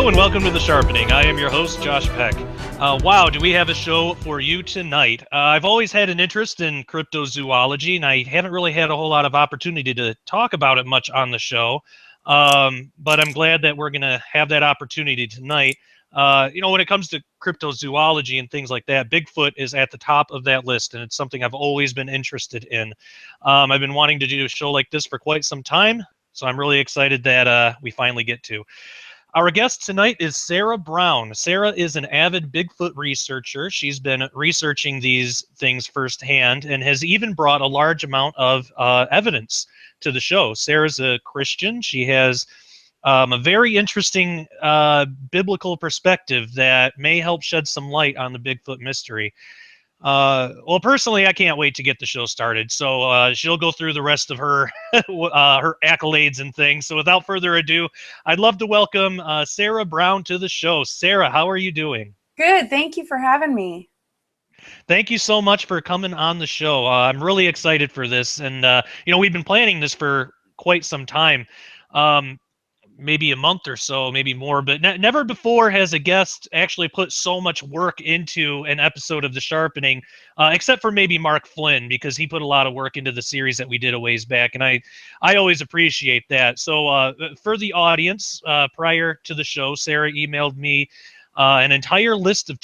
Hello and welcome to The Sharpening. I am your host, Josh Peck. Wow, do we have a show for you tonight? I've always had an interest in cryptozoology, and I haven't really had a whole lot of opportunity to talk about it much on the show. But I'm glad that we're going to have that opportunity tonight. When it comes to cryptozoology and things like that, Bigfoot is at the top of that list, and it's something I've always been interested in. I've been wanting to do a show like this for quite some time, so I'm really excited that we finally get to. Our guest tonight is Sara Brown. Sara is an avid Bigfoot researcher. She's been researching these things firsthand and has even brought a large amount of evidence to the show. Sara's a Christian. She has a very interesting biblical perspective that may help shed some light on the Bigfoot mystery. Well, personally, I can't wait to get the show started. So she'll go through the rest of her her accolades and things. So without further ado, I'd love to welcome Sara Brown to the show. Sara, how are you doing? Good. Thank you for having me. Thank you so much for coming on the show. I'm really excited for this. And, we've been planning this for quite some time. Maybe a month or so, maybe more, but never before has a guest actually put so much work into an episode of The Sharpening, except for maybe Mark Flynn, because he put a lot of work into the series that we did a ways back, and I always appreciate that. So for the audience, prior to the show, Sara emailed me an entire list of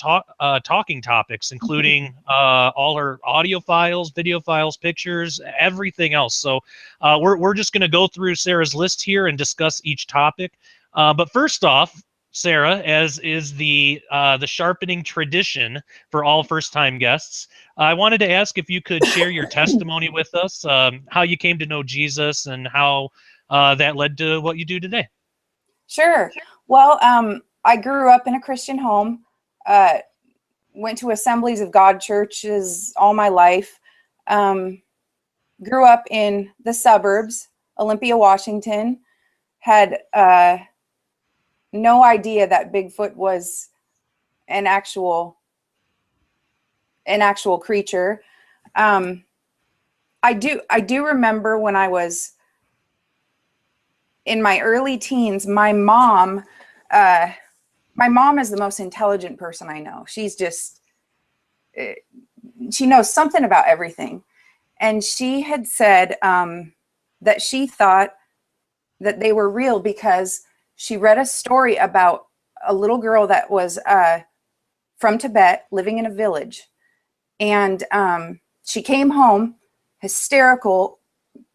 talking topics, including all her audio files, video files, pictures, everything else. So we're just going to go through Sara's list here and discuss each topic. But first off, Sara, as is the sharpening tradition for all first-time guests, I wanted to ask if you could share your testimony with us, how you came to know Jesus and how that led to what you do today. Sure. Well, I grew up in a Christian home, went to Assemblies of God churches all my life, grew up in the suburbs, Olympia, Washington, had no idea that Bigfoot was an actual creature. I do remember when I was in my early teens, my mom is the most intelligent person I know. She's just, she knows something about everything. And she had said that she thought that they were real because she read a story about a little girl that was from Tibet living in a village. And she came home hysterical,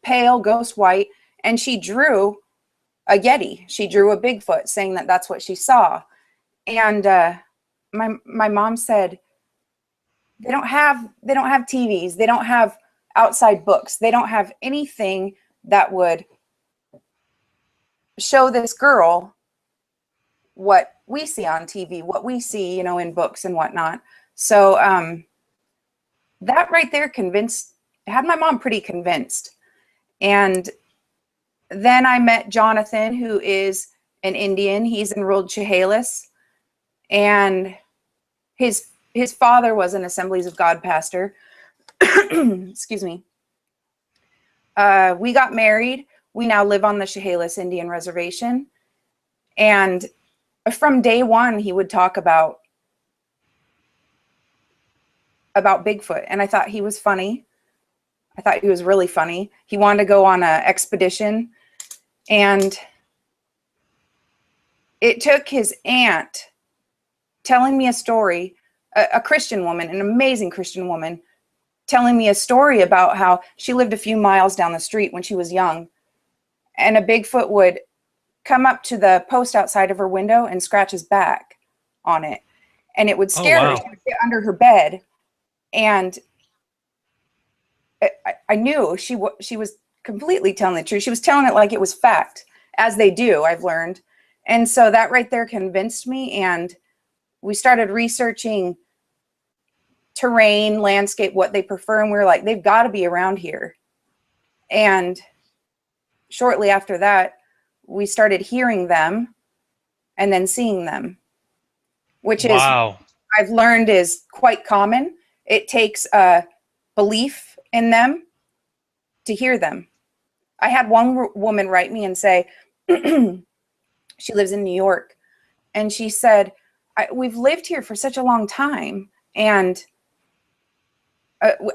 pale, ghost white, and she drew a Yeti. She drew a Bigfoot, saying that that's what she saw. And my mom said, they don't have TVs. They don't have outside books. They don't have anything that would show this girl what we see on TV, what we see, in books and whatnot. So that right there had my mom pretty convinced. And then I met Jonathan, who is an Indian. He's enrolled Chehalis. And his father was an Assemblies of God pastor. Excuse me. We got married. We now live on the Chehalis Indian Reservation. And from day one, he would talk about Bigfoot. And I thought he was funny. I thought he was really funny. He wanted to go on an expedition. And it took his aunt telling me a story, a Christian woman, an amazing Christian woman, telling me a story about how she lived a few miles down the street when she was young, and a Bigfoot would come up to the post outside of her window and scratch his back on it, and it would scare her. She would get under her bed, and I knew she was completely telling the truth. She was telling it like it was fact, as they do, I've learned. And so that right there convinced me, and we started researching terrain, landscape, what they prefer, and we were like, they've got to be around here. And shortly after that, we started hearing them and then seeing them, which is, I've learned, is quite common. It takes a belief in them to hear them. I had one woman write me and say, she lives in New York, and she said, we've lived here for such a long time, and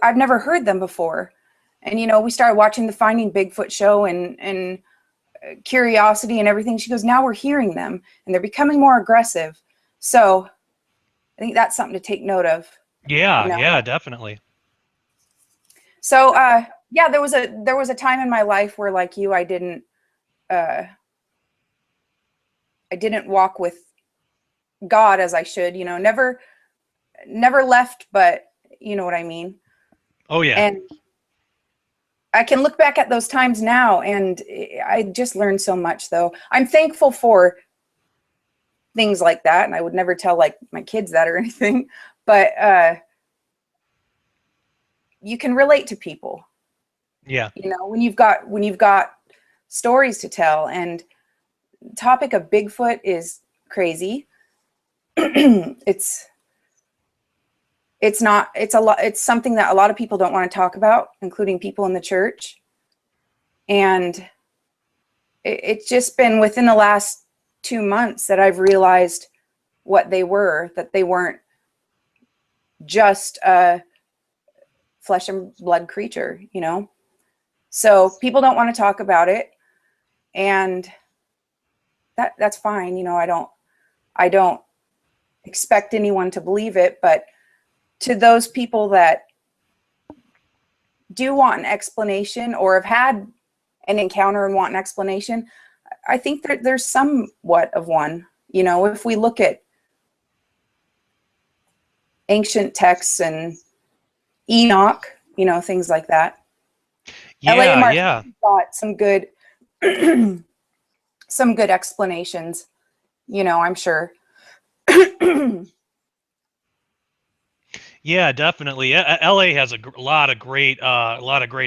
I've never heard them before. And, you know, we started watching the Finding Bigfoot show and Curiosity and everything. She goes, now we're hearing them, and they're becoming more aggressive. So I think that's something to take note of. Yeah, you know? yeah, definitely. So, yeah, there was a time in my life where, like you, I didn't walk with God as I should, you know, never left, but you know what I mean? Oh yeah. And I can look back at those times now, and I just learned so much, though. I'm thankful for things like that, and I would never tell like my kids that or anything, but you can relate to people. Yeah. You know, when you've got stories to tell. And the topic of Bigfoot is crazy. It's something that a lot of people don't want to talk about, including people in the church. And it's just been within the last 2 months that I've realized what they were, that they weren't just a flesh and blood creature, you know? So people don't want to talk about it, and that's fine. You know, I don't expect anyone to believe it, but to those people that do want an explanation or have had an encounter and want an explanation, I think there's somewhat of one. You know, if we look at ancient texts and Enoch, you know, things like that. Yeah, yeah. Got some good some good explanations, you know, I'm sure. Yeah, definitely. LA has a lot of great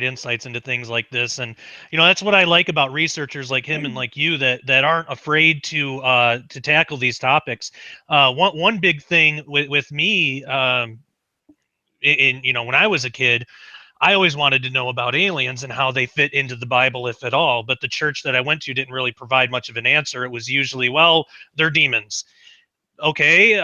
insights into things like this, and you know that's what I like about researchers like him and like you that aren't afraid to tackle these topics. One big thing with me, in you know when I was a kid, I always wanted to know about aliens and how they fit into the Bible, if at all. But the church that I went to didn't really provide much of an answer. It was usually, well, they're demons. Okay,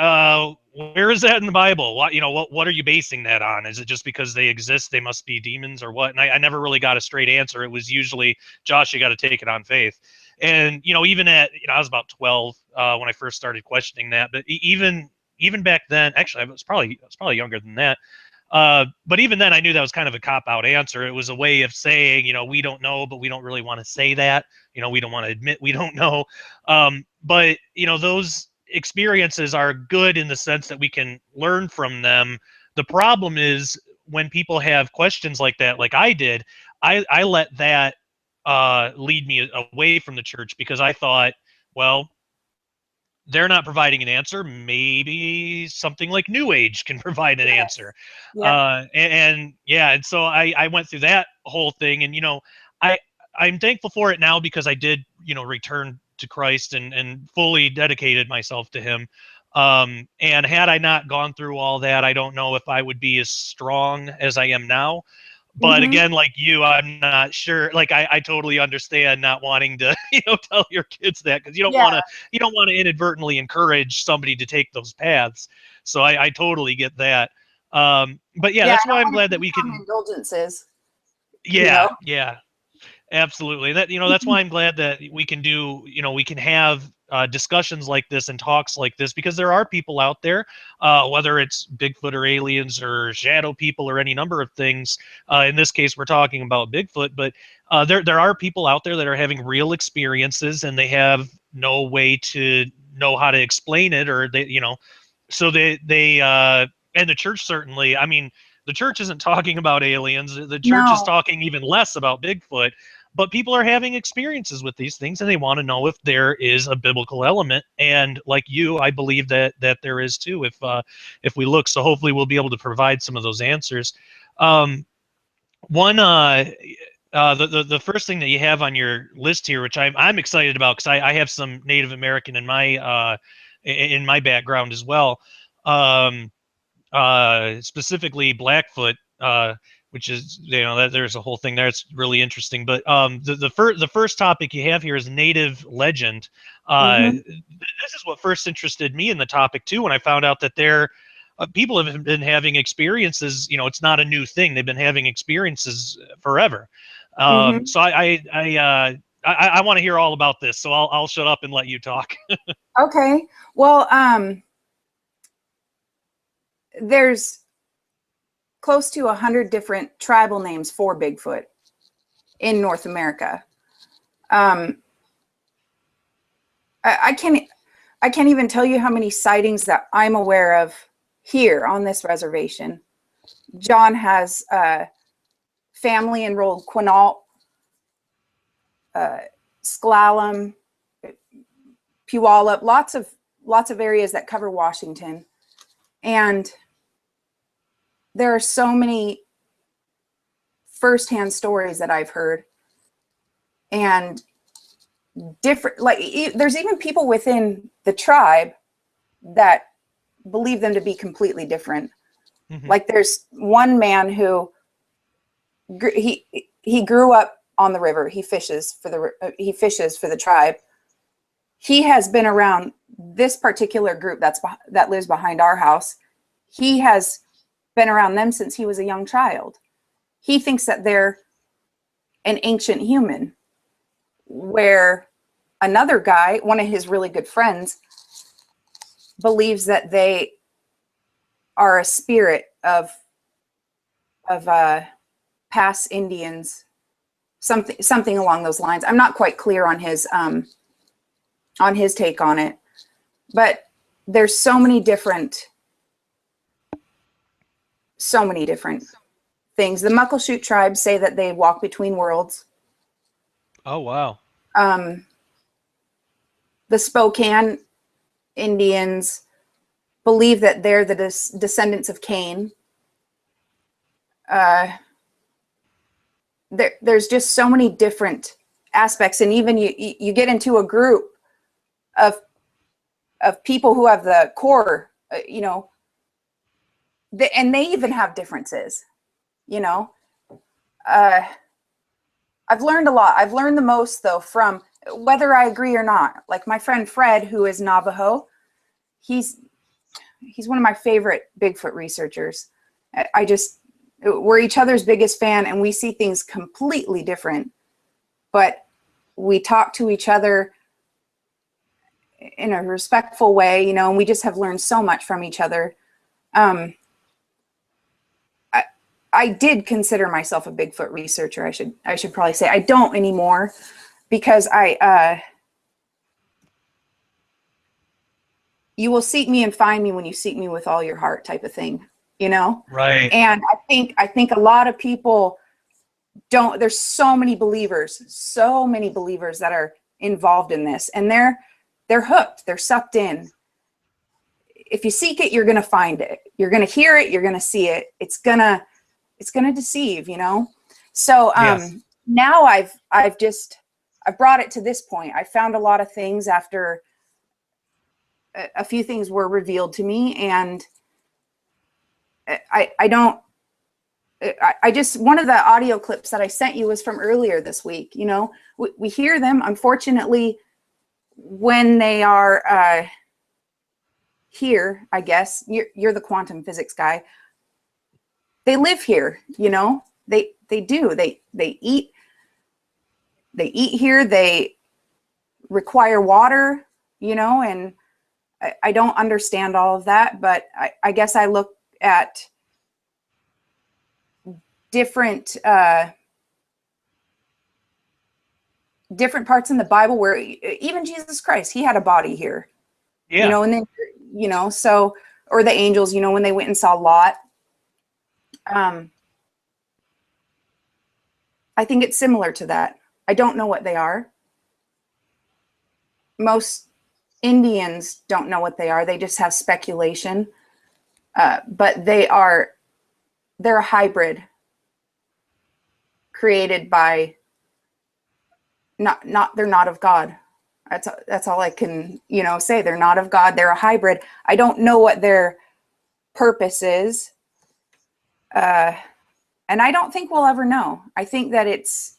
where is that in the Bible? What are you basing that on? Is it just because they exist, they must be demons, or what? And I never really got a straight answer. It was usually, Josh, you got to take it on faith. And even at I was about 12 when I first started questioning that. But even back then, actually, I was probably younger than that. But even then, I knew that was kind of a cop-out answer. It was a way of saying, we don't know, but we don't really want to say that. We don't want to admit we don't know. But those experiences are good in the sense that we can learn from them. The problem is when people have questions like that, like I did, I let that lead me away from the church because I thought, well, they're not providing an answer. Maybe something like New Age can provide an answer. Yeah. And so I went through that whole thing, and I'm thankful for it now because I did return to Christ and fully dedicated myself to him. And had I not gone through all that, I don't know if I would be as strong as I am now. But again, like you, I'm not sure. Like I totally understand not wanting to, tell your kids that because you don't want to inadvertently encourage somebody to take those paths. So I totally get that. But yeah, that's why I'm glad that we can indulgences. Yeah, yeah. Absolutely. That's why I'm glad that we can do, we can have discussions like this and talks like this, because there are people out there, whether it's Bigfoot or aliens or shadow people or any number of things. In this case, we're talking about Bigfoot, but there are people out there that are having real experiences and they have no way to know how to explain it, or so they and the church certainly, I mean, the church isn't talking about aliens. The church is talking even less about Bigfoot. But people are having experiences with these things, and they want to know if there is a biblical element. And like you, I believe that there is too, if we look. So hopefully, we'll be able to provide some of those answers. The first thing that you have on your list here, which I'm excited about, because I have some Native American in my background as well. Specifically Blackfoot. which is, that there's a whole thing there. It's really interesting. But the first topic you have here is native legend. Mm-hmm. This is what first interested me in the topic too, when I found out that people have been having experiences. It's not a new thing. They've been having experiences forever. Mm-hmm. So I want to hear all about this. So I'll shut up and let you talk. Okay. Well, there's close to 100 different tribal names for Bigfoot in North America. I can't even tell you how many sightings that I'm aware of here on this reservation. John has family enrolled Quinault, Sklallam, Puyallup, lots of areas that cover Washington. And there are so many firsthand stories that I've heard, and different, like there's even people within the tribe that believe them to be completely different. Mm-hmm. Like there's one man who he grew up on the river. He fishes for the tribe. He has been around this particular group that lives behind our house. He has been around them since he was a young child. He thinks that they're an ancient human, where another guy, one of his really good friends, believes that they are a spirit of past Indians, something along those lines. I'm not quite clear on his take on it, but there's so many different things. The Muckleshoot tribe say that they walk between worlds. Oh, wow. The Spokane Indians believe that they're the descendants of Cain. There's just so many different aspects, and even you get into a group of people who have the core, and they even have differences. I've learned a lot. I've learned the most, though, from whether I agree or not. Like my friend Fred, who is Navajo, he's one of my favorite Bigfoot researchers. We're each other's biggest fan, and we see things completely different, but we talk to each other in a respectful way, and we just have learned so much from each other. I did consider myself a Bigfoot researcher. I should probably say. I don't anymore, because you will seek me and find me when you seek me with all your heart, type of thing, Right. And I think a lot of people don't. There's so many believers that are involved in this, and they're hooked. They're sucked in. If you seek it, you're going to find it. You're going to hear it. You're going to see it. It's going to deceive, So yes. Now I've brought it to this point. I found a lot of things after a few things were revealed to me, and I just, one of the audio clips that I sent you was from earlier this week. We hear them, unfortunately, when they are here. I guess you're the quantum physics guy. They live here, they do. They eat here. They require water, and I don't understand all of that, but I guess I look at different parts in the Bible where even Jesus Christ, he had a body here, and then, so, or the angels, when they went and saw Lot. I think it's similar to that. I don't know what they are. Most Indians don't know what they are. They just have speculation. But they're a hybrid created by they're not of God. That's all I can, say. They're not of God. They're a hybrid. I don't know what their purpose is. And I don't think we'll ever know. I think that it's,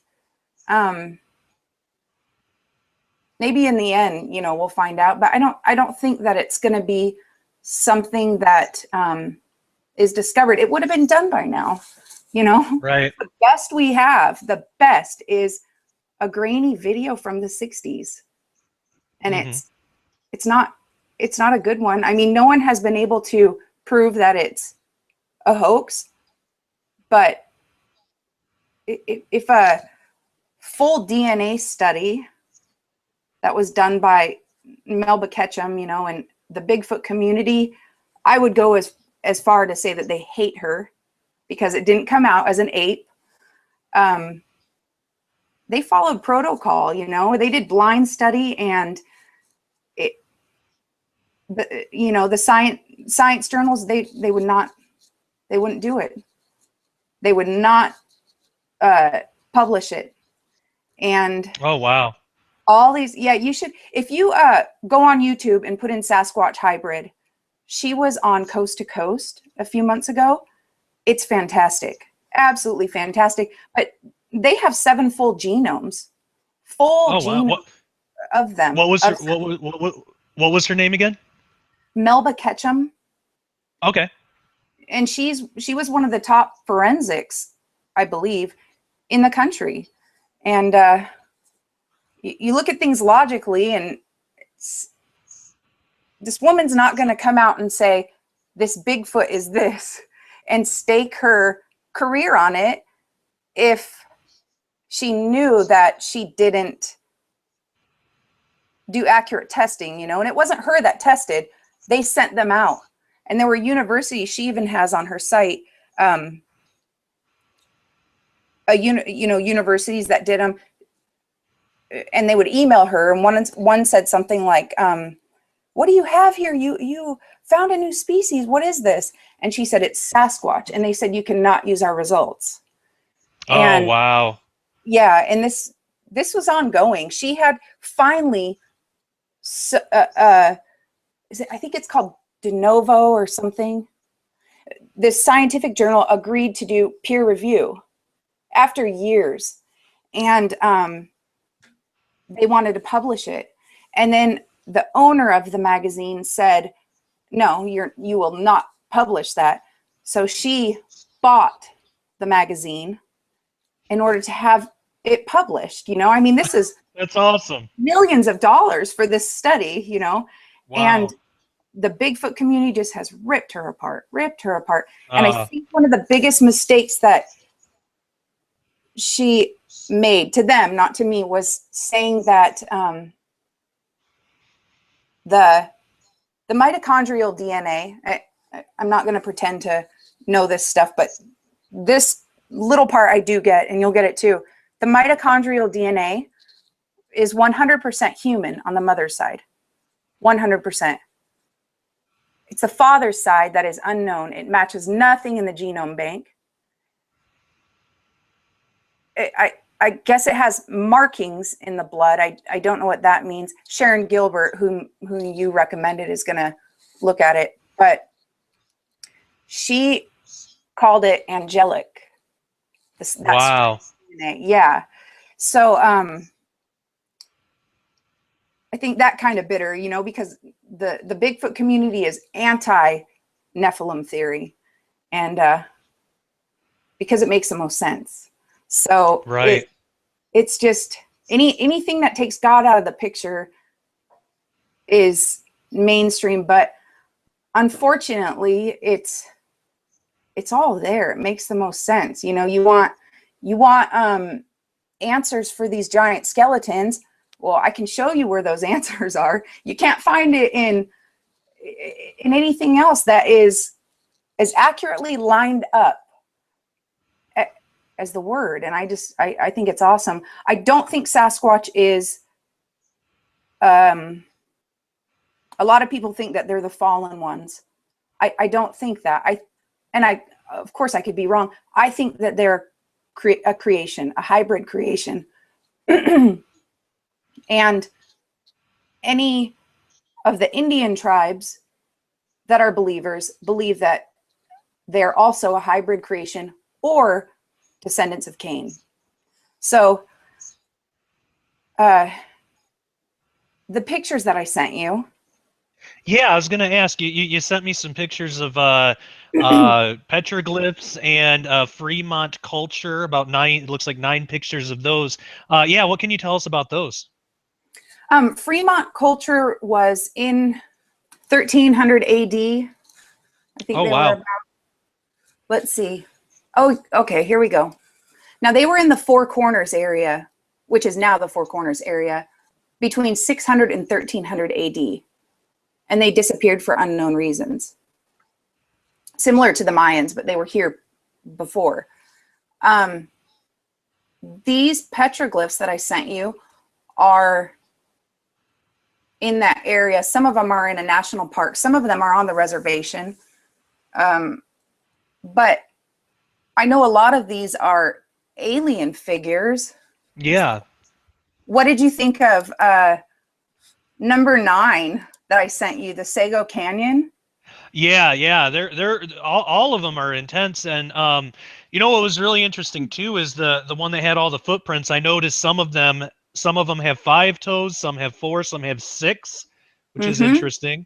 maybe in the end, you know, we'll find out, but I don't think that it's going to be something that, is discovered. It would have been done by now, you know. Right. The best we have, the best is a grainy video from the 60s. And it's not a good one. I mean, no one has been able to prove that it's a hoax, but if a full DNA study that was done by Melba Ketchum, you know, and the Bigfoot community, I would go as far to say that they hate her because it didn't come out as an ape. They followed protocol, you know, they did blind study, and you know, the science journals, they wouldn't do it. They would not publish it. And oh wow, all these, yeah, you should, if you go on YouTube and put in Sasquatch hybrid, she was on Coast to Coast a few months ago. It's fantastic, absolutely fantastic. But they have 7 full genomes, genomes of them. What was her name again? Melba Ketchum. Okay. And she was one of the top forensics, I believe, in the country. And you look at things logically, and this woman's not going to come out and say this Bigfoot is this and stake her career on it if she knew that she didn't do accurate testing, you know. And it wasn't her that tested. They sent them out. And there were universities, she even has on her site, universities that did them, and they would email her. And one said something like, what do you have here? You found a new species. What is this? And she said, it's Sasquatch. And they said, you cannot use our results. Oh, wow. Yeah. And this was ongoing. She had finally, I think it's called De Novo or something. This scientific journal agreed to do peer review after years, and they wanted to publish it. And then the owner of the magazine said, no, you will not publish that. So she bought the magazine in order to have it published. You know, I mean, this is that's awesome. Millions of dollars for this study, you know. Wow. And the Bigfoot community just has ripped her apart. And I think one of the biggest mistakes that she made, to them, not to me, was saying that the mitochondrial DNA, I'm not going to pretend to know this stuff, but this little part I do get, and you'll get it too. The mitochondrial DNA is 100% human on the mother's side. 100%. It's the father's side that is unknown. It matches nothing in the genome bank. I guess it has markings in the blood. I don't know what that means. Sharon Gilbert, whom you recommended, is going to look at it. But she called it angelic. Wow. Yeah. So I think that kind of bitter, you know, because the Bigfoot community is anti-Nephilim theory, and because it makes the most sense. So right. It's just anything that takes God out of the picture is mainstream, but unfortunately it's all there. It makes the most sense. You know, you want answers for these giant skeletons. Well, I can show you where those answers are. You can't find it in anything else that is as accurately lined up as the word. And I think it's awesome. I don't think Sasquatch is, a lot of people think that they're the fallen ones. I don't think that. Of course I could be wrong. I think that they're a creation, a hybrid creation. And any of the Indian tribes that are believers believe that they're also a hybrid creation, or descendants of Cain. So the pictures that I sent you. Yeah, I was gonna ask you. You sent me some pictures of petroglyphs and Fremont culture. About 9. It looks like 9 pictures of those. Yeah, what can you tell us about those? Fremont culture was in 1300 AD. I think Oh they were wow. about, let's see. Oh, okay, here we go. Now they were in the Four Corners area, which is now the Four Corners area, between 600 and 1300 AD. And they disappeared for unknown reasons. Similar to the Mayans, but they were here before. These petroglyphs that I sent you are in that area. Some of them are in a national park. Some of them are on the reservation. But I know a lot of these are alien figures. Yeah. What did you think of number 9 that I sent you, the Sago Canyon? Yeah. They're all of them are intense, and you know what was really interesting too is the one that had all the footprints. I noticed some of them have 5 toes, some have 4, some have 6, which is interesting.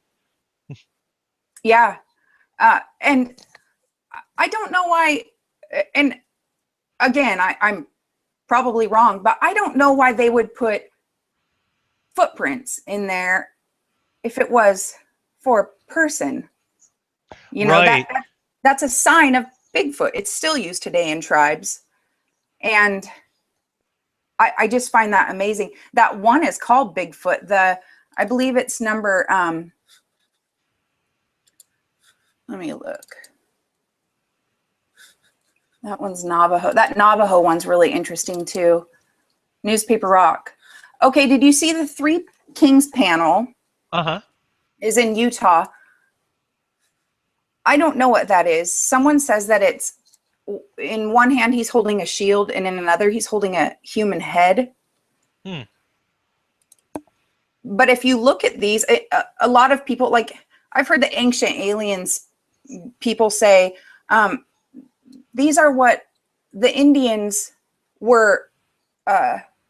Yeah. And I don't know why, and again, I'm probably wrong, but I don't know why they would put footprints in there if it was for a person. You know, Right. that's a sign of Bigfoot. It's still used today in tribes. And I just find that amazing. That one is called Bigfoot. I believe it's number, let me look. That one's Navajo. That Navajo one's really interesting too. Newspaper Rock. Okay, did you see the Three Kings panel? Uh-huh. Is in Utah. I don't know what that is. Someone says that it's, in one hand he's holding a shield and in another he's holding a human head. But if you look at these, a lot of people, like I've heard the ancient aliens people say, these are what the Indians were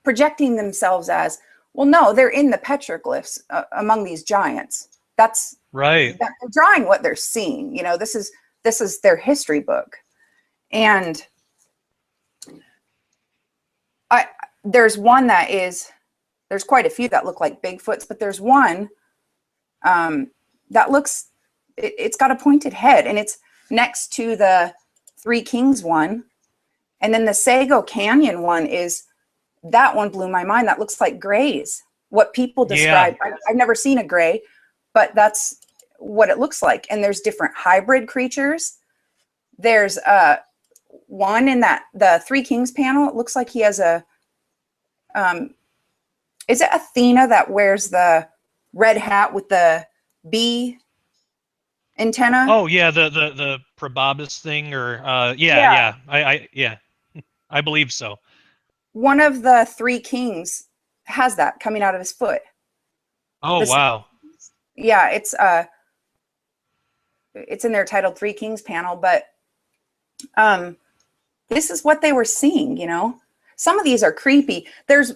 projecting themselves as. Well, no, they're in the petroglyphs among these giants. That's right. They're drawing what they're seeing. You know, this is their history book. And there's one that is, there's quite a few that look like Bigfoots, but there's one that looks, it's got a pointed head, and it's next to the Three Kings one. And then the Sago Canyon one that one blew my mind. That looks like grays. What people describe, Yeah. I've never seen a gray, but that's what it looks like. And there's different hybrid creatures. There's one in the Three Kings panel. It looks like he has a, is it Athena that wears the red hat with the bee antenna? Oh yeah, the proboscis thing, or yeah. I believe so. One of the Three Kings has that coming out of his foot. Oh wow. Yeah, it's in their titled Three Kings panel, but this is what they were seeing, you know. Some of these are creepy. There's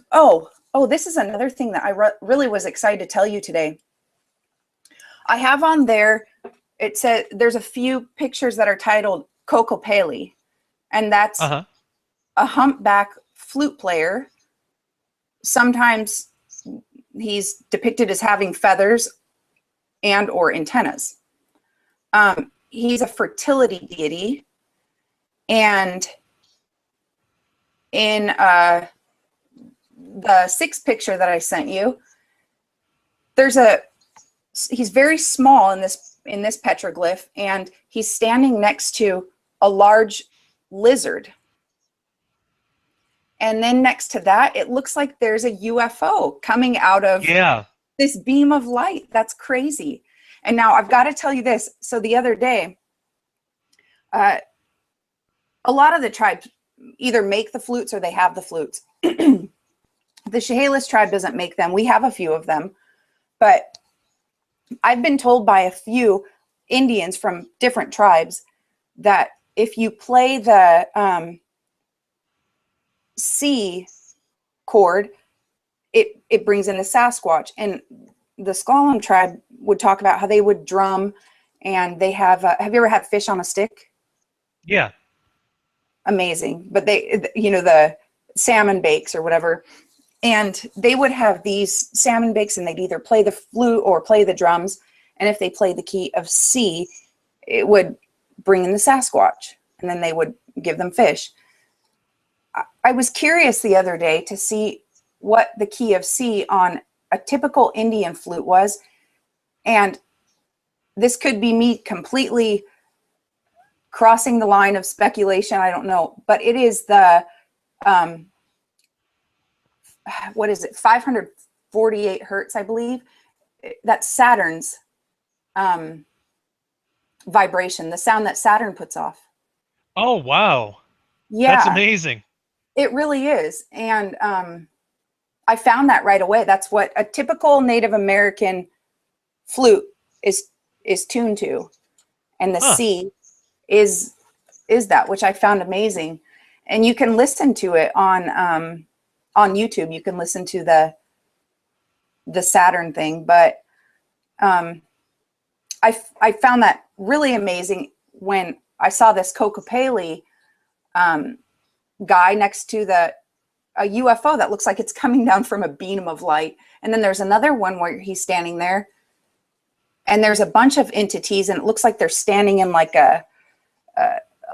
this is another thing that I really was excited to tell you today. I have on there, it said there's a few pictures that are titled Kokopelli, and that's a humpback flute player. Sometimes he's depicted as having feathers and or antennas. He's a fertility deity, and in the 6th picture that I sent you, he's very small in this petroglyph, and he's standing next to a large lizard. And then next to that, it looks like there's a UFO coming out of this beam of light. That's crazy. And now I've got to tell you this. So the other day, a lot of the tribes either make the flutes or they have the flutes. The Chehalis tribe doesn't make them. We have a few of them. But I've been told by a few Indians from different tribes that if you play the C chord, it brings in the Sasquatch. And the Sklallam tribe would talk about how they would drum, and they have you ever had fish on a stick? Yeah. Amazing. But they, you know, the salmon bakes or whatever, and they would have these salmon bakes, and they'd either play the flute or play the drums. And if they played the key of C, it would bring in the Sasquatch, and then they would give them fish. I was curious the other day to see what the key of C on a typical Indian flute was. And this could be me completely crossing the line of speculation. I don't know, but it is the, what is it? 548 Hertz, I believe. That's Saturn's vibration, the sound that Saturn puts off. Oh, wow. Yeah. That's amazing. It really is. And I found that right away. That's what a typical Native American flute is tuned to. And the C is that, which I found amazing. And you can listen to it on YouTube. You can listen to the Saturn thing. But I found that really amazing when I saw this Kokopelli guy next to a UFO that looks like it's coming down from a beam of light. And then there's another one where he's standing there, and there's a bunch of entities, and it looks like they're standing in like a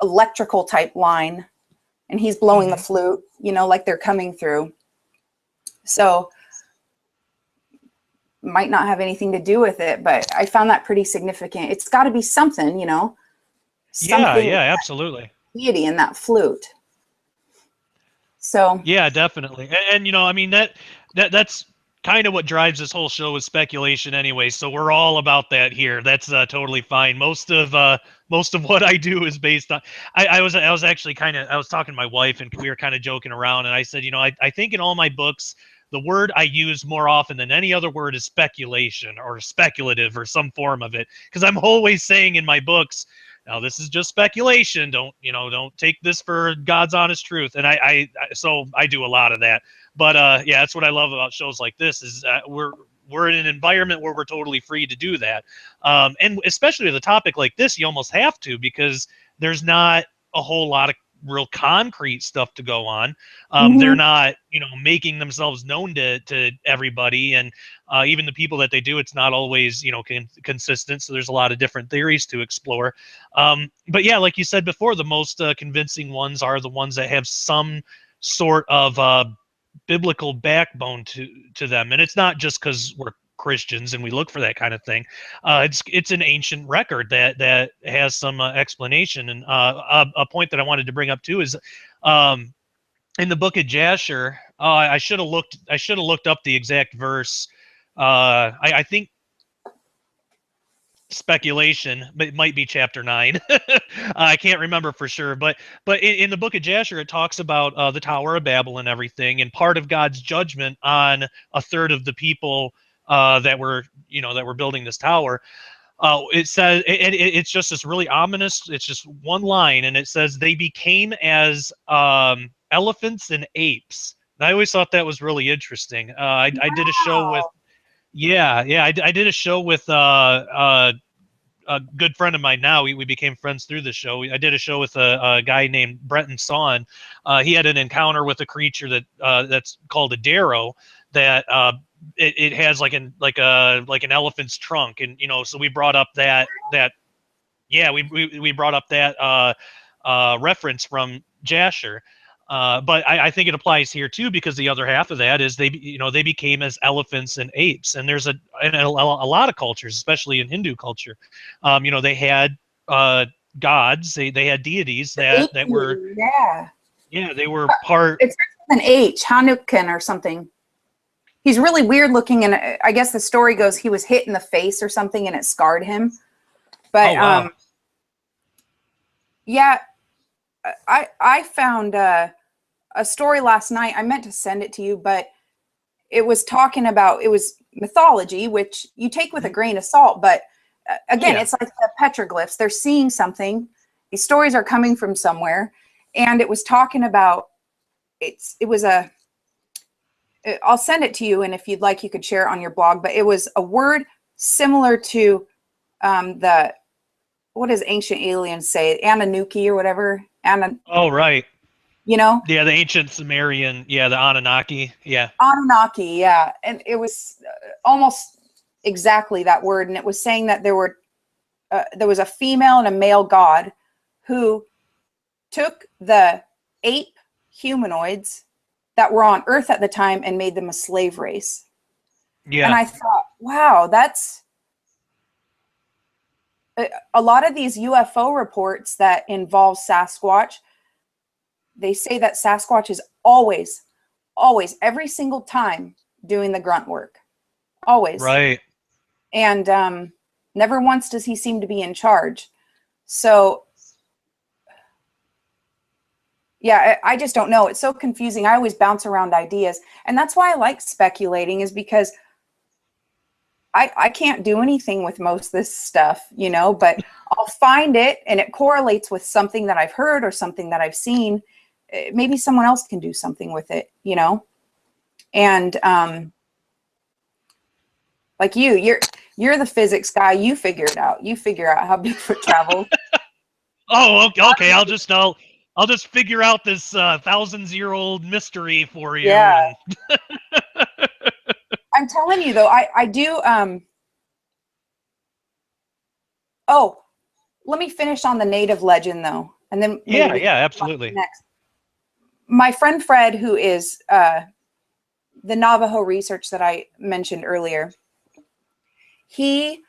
electrical type line, and he's blowing the flute, you know, like they're coming through. So might not have anything to do with it, but I found that pretty significant. It's got to be something, you know. Something Yeah, absolutely. Deity in that flute. So yeah, definitely. And you know, I mean, that's kind of what drives this whole show is speculation anyway. So we're all about that here. That's totally fine. Most of what I do is based on. I was actually I was talking to my wife, and we were kind of joking around, and I said, you know, I think in all my books, the word I use more often than any other word is speculation or speculative or some form of it, because I'm always saying in my books, now this is just speculation. Don't take this for God's honest truth. And so I do a lot of that. But yeah, that's what I love about shows like this is we're in an environment where we're totally free to do that. And especially with a topic like this, you almost have to, because there's not a whole lot of real concrete stuff to go on. They're not, making themselves known to everybody. And even the people that they do, it's not always, consistent. So there's a lot of different theories to explore. But yeah, like you said before, the most convincing ones are the ones that have some sort of biblical backbone to them. And it's not just because we're Christians and we look for that kind of thing. It's an ancient record that has some explanation. And a point that I wanted to bring up too is in the book of Jasher. I should have looked up the exact verse. I think speculation, but it might be chapter 9. I can't remember for sure, but in the book of Jasher, it talks about the Tower of Babel and everything, and part of God's judgment on a third of the people that were building this tower. It says it's just this really ominous. It's just one line, and it says they became as elephants and apes. And I always thought that was really interesting. I did a show with. I did a show with a good friend of mine now. We became friends through the show. I did a show with a guy named Brenton Sawn. He had an encounter with a creature that's called a darrow that it has like an elephant's trunk. And, so we brought up we brought up that reference from Jasher. But I think it applies here too, because the other half of that is they became as elephants and apes. And there's a lot of cultures, especially in Hindu culture, they had gods, they had deities that were they were part. It's an H, Hanukkah or something. He's really weird looking, and I guess the story goes he was hit in the face or something and it scarred him. But I found a story last night. I meant to send it to you, but it was talking about, it was mythology, which you take with a grain of salt. But again, it's like the petroglyphs. They're seeing something. These stories are coming from somewhere. And it was talking about it was a, I'll send it to you, and if you'd like, you could share it on your blog. But it was a word similar to what does ancient aliens say? Anunnaki or whatever. Oh, right. You know? Yeah, the ancient Sumerian. Yeah, the Anunnaki. Yeah. Anunnaki, yeah. And it was almost exactly that word. And it was saying that there was a female and a male god who took the ape humanoids that were on Earth at the time and made them a slave race. Yeah. And I thought, wow, that's a lot of these UFO reports that involve Sasquatch. They say that Sasquatch is always, every single time doing the grunt work. Always. Right. And never once does he seem to be in charge. So, yeah, I just don't know. It's so confusing. I always bounce around ideas. And that's why I like speculating, is because I can't do anything with most of this stuff, you know, but I'll find it and it correlates with something that I've heard or something that I've seen. Maybe someone else can do something with it, you know? And like you're the physics guy. You figure it out. You figure out how Bigfoot travels. Oh, okay. I'll just figure out this thousands-year-old mystery for you. Yeah. I'm telling you though, I do. Oh, let me finish on the native legend though, and then Yeah, absolutely. Next, my friend Fred, who is the Navajo research that I mentioned earlier, he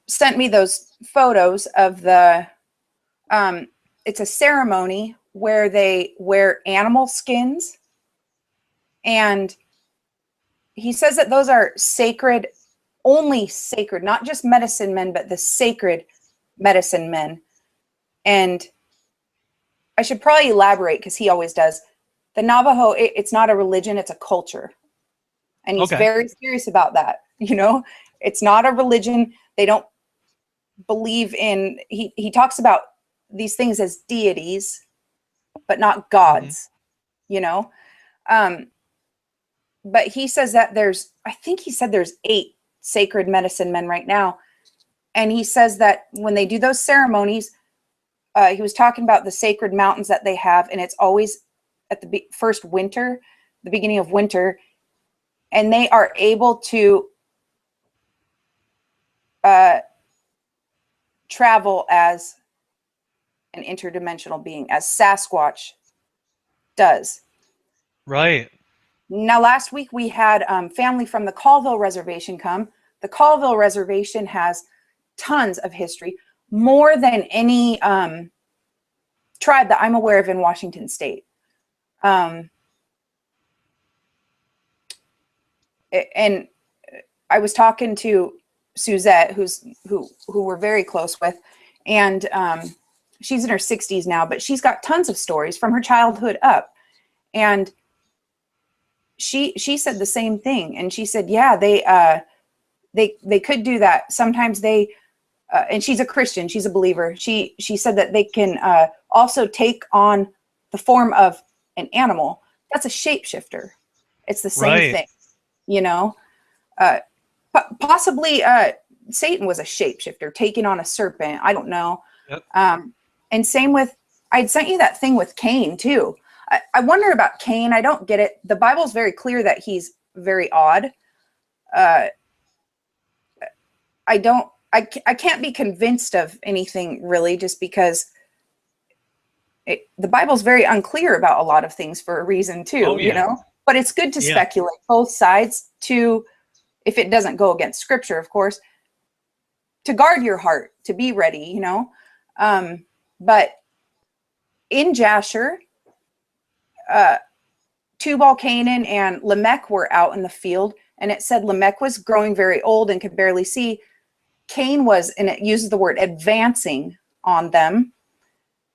sent me those photos of the. It's a ceremony where they wear animal skins, and he says that those are sacred, only sacred, not just medicine men, but the sacred medicine men. And I should probably elaborate, because he always does. The Navajo, it's not a religion, it's a culture. And he's very serious about that. You know, it's not a religion. They don't believe in, he talks about these things as deities, but not gods, you know? But he says that I think he said there's 8 sacred medicine men right now. And he says that when they do those ceremonies, he was talking about the sacred mountains that they have. And it's always at the first winter, the beginning of winter. And they are able to travel as an interdimensional being, as Sasquatch does. Right. Now, last week we had family from the Colville Reservation come. The Colville Reservation has tons of history, more than any tribe that I'm aware of in Washington State. And I was talking to Suzette, who we're very close with, and she's in her 60s now, but she's got tons of stories from her childhood up. And she said the same thing. And she said, yeah, they could do that. Sometimes they, and she's a Christian, she's a believer. She said that they can also take on the form of an animal. That's a shapeshifter. It's the same thing, you know? Possibly Satan was a shapeshifter, taking on a serpent. I don't know. Yep. And same with, I'd sent you that thing with Cain too. I wonder about Cain. I don't get it. The Bible's very clear that he's very odd. I can't be convinced of anything really, just because the Bible's very unclear about a lot of things for a reason too, you know, but it's good to speculate both sides, to, if it doesn't go against scripture, of course, to guard your heart, to be ready, you know. But in Jasher, Tubal Canaan and Lamech were out in the field, and it said Lamech was growing very old and could barely see. Cain was, and it uses the word advancing on them.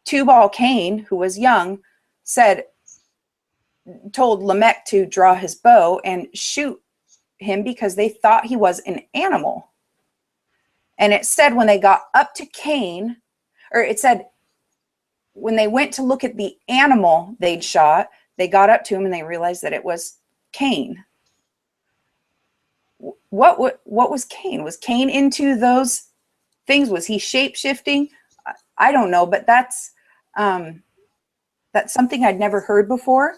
Tubal Cain, who was young, told Lamech to draw his bow and shoot him, because they thought he was an animal. And it said when they got up to Cain, or it said when they went to look at the animal they'd shot, they got up to him and they realized that it was Cain. What was Cain? Was Cain into those things? Was he shape-shifting? I don't know, but that's something I'd never heard before.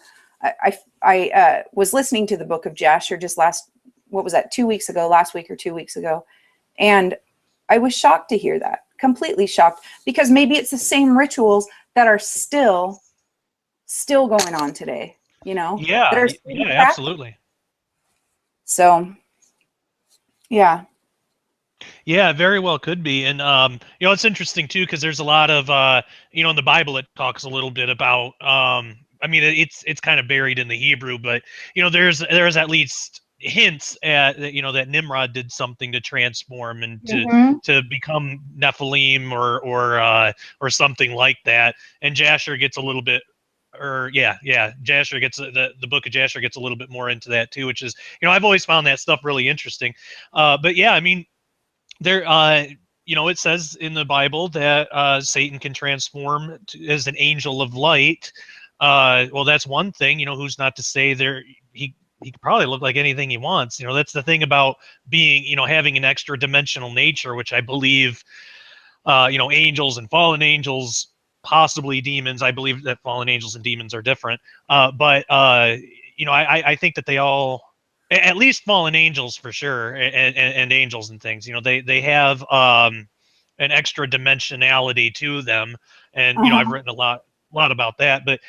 I was listening to the Book of Jasher just last week or 2 weeks ago, and I was shocked to hear that, completely shocked, because maybe it's the same rituals that are still going on today, you know? Yeah, that are yeah, absolutely. So, yeah. Yeah, very well could be. And you know, it's interesting too, because there's a lot of you know, in the Bible it talks a little bit about I mean, it's kind of buried in the Hebrew, but you know, there's at least hints at that, you know, that Nimrod did something to transform and to become Nephilim or something like that. And Jasher gets a little bit, or Jasher gets the book of Jasher gets a little bit more into that too, which is, you know, I've always found that stuff really interesting. But yeah, I mean, there you know, it says in the Bible that Satan can transform as an angel of light. Well, that's one thing. You know, who's not to say there he could probably look like anything he wants. You know, that's the thing about being, you know, having an extra dimensional nature, which I believe you know, angels and fallen angels, possibly demons. I believe that fallen angels and demons are different. But you know, I think that they all, at least fallen angels for sure, and angels and things, you know, they have an extra dimensionality to them. And you know, I've written a lot about that. But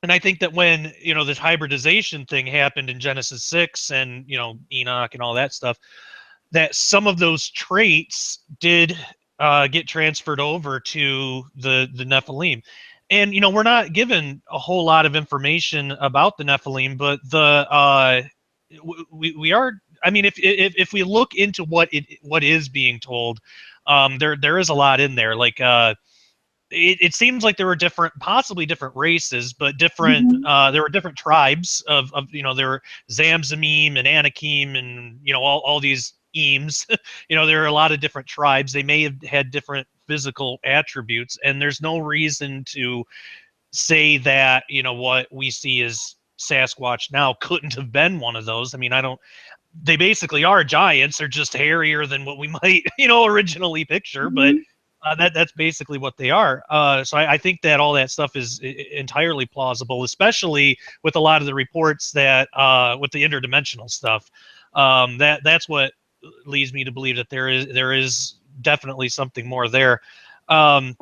and I think that when, you know, this hybridization thing happened in Genesis 6 and, you know, Enoch and all that stuff, that some of those traits did get transferred over to the Nephilim. And, you know, we're not given a whole lot of information about the Nephilim, but we are, I mean, if we look into what is being told, there is a lot in there. Like, it seems like there were possibly different races, but different, there were different tribes of, you know, there were Zamzamim and Anakim and, you know, all these Eames. You know, there are a lot of different tribes. They may have had different physical attributes, and there's no reason to say that, you know, what we see as Sasquatch now couldn't have been one of those. I mean, they basically are giants. They're just hairier than what we might, you know, originally picture, but that's basically what they are. So I think that all that stuff is entirely plausible, especially with a lot of the reports that with the interdimensional stuff. That's what leads me to believe that there is definitely something more there. Something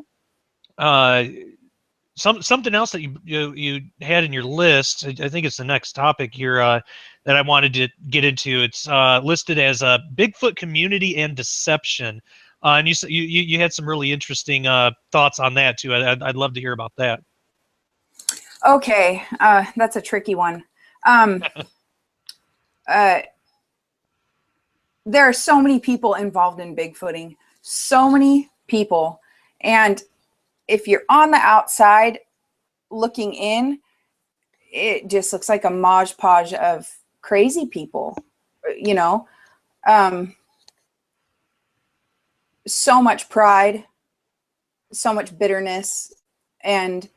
else that you had in your list, I think it's the next topic here that I wanted to get into. It's listed as a Bigfoot community and deception. And you had some really interesting thoughts on that too. I'd love to hear about that. Okay, that's a tricky one. There are so many people involved in Bigfooting, so many people. And if you're on the outside looking in, it just looks like a modge podge of crazy people, you know. So much pride, so much bitterness, and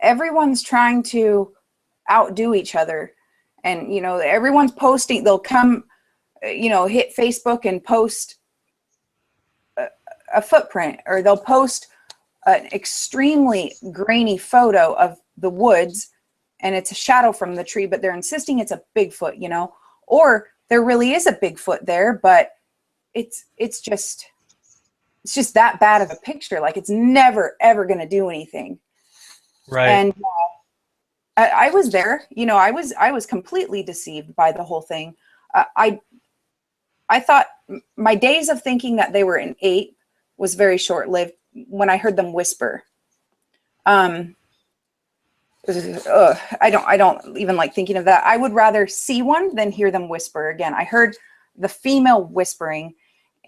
everyone's trying to outdo each other. And, you know, everyone's posting, they'll come, you know, hit Facebook and post a footprint, or they'll post an extremely grainy photo of the woods and it's a shadow from the tree, but they're insisting it's a Bigfoot, you know, or there really is a Bigfoot there, but it's just that bad of a picture. Like, it's never, ever going to do anything. Right. And I was there, you know, I was completely deceived by the whole thing. I thought my days of thinking that they were an ape was very short-lived when I heard them whisper. I don't even like thinking of that. I would rather see one than hear them whisper again. I heard the female whispering,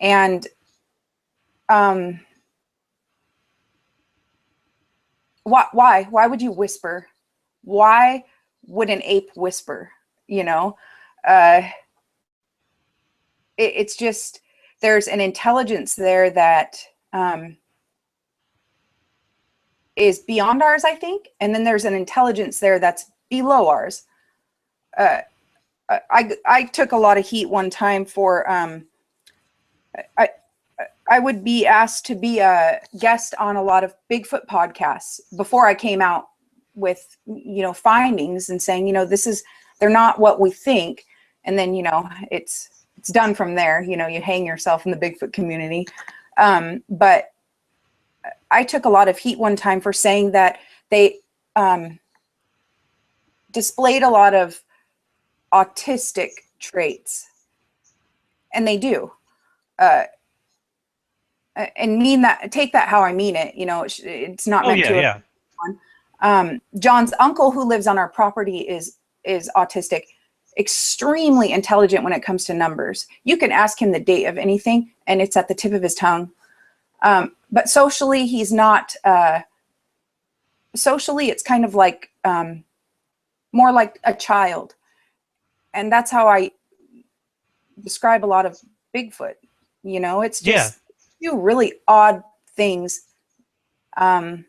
and why would you whisper? Why would an ape whisper? You know, it's just, there's an intelligence there that is beyond ours, I think. And then there's an intelligence there that's below ours. I took a lot of heat one time for, I would be asked to be a guest on a lot of Bigfoot podcasts before I came out with, findings and saying, they're not what we think. And then, it's done from there. You hang yourself in the Bigfoot community. But I took a lot of heat one time for saying that they displayed a lot of autistic traits, and they do. And take that how I mean it. It's not meant to. Yeah. John's uncle, who lives on our property, is autistic, extremely intelligent when it comes to numbers. You can ask him the date of anything, and it's at the tip of his tongue. But socially, he's not. Socially, it's kind of like more like a child, and that's how I describe a lot of Bigfoot. It's just do really odd things, and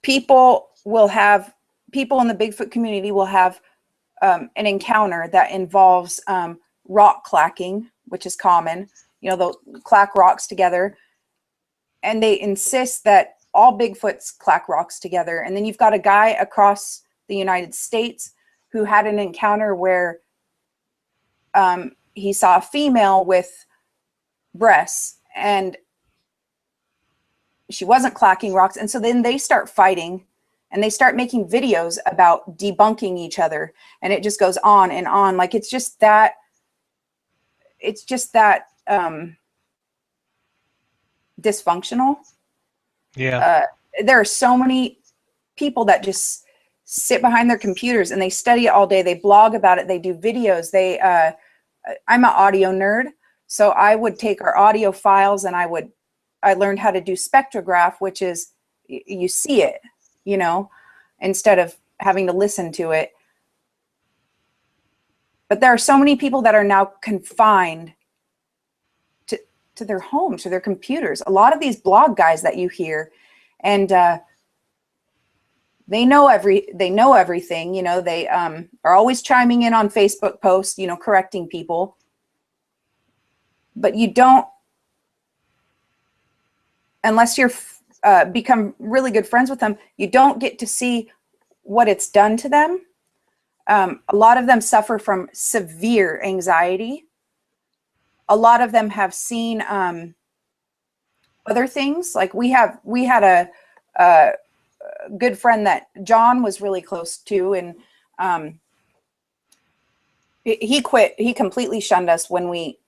people in the Bigfoot community will have an encounter that involves rock clacking, which is common. They'll clack rocks together, and they insist that all Bigfoots clack rocks together. And then you've got a guy across the United States who had an encounter where he saw a female with breasts, and she wasn't clacking rocks. And so then they start fighting, and they start making videos about debunking each other. And it just goes on and on. Like, it's just that dysfunctional. Yeah. There are so many people that just sit behind their computers and they study it all day. They blog about it. They do videos. I'm an audio nerd. So I would take our audio files and I learned how to do spectrograph, which is you see it, instead of having to listen to it. But there are so many people that are now confined to their homes, to their computers. A lot of these blog guys that you hear, and they know everything. They are always chiming in on Facebook posts, correcting people. But you don't, unless you're become really good friends with them, you don't get to see what it's done to them. A lot of them suffer from severe anxiety. A lot of them have seen other things. Like we had a good friend that John was really close to, and he quit. He completely shunned us when we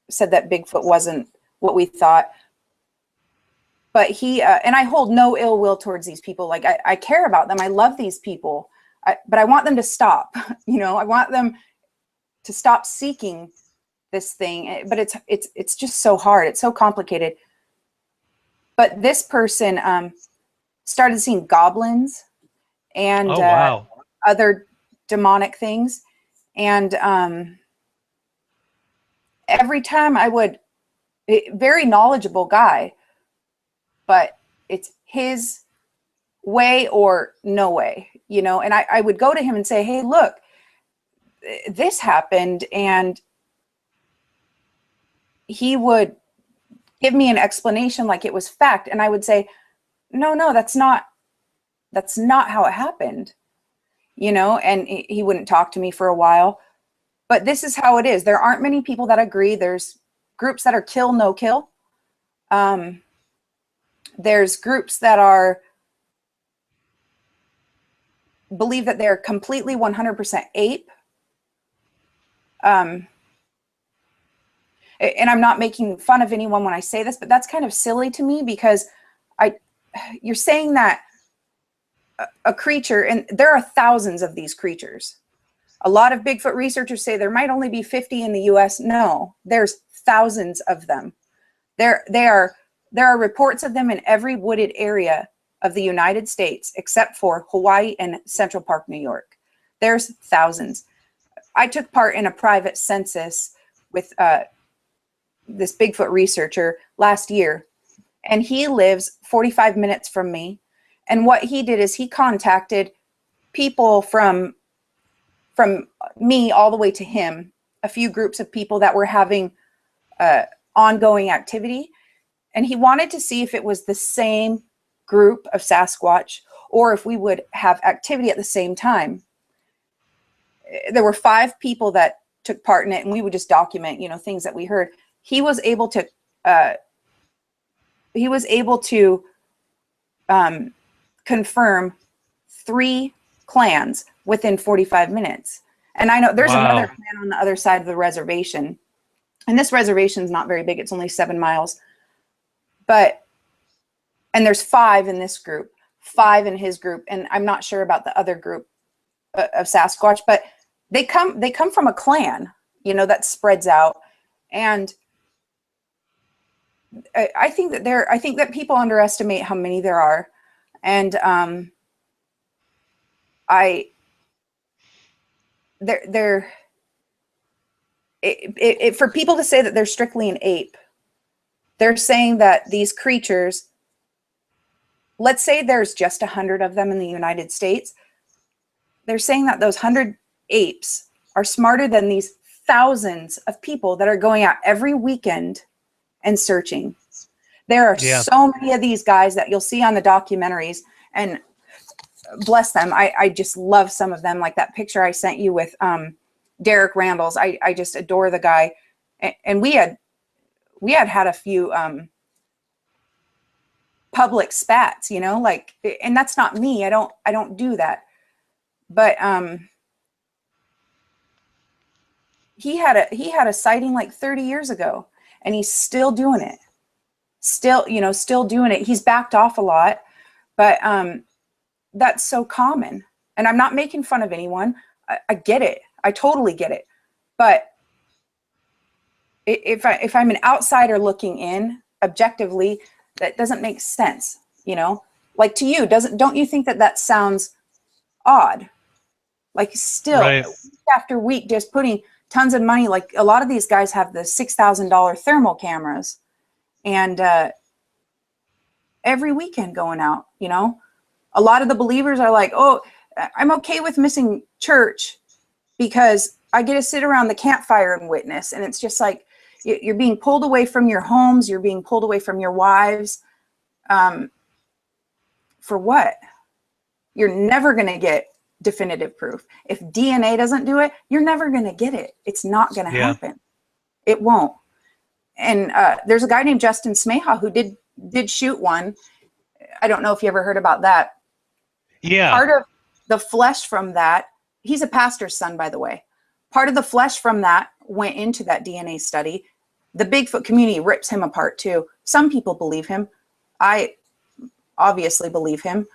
said that Bigfoot wasn't what we thought. But he and I hold no ill will towards these people. Like I care about them. I love these people, but I want them to stop. I want them to stop seeking this thing. But it's just so hard. It's so complicated. But this person started seeing goblins and other demonic things, and every time very knowledgeable guy. But it's his way or no way, and I would go to him and say, hey, look, this happened. And he would give me an explanation like it was fact. And I would say, no, that's not how it happened, and he wouldn't talk to me for a while. But this is how it is. There aren't many people that agree. There's groups that are kill, no kill. There's groups that believe that they're completely 100% ape. And I'm not making fun of anyone when I say this, but that's kind of silly to me, because you're saying that a creature, and there are thousands of these creatures. A lot of Bigfoot researchers say there might only be 50 in the US. No, there's thousands of them. There are reports of them in every wooded area of the United States, except for Hawaii and Central Park, New York. There's thousands. I took part in a private census with this Bigfoot researcher last year, and he lives 45 minutes from me. And what he did is he contacted people from me all the way to him, a few groups of people that were having ongoing activity. And he wanted to see if it was the same group of Sasquatch or if we would have activity at the same time. There were 5 people that took part in it, and we would just document, things that we heard. He was able to confirm 3 clans within 45 minutes. And I know there's another clan on the other side of the reservation. And this reservation is not very big. It's only 7 miles. And there's 5 in this group, 5 in his group. And I'm not sure about the other group of Sasquatch, but they come from a clan, that spreads out. And I think that people underestimate how many there are. And for people to say that they're strictly an ape, they're saying that these creatures, let's say there's just 100 of them in the United States. They're saying that those 100 apes are smarter than these thousands of people that are going out every weekend and searching. There are so many of these guys that you'll see on the documentaries, and bless them. I just love some of them, like that picture I sent you with Derek Randalls. I just adore the guy. And we had a few public spats, and that's not me. I don't do that. But he had a sighting like 30 years ago, and he's still doing it. Still doing it. He's backed off a lot, but that's so common. And I'm not making fun of anyone. I get it. I totally get it. But if I'm an outsider looking in objectively, that doesn't make sense. Like to you, don't you think that sounds odd? Like still week after week, just putting tons of money. Like a lot of these guys have the $6,000 thermal cameras, and every weekend going out. A lot of the believers are like, oh, I'm okay with missing church because I get to sit around the campfire and witness. And it's just like, you're being pulled away from your homes. You're being pulled away from your wives. For what? You're never going to get definitive proof. If DNA doesn't do it, you're never going to get it. It's not going to happen. It won't. And there's a guy named Justin Smeha who did shoot one. I don't know if you ever heard about that. Yeah. Part of the flesh from that, he's a pastor's son, by the way. Part of the flesh from that went into that DNA study. The Bigfoot community rips him apart too. Some people believe him. I obviously believe him.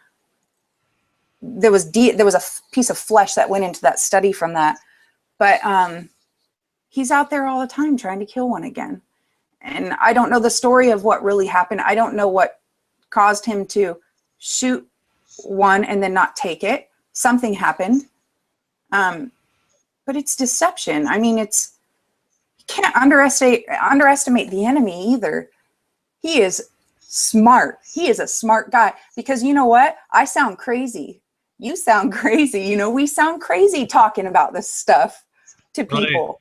There was a piece of flesh that went into that study from that. But he's out there all the time trying to kill one again. And I don't know the story of what really happened. I don't know what caused him to shoot one and then not take it. Something happened. But it's deception. I mean, you can't underestimate the enemy either. He is smart. He is a smart guy, because you know what? I sound crazy. You sound crazy. We sound crazy talking about this stuff to people.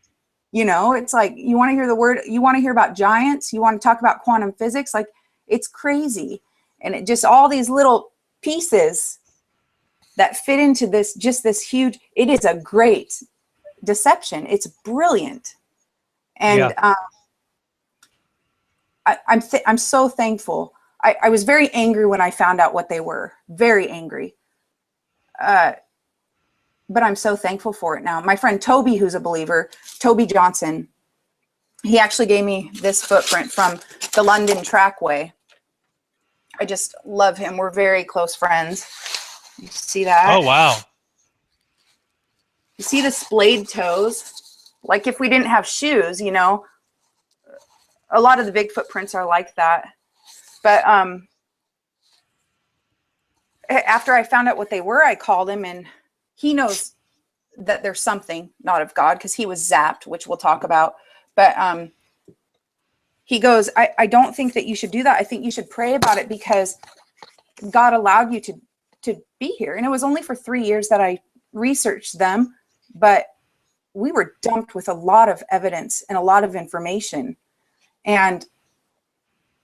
Right. It's like, you want to hear the word, you want to hear about giants, you want to talk about quantum physics, like it's crazy. And it just, all these little pieces that fit into this huge, it is a great deception. It's brilliant. And I'm so thankful. I was very angry when I found out what they were, very angry. But I'm so thankful for it now. My friend Toby, who's a believer, Toby Johnson, he actually gave me this footprint from the London Trackway. I just love him. We're very close friends. You see that? Oh, wow. You see the splayed toes? Like if we didn't have shoes, a lot of the Bigfoot prints are like that. But after I found out what they were, I called him, and he knows that there's something not of God, because he was zapped, which we'll talk about. But he goes, I don't think that you should do that. I think you should pray about it because God allowed you to be here. And it was only for 3 years that I researched them, but we were dumped with a lot of evidence and a lot of information. And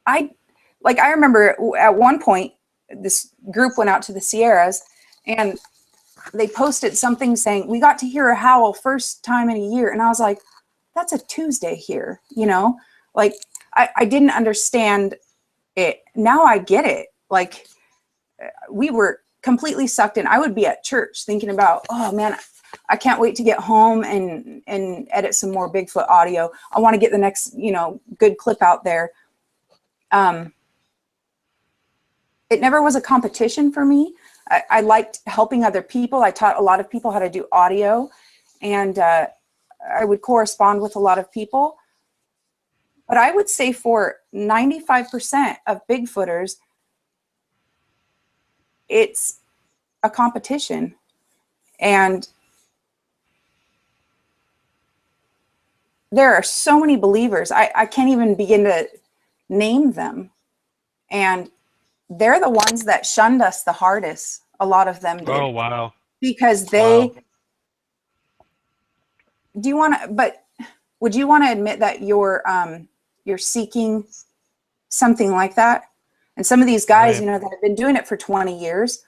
I remember at one point, this group went out to the Sierras and they posted something saying, we got to hear a howl first time in a year. And I was like, that's a Tuesday here, you know? Like, I didn't understand it. Now I get it. Like, we were completely sucked in. I would be at church thinking about, oh man, I can't wait to get home and edit some more Bigfoot audio. I want to get the next, good clip out there. It never was a competition for me. I liked helping other people. I taught a lot of people how to do audio, and I would correspond with a lot of people. But I would say for 95% of Bigfooters, it's a competition. And there are so many believers. I can't even begin to name them. And they're the ones that shunned us the hardest. A lot of them did. Oh, wow. Because would you want to admit that you're seeking something like that? And some of these guys, Right. that have been doing it for 20 years,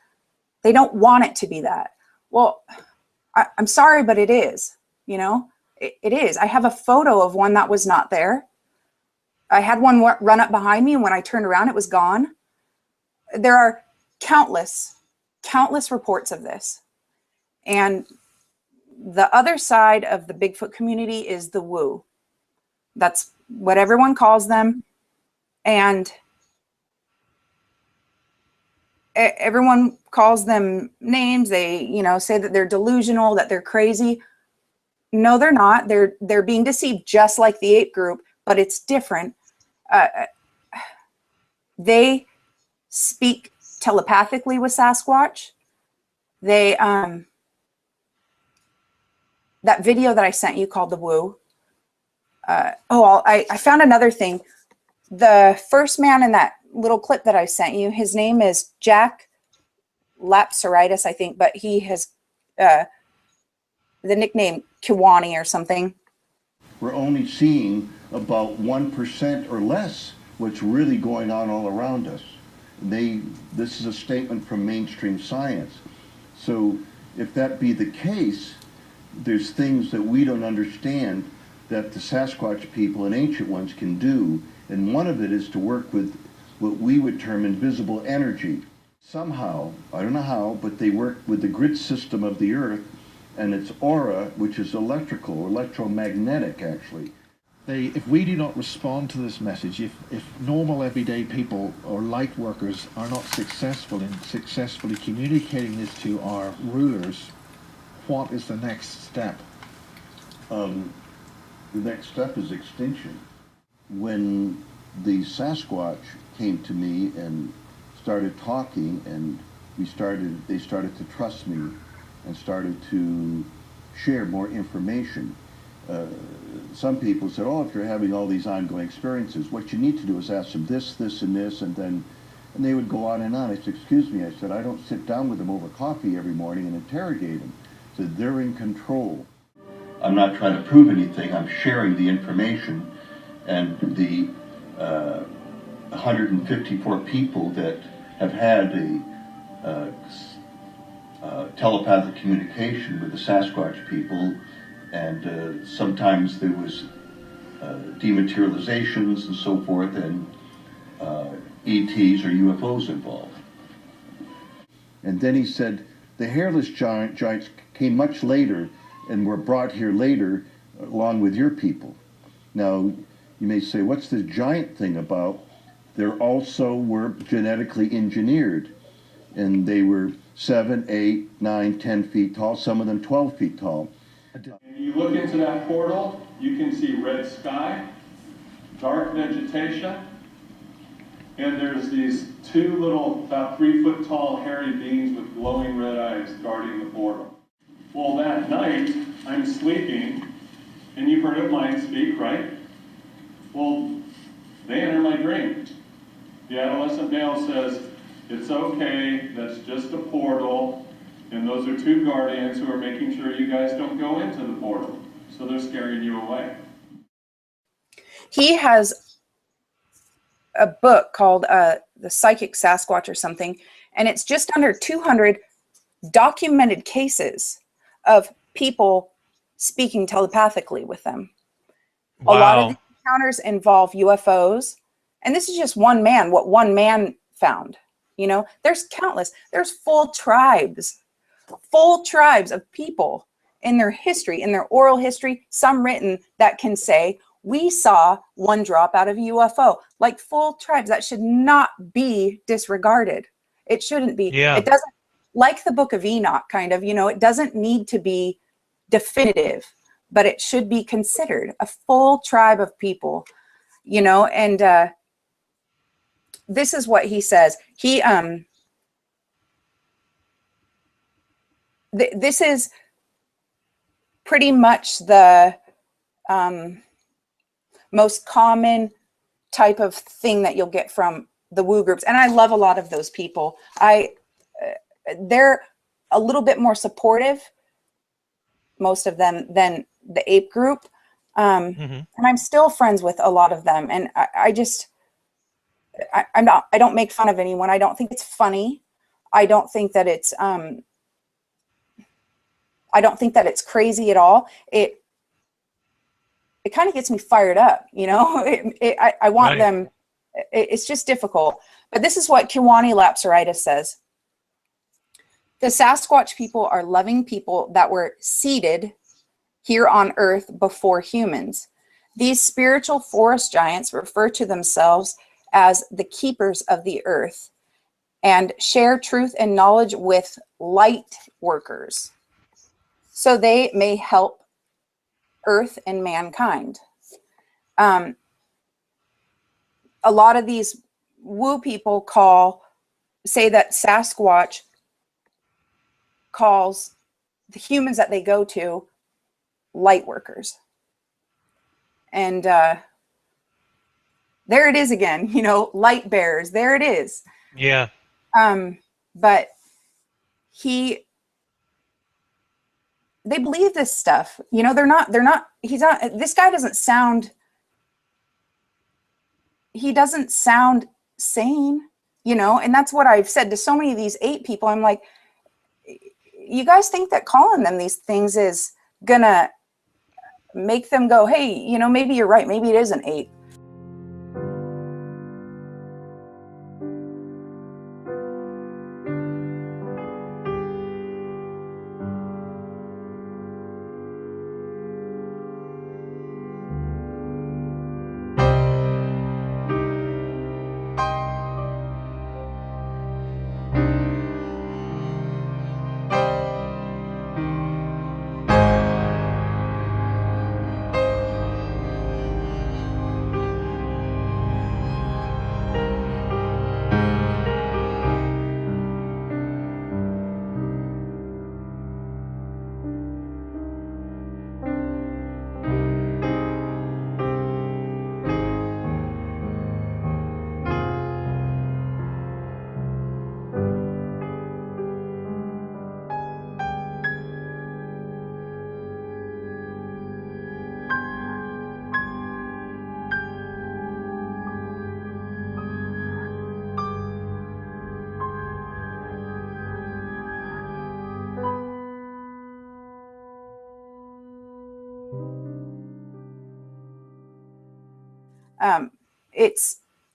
they don't want it to be that. Well, I'm sorry, but it is, it is. I have a photo of one that was not there. I had one run up behind me, and when I turned around, it was gone. There are countless reports of this. And the other side of the Bigfoot community is the Woo. That's what everyone calls them. And everyone calls them names. They, say that they're delusional, that they're crazy. No, they're not. They're being deceived just like the ape group, but it's different. They speak telepathically with Sasquatch. They, that video that I sent you called the Woo. I found another thing. The first man in that little clip that I sent you, his name is Jack Lapsaritis, I think, but he has the nickname Kiwani or something. We're only seeing about 1% or less what's really going on all around us. This is a statement from mainstream science. So if that be the case, there's things that we don't understand that the Sasquatch people and ancient ones can do. And one of it is to work with what we would term invisible energy. Somehow, I don't know how, but they work with the grid system of the earth and its aura, which is electrical, electromagnetic actually. If we do not respond to this message, if normal everyday people or light workers are not successful in successfully communicating this to our rulers, what is the next step? The next step is extinction. When the Sasquatch came to me and started talking, and they started to trust me and started to share more information. Some people said, oh, if you're having all these ongoing experiences, what you need to do is ask them this, this, and this, and they would go on and on. I said, excuse me, I said, I don't sit down with them over coffee every morning and interrogate them. I said, they're in control. I'm not trying to prove anything, I'm sharing the information, and the 154 people that have had a telepathic communication with the Sasquatch people, and sometimes there was dematerializations and so forth, and ETs or UFOs involved. And then he said the hairless giants came much later and were brought here later along with your people. Now you may say, what's this giant thing about? They also were genetically engineered, and they were 7, 8, 9, 10 feet tall, some of them 12 feet tall. And you look into that portal, you can see red sky, dark vegetation, and there's these two little, about 3 foot tall, hairy beings with glowing red eyes guarding the portal. Well, that night, I'm sleeping, and you've heard of mind speak, right? Well, They enter my dream. The adolescent male says, it's okay, that's just a portal, and those are two guardians who are making sure you guys don't go into the portal. So they're scaring you away. He has a book called The Psychic Sasquatch or something, and it's just under 200 documented cases of people speaking telepathically with them. Wow. A lot of the encounters involve UFOs, and this is just one man, what one man found. You know, there's countless, there's full tribes of people in their history, in their oral history, some written, that can say, we saw one drop out of a UFO, like full tribes. That should not be disregarded. It shouldn't be. Yeah. It doesn't, like the Book of Enoch, kind of, you know, it doesn't need to be definitive, but it should be considered a full tribe of people, you know. And this is what he says. He this is pretty much the most common type of thing that you'll get from the woo groups, and I love a lot of those people. They're a little bit more supportive, most of them, than the ape group, and I'm still friends with a lot of them. And I don't make fun of anyone. I don't think it's funny. I don't think that it's crazy at all. It kind of gets me fired up, you know. I want Right. them. It's just difficult. But this is what Kiwani Lapsaritis says. The Sasquatch people are loving people that were seeded here on Earth before humans. These spiritual forest giants refer to themselves as the keepers of the earth and share truth and knowledge with light workers, so they may help Earth and mankind. A lot of these woo people say that Sasquatch calls the humans that they go to light workers. And there it is again, you know, light bearers, there it is. Yeah. But they believe this stuff, you know. This guy doesn't sound sane, you know. And that's what I've said to so many of these ape people. I'm like, you guys think that calling them these things is gonna make them go, hey, you know, maybe you're right, maybe it is an ape.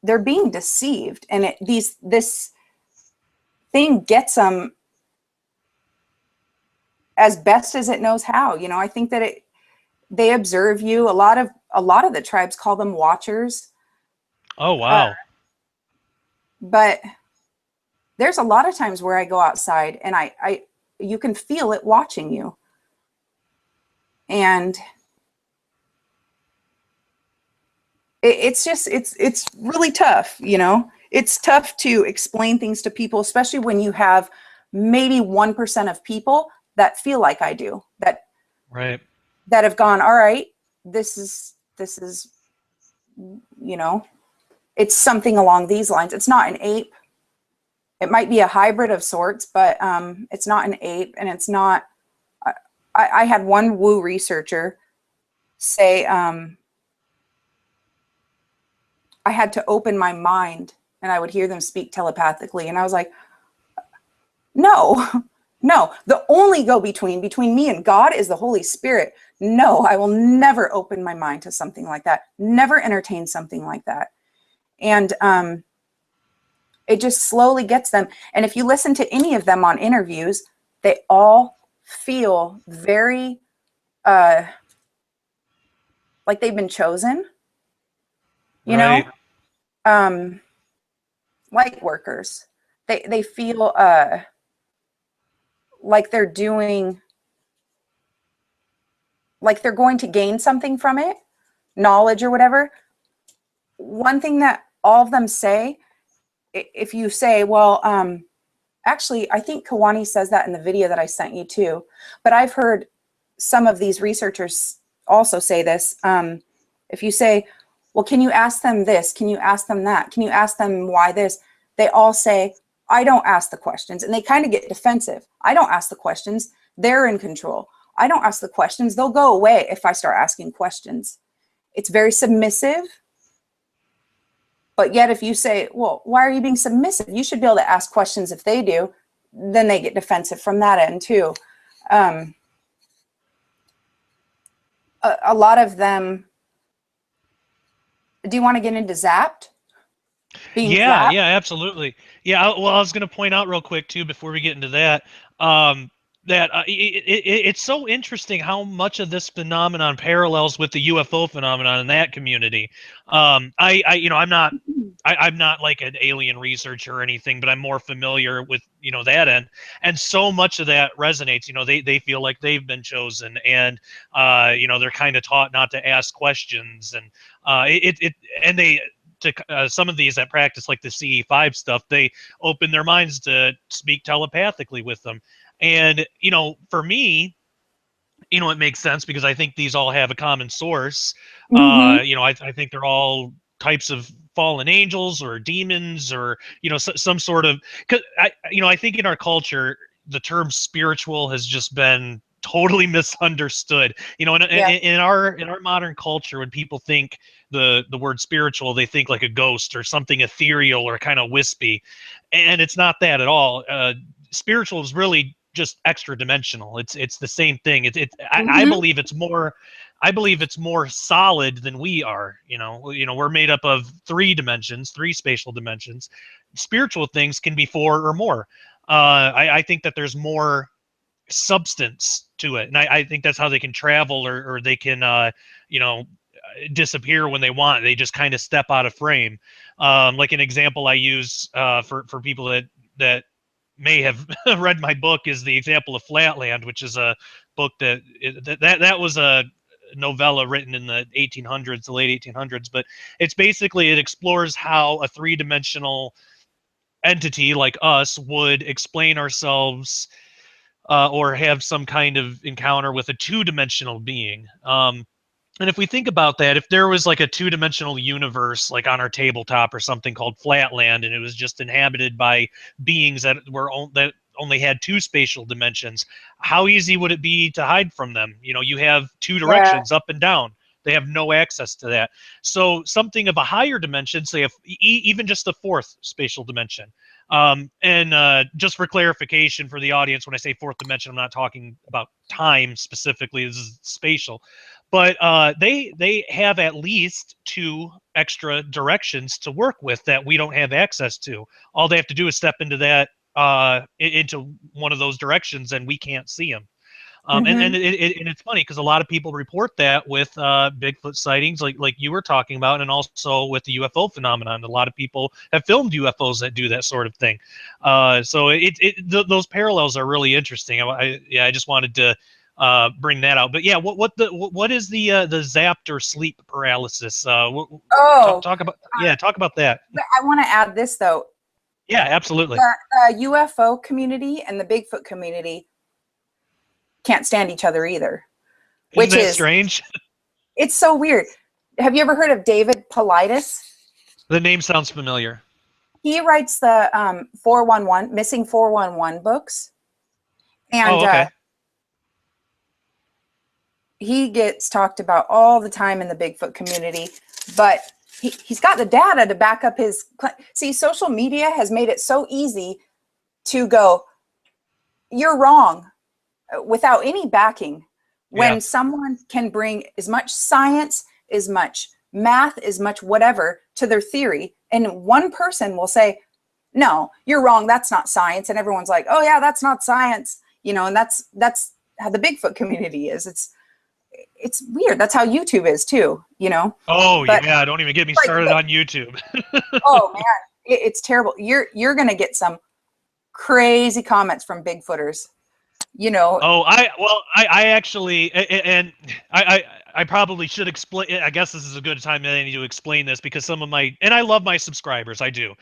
They're being deceived, and this thing gets them as best as it knows how. You know, I think that they observe you. A lot of the tribes call them watchers. Oh, wow. But there's a lot of times where I go outside and you can feel it watching you. And it's really tough, you know. It's tough to explain things to people, especially when you have maybe 1% of people that feel like I do, that Right. have gone, all right, this is, you know, it's something along these lines. It's not an ape. It might be a hybrid of sorts, but it's not an ape, and it's not. I had one woo researcher say I had to open my mind, and I would hear them speak telepathically, and I was like, no, no. The only go-between between me and God is the Holy Spirit. No, I will never open my mind to something like that. Never entertain something like that. And it just slowly gets them. And if you listen to any of them on interviews, they all feel very like they've been chosen, you Right. know, light workers. They feel like they're doing, like they're going to gain something from it, knowledge or whatever. One thing that all of them say, if you say, well, actually, I think Kawani says that in the video that I sent you too, but I've heard some of these researchers also say this. If you say, well, can you ask them this? Can you ask them that? Can you ask them why this? They all say, I don't ask the questions. And they kind of get defensive. I don't ask the questions. They're in control. I don't ask the questions. They'll go away if I start asking questions. It's very submissive. But yet if you say, well, why are you being submissive? You should be able to ask questions if they do. Then they get defensive from that end too. A lot of them, do you want to get into Zapped? Yeah, Zapped? yeah, absolutely. Yeah, well, I was going to point out real quick too before we get into that, that it's so interesting how much of this phenomenon parallels with the UFO phenomenon in that community. I'm not like an alien researcher or anything, but I'm more familiar with, that end. And so much of that resonates. They feel like they've been chosen, and they're kind of taught not to ask questions, and some of these that practice like the CE5 stuff, they open their minds to speak telepathically with them. And, for me, it makes sense because I think these all have a common source. Mm-hmm. I think they're all types of fallen angels or demons or, some sort of, cause I think in our culture, the term spiritual has just been totally misunderstood. In our modern culture, when people think the word spiritual, they think like a ghost or something ethereal or kind of wispy, and it's not that at all. Spiritual is really just extra dimensional. It's the same thing. I Mm-hmm. believe it's more. I believe it's more solid than we are. We're made up of 3 dimensions, 3 spatial dimensions. Spiritual things can be 4 or more. I think that there's more substance to it, and I think that's how they can travel, or they can disappear when they want. They just kind of step out of frame. Like an example I use for people that may have read my book is the example of Flatland, which is a book that was a novella written in the 1800s, the late 1800s. But it explores how a 3-dimensional entity like us would explain ourselves or have some kind of encounter with a 2-dimensional being. And if we think about that, if there was like a 2-dimensional universe, like on our tabletop or something called Flatland, and it was just inhabited by beings that only had 2 spatial dimensions, how easy would it be to hide from them? You have 2 directions, up and down. They have no access to that. So something of a higher dimension, say even just a 4th spatial dimension. And just for clarification for the audience, when I say 4th dimension, I'm not talking about time specifically. This is spatial. But they have at least 2 extra directions to work with that we don't have access to. All they have to do is step into that into one of those directions, and we can't see them. And it's funny because a lot of people report that with Bigfoot sightings, like you were talking about, and also with the UFO phenomenon. A lot of people have filmed UFOs that do that sort of thing. So those parallels are really interesting. I just wanted to bring that out. But yeah, what is the zapped or sleep paralysis? Talk about that. I want to add this though. Yeah, absolutely. The UFO community and the Bigfoot community can't stand each other either. Isn't that strange? It's so weird. Have you ever heard of David Paulides? The name sounds familiar. He writes the 411 missing 411 books, and Oh, okay. he gets talked about all the time in the Bigfoot community, but he's got the data to back up his. See, social media has made it so easy to go, you're wrong, without any backing. When someone can bring as much science, as much math, as much whatever to their theory, and one person will say, no, you're wrong, that's not science, and everyone's like, oh yeah, that's not science, you know, and that's how the Bigfoot community is. It's weird. That's how YouTube is too, you know. Oh, but, yeah, don't even get me started on YouTube. Oh man, it's terrible. You're gonna get some crazy comments from Bigfooters, you know. Oh, I actually, and I probably should explain. I guess this is a good time I need to explain this, because some of my, and I love my subscribers, I do.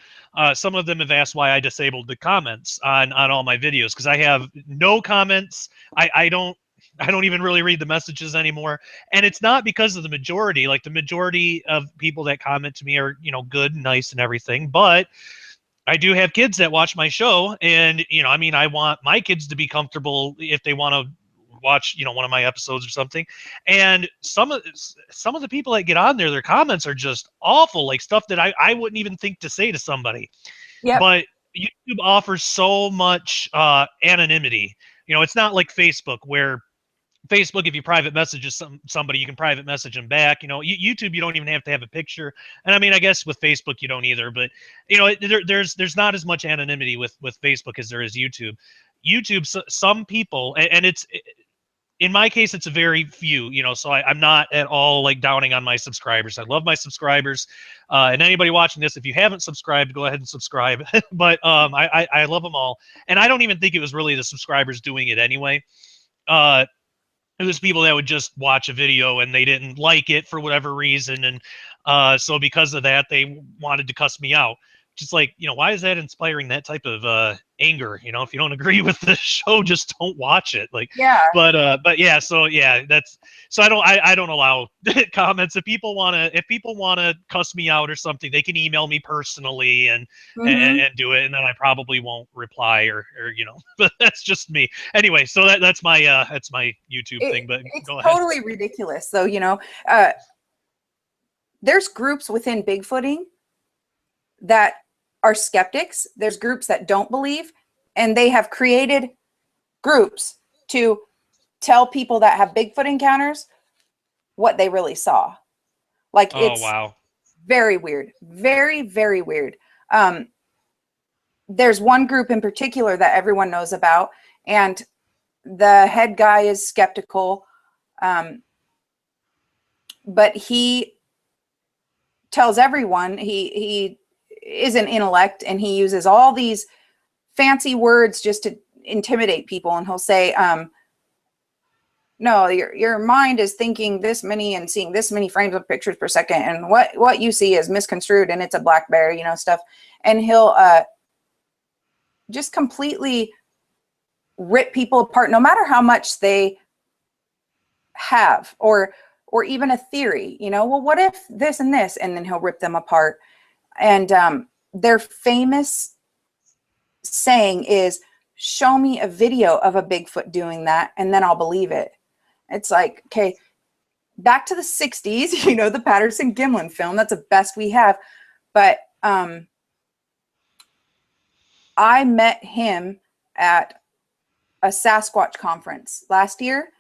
Some of them have asked why I disabled the comments on all my videos, because I have no comments. I don't even really read the messages anymore, and it's not because of the majority. Like, the majority of people that comment to me are, you know, good and nice and everything, but I do have kids that watch my show, and, you know, I mean, I want my kids to be comfortable if they want to watch, you know, one of my episodes or something. And some of the people that get on there, their comments are just awful, like stuff that I wouldn't even think to say to somebody. Yep. But YouTube offers so much anonymity. You know, it's not like Facebook, where Facebook, if you private messages somebody, you can private message them back. You know, YouTube, you don't even have to have a picture. And I mean, I guess with Facebook, you don't either. But, you know, there's not as much anonymity with Facebook as there is YouTube. YouTube, some people, and it's, in my case, it's a very few, you know, so I'm not at all like downing on my subscribers. I love my subscribers. And anybody watching this, if you haven't subscribed, go ahead and subscribe. But I love them all. And I don't even think it was really the subscribers doing it anyway. It was people that would just watch a video and they didn't like it for whatever reason. And so because of that, they wanted to cuss me out. Just like, you know, why is that inspiring that type of anger? You know, if you don't agree with the show, just don't watch it. Like, Yeah. But yeah, so yeah, so I don't allow comments. If people wanna cuss me out or something, they can email me personally and do it, and then I probably won't reply or you know. But that's just me. Anyway, so that's my YouTube thing. But go ahead. Totally ridiculous, though. You know, there's groups within Bigfooting that are skeptics. There's groups that don't believe, and they have created groups to tell people that have Bigfoot encounters what they really saw. Like, it's wow. Very weird. Very, very weird. There's one group in particular that everyone knows about, and the head guy is skeptical, but he tells everyone he is an intellect, and he uses all these fancy words just to intimidate people. And he'll say, no, your mind is thinking this many and seeing this many frames of pictures per second, and what you see is misconstrued, and it's a black bear, you know, stuff. And he'll just completely rip people apart, no matter how much they have, or even a theory, you know, well, what if this and this, and then he'll rip them apart. And their famous saying is, show me a video of a Bigfoot doing that, and then I'll believe it. It's like, okay, back to the 60s, you know, the Patterson-Gimlin film, that's the best we have. But I met him at a Sasquatch conference last year,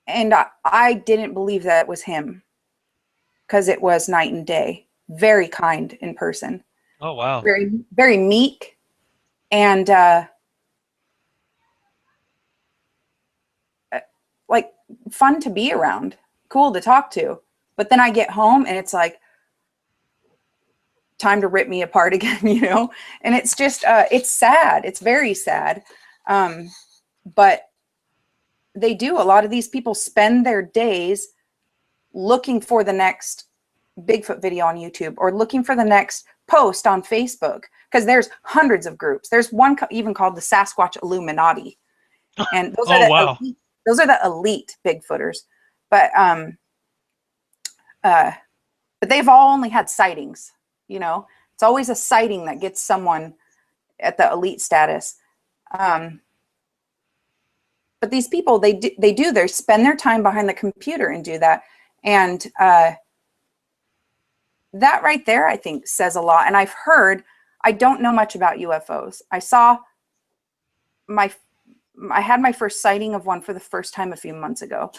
and I didn't believe that it was him, because it was night and day. Very kind in person. Oh, wow. Very, very meek, and like fun to be around, cool to talk to. But then I get home and it's like, time to rip me apart again, you know? And it's just, it's sad. It's very sad. But they do. A lot of these people spend their days looking for the next Bigfoot video on YouTube, or looking for the next post on Facebook, because there's hundreds of groups. There's one even called the Sasquatch Illuminati, and those are elite, those are the elite Bigfooters. But but they've all only had sightings. You know, it's always a sighting that gets someone at the elite status. But these people, they spend their time behind the computer and do that. And that right there, I think, says a lot. And I don't know much about UFOs. I had my first sighting of one for the first time a few months ago.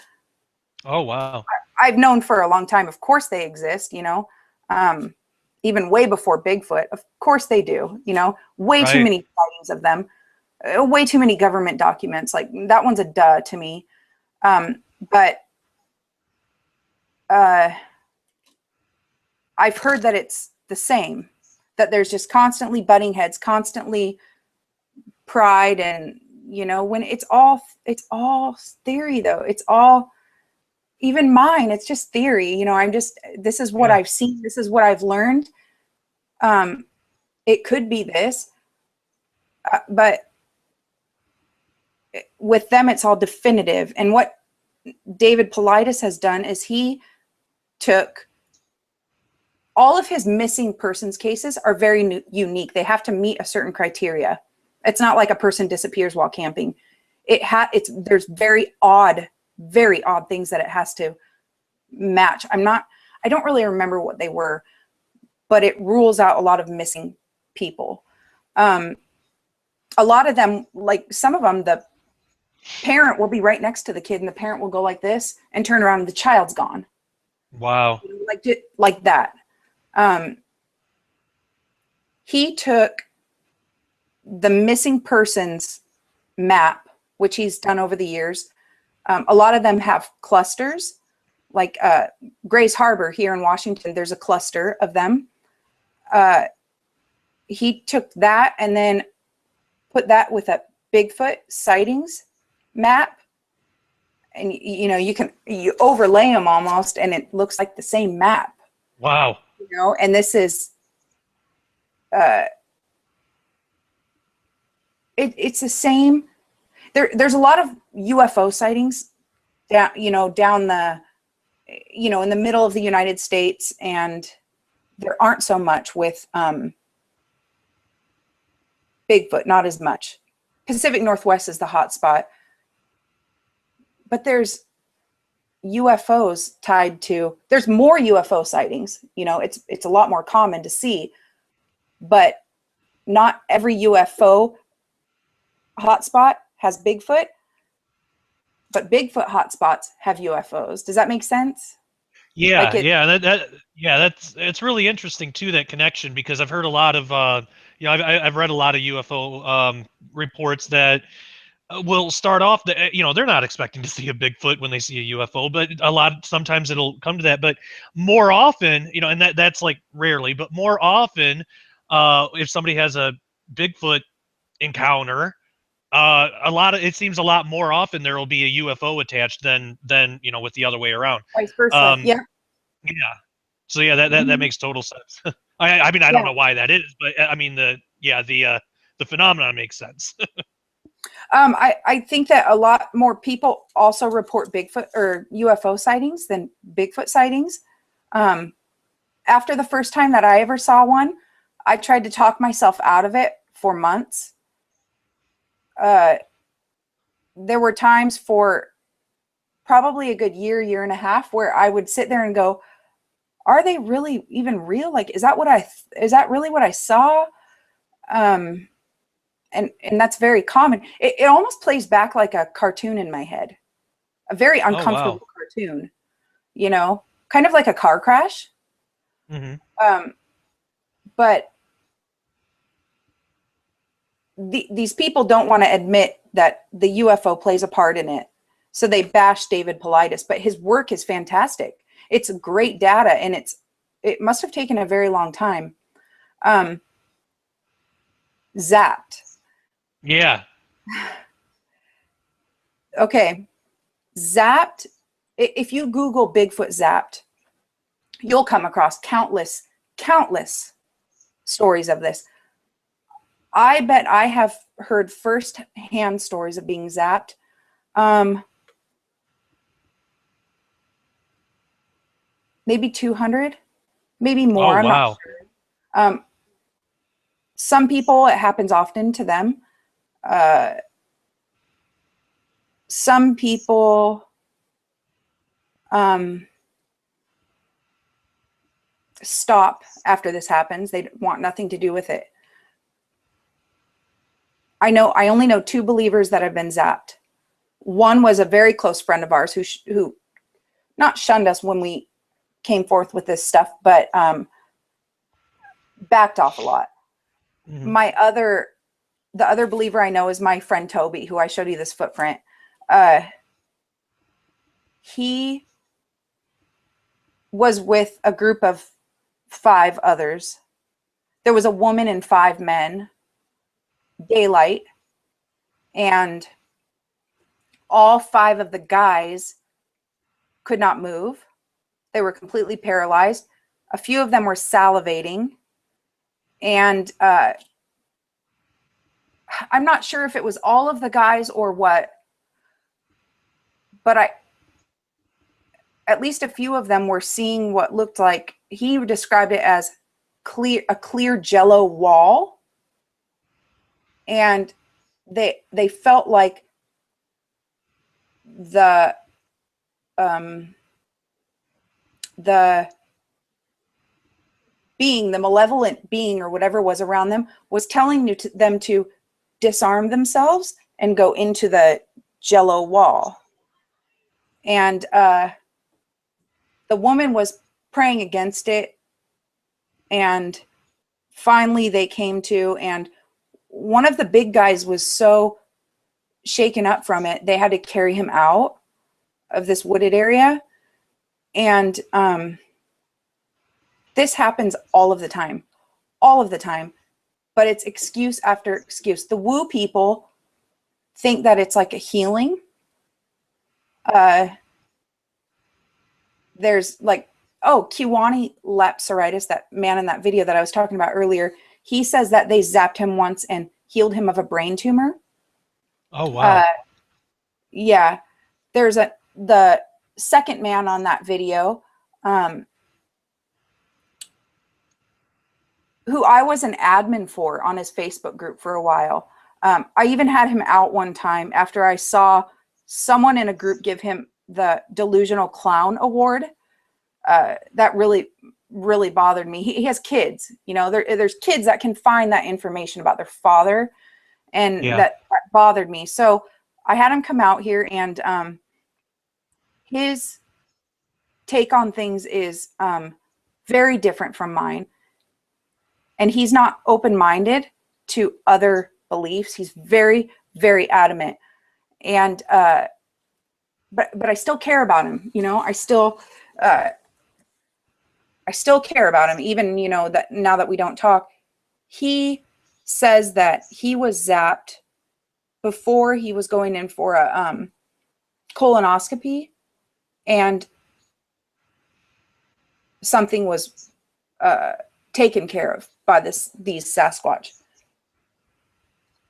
Oh, wow. I've known for a long time, of course they exist, you know, even way before Bigfoot. Of course they do, you know, way too many sightings of them, way too many government documents. Like that one's a duh to me. But I've heard that it's the same, that there's just constantly butting heads, constantly pride. And, you know, when it's all theory though. It's all, even mine, it's just theory. You know, this is what I've seen. This is what I've learned. It could be this, but with them, it's all definitive. And what David Paulides has done is he took all of his missing persons cases are very unique. They have to meet a certain criteria. It's not like a person disappears while camping. There's very odd things that it has to match. I don't really remember what they were, but it rules out a lot of missing people. A lot of them, like some of them, the parent will be right next to the kid and the parent will go like this and turn around and the child's gone. Wow. Like that. He took the missing persons map, which he's done over the years. A lot of them have clusters, like Grays Harbor here in Washington. There's a cluster of them. He took that and then put that with a Bigfoot sightings map. And, you know, you overlay them almost and it looks like the same map. Wow. You know, and this is, it's the same. There's a lot of UFO sightings down the, you know, in the middle of the United States, and there aren't so much with Bigfoot, not as much. Pacific Northwest is the hot spot, but there's UFOs tied to, there's more UFO sightings. You know, it's a lot more common to see, but not every UFO hotspot has Bigfoot, but Bigfoot hotspots have UFOs. Does that make sense? Yeah, it's really interesting too, that connection, because I've heard a lot of I've read a lot of UFO reports that will start off that, you know, they're not expecting to see a Bigfoot when they see a UFO, but sometimes it'll come to that. But more often, you know, and that's like rarely, but more often, if somebody has a Bigfoot encounter, it seems a lot more often there will be a UFO attached than you know, with the other way around. Vice versa. Yeah. So yeah, that makes total sense. I mean, I don't know why that is, but I mean the phenomenon makes sense. I think that a lot more people also report Bigfoot or UFO sightings than Bigfoot sightings. After the first time that I ever saw one, I tried to talk myself out of it for months. There were times for probably a good year and a half where I would sit there and go, are they really even real? Like, is that really what I saw? And that's very common. It almost plays back like a cartoon in my head, a very uncomfortable cartoon, you know, kind of like a car crash. Mm-hmm. But these people don't want to admit that the UFO plays a part in it. So they bash David Paulides, but his work is fantastic. It's great data, and it must have taken a very long time. Zapped. Yeah. Okay. Zapped. If you Google Bigfoot Zapped, you'll come across countless stories of this. I bet I have heard first-hand stories of being zapped. Maybe 200. maybe more. Oh, I'm wow. not sure. Some people, it happens often to them. Some people stop after this happens. They want nothing to do with it. I only know 2 believers that have been zapped. One was a very close friend of ours who not shunned us when we came forth with this stuff, but backed off a lot. Mhm. The other believer I know is my friend Toby, who I showed you this footprint. He was with a group of 5 others. There was a woman and 5 men, daylight, and all 5 of the guys could not move. They were completely paralyzed. A few of them were salivating. And I'm not sure if it was all of the guys or what, but at least a few of them were seeing what looked like, he described it as a clear jello wall. And they felt like the being, the malevolent being or whatever was around them, was telling them to disarm themselves and go into the jello wall. And the woman was praying against it, and finally they came to, and one of the big guys was so shaken up from it, they had to carry him out of this wooded area. And this happens all of the time, but it's excuse after excuse. The woo people think that it's like a healing. There's like, Kiwani Lapsaritis, that man in that video that I was talking about earlier, he says that they zapped him once and healed him of a brain tumor. Oh, wow. Yeah. There's the second man on that video, who I was an admin for on his Facebook group for a while. I even had him out one time after I saw someone in a group give him the Delusional Clown Award. That really, really bothered me. He has kids, there's kids that can find that information about their father, and Yeah. that bothered me. So I had him come out here, and his take on things is very different from mine. And he's not open-minded to other beliefs. He's very, very adamant. And but I still care about him. I still care about him, even that now that we don't talk. He says that he was zapped before he was going in for a colonoscopy, and something was taken care of by these Sasquatch.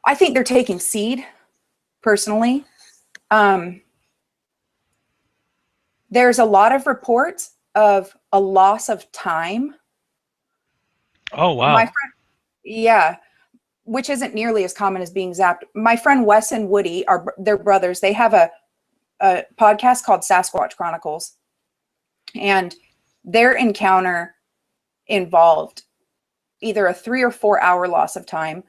I think they're taking seed, personally. There's a lot of reports of a loss of time. Oh, wow. My friend, yeah, which isn't nearly as common as being zapped. My friend Wes and Woody, they're brothers. They have a podcast called Sasquatch Chronicles, and their encounter involved either a 3 or 4 hour loss of time.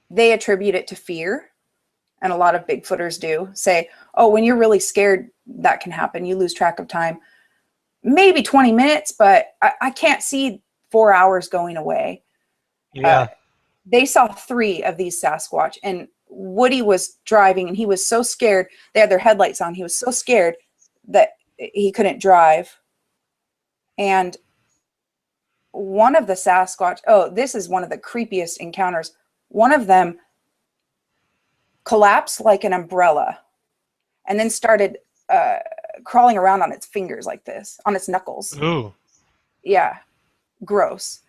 They attribute it to fear, and a lot of Bigfooters do say, when you're really scared, that can happen. You lose track of time. Maybe 20 minutes, but I can't see 4 hours going away. Yeah. They saw 3 of these Sasquatch, and Woody was driving, and he was so scared. They had their headlights on. He was so scared that he couldn't drive. And one of the Sasquatch, this is one of the creepiest encounters. One of them collapsed like an umbrella and then started crawling around on its fingers like this, on its knuckles. Ooh. Yeah. Gross.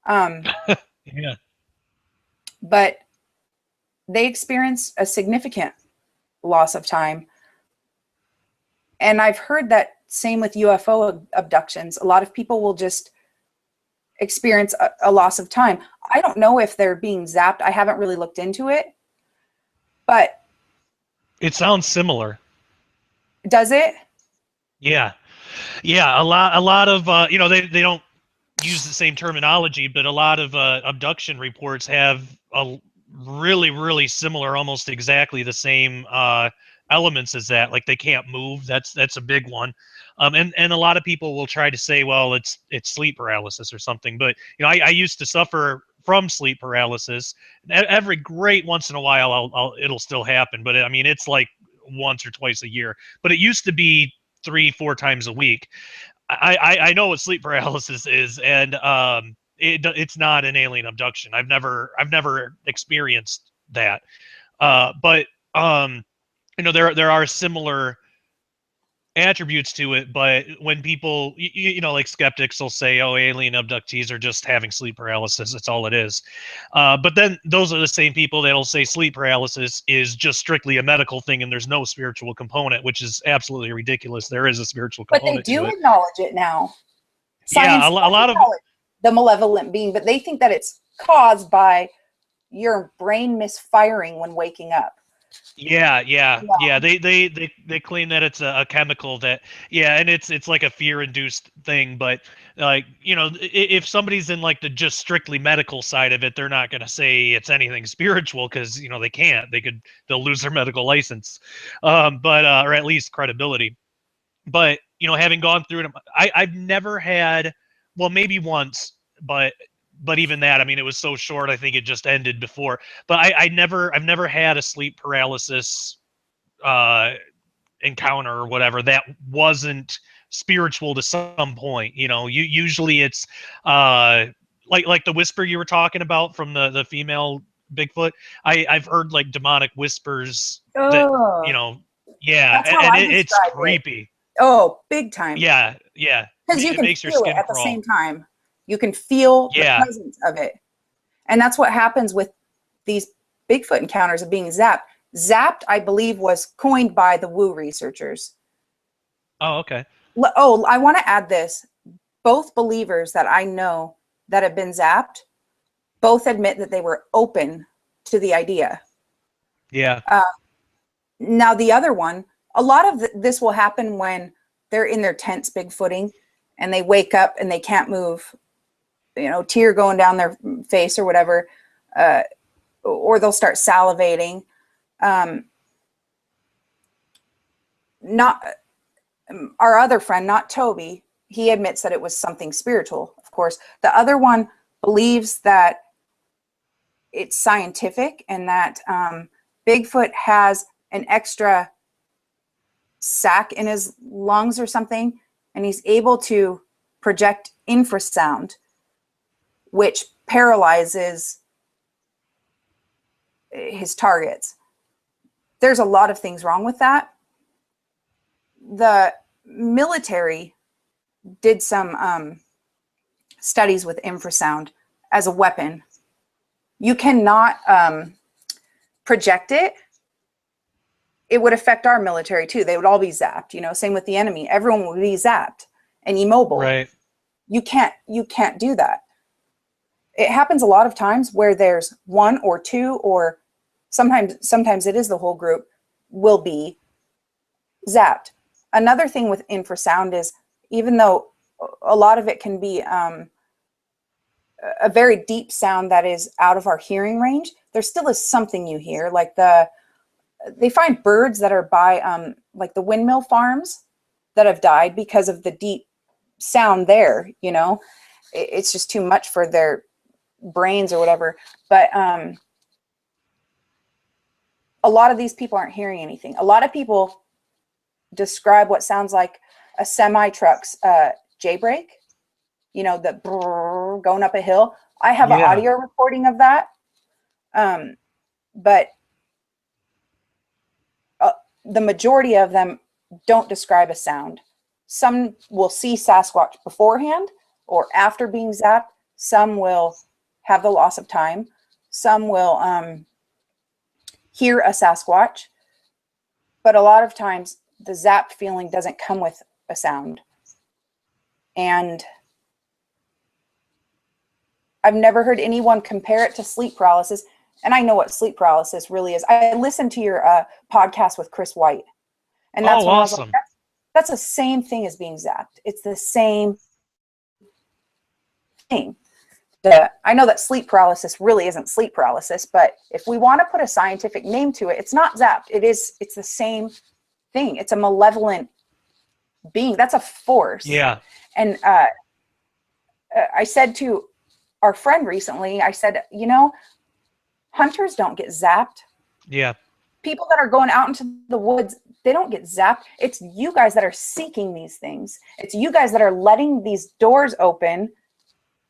Yeah. But they experienced a significant loss of time. And I've heard that same with UFO abductions. A lot of people will just experience a loss of time. I don't know if they're being zapped. I haven't really looked into it, but It sounds similar. does it? Yeah. Yeah, a lot of they don't use the same terminology, but a lot of abduction reports have a really similar, almost exactly the same elements as that. Like they can't move. That's a big one. And a lot of people will try to say, well, it's sleep paralysis or something. But I used to suffer from sleep paralysis. Every great once in a while, it'll still happen. But I mean, it's like once or twice a year. But it used to be 3-4 times a week. I know what sleep paralysis is, and it's not an alien abduction. I've never experienced that. But there are similar attributes to it. But when people, like skeptics will say, oh, alien abductees are just having sleep paralysis. That's all it is. But then those are the same people that'll say sleep paralysis is just strictly a medical thing and there's no spiritual component, which is absolutely ridiculous. There is a spiritual But they component to do it. acknowledge it now. Yeah, Science a lot of acknowledge the malevolent being, but they think that it's caused by your brain misfiring when waking up. Yeah. Yeah. They claim that it's a chemical that, and it's like a fear-induced thing. But like, if somebody's in like the just strictly medical side of it, they're not going to say it's anything spiritual because they can't. They'll lose their medical license, or at least credibility. But having gone through it, I've never had, well, maybe once, but even that, I mean, it was so short. I think it just ended before. But I've never had a sleep paralysis encounter or whatever that wasn't spiritual to some point. Usually it's like the whisper you were talking about from the female Bigfoot. I've heard like demonic whispers that Oh, yeah, that's how and I it's describe it. creepy. Oh, big time. Yeah. Because you It can makes your feel it skin at the crawl. same time. You can feel the Yeah. presence of it. And that's what happens with these Bigfoot encounters of being zapped. Zapped, I believe, was coined by the Woo researchers. Oh, okay. Oh, I want to add this. Both believers that I know that have been zapped both admit that they were open to the idea. Yeah. Now, the other one, a lot of this will happen when they're in their tents bigfooting and they wake up and they can't move, tear going down their face or whatever, or they'll start salivating. Not our other friend, not Toby, he admits that it was something spiritual, of course. The other one believes that it's scientific and that Bigfoot has an extra sac in his lungs or something, and he's able to project infrasound, which paralyzes his targets. There's a lot of things wrong with that. The military did some studies with infrasound as a weapon. You cannot project it. It would affect our military too. They would all be zapped, same with the enemy. Everyone would be zapped and immobile. Right. You can't do that. It happens a lot of times where there's one or two, or sometimes it is the whole group will be zapped. Another thing with infrasound is, even though a lot of it can be a very deep sound that is out of our hearing range, there still is something you hear. Like they find birds that are by like the windmill farms that have died because of the deep sound there. It's just too much for their brains or whatever. But a lot of these people aren't hearing anything. A lot of people describe what sounds like a semi truck's J-brake, the brrr going up a hill. I have an audio recording of that. But the majority of them don't describe a sound. Some will see Sasquatch beforehand or after being zapped. Some will have the loss of time. Some will hear a Sasquatch. But a lot of times the zapped feeling doesn't come with a sound. And I've never heard anyone compare it to sleep paralysis. And I know what sleep paralysis really is. I listened to your podcast with Chris White. And that's Oh, when I was like, awesome. that's the same thing as being zapped. It's the same thing. I know that sleep paralysis really isn't sleep paralysis, but if we want to put a scientific name to it, it's not zapped. It's the same thing. It's a malevolent being. That's a force. Yeah. And I said to our friend recently, I said, hunters don't get zapped. Yeah. People that are going out into the woods, they don't get zapped. It's you guys that are seeking these things. It's you guys that are letting these doors open,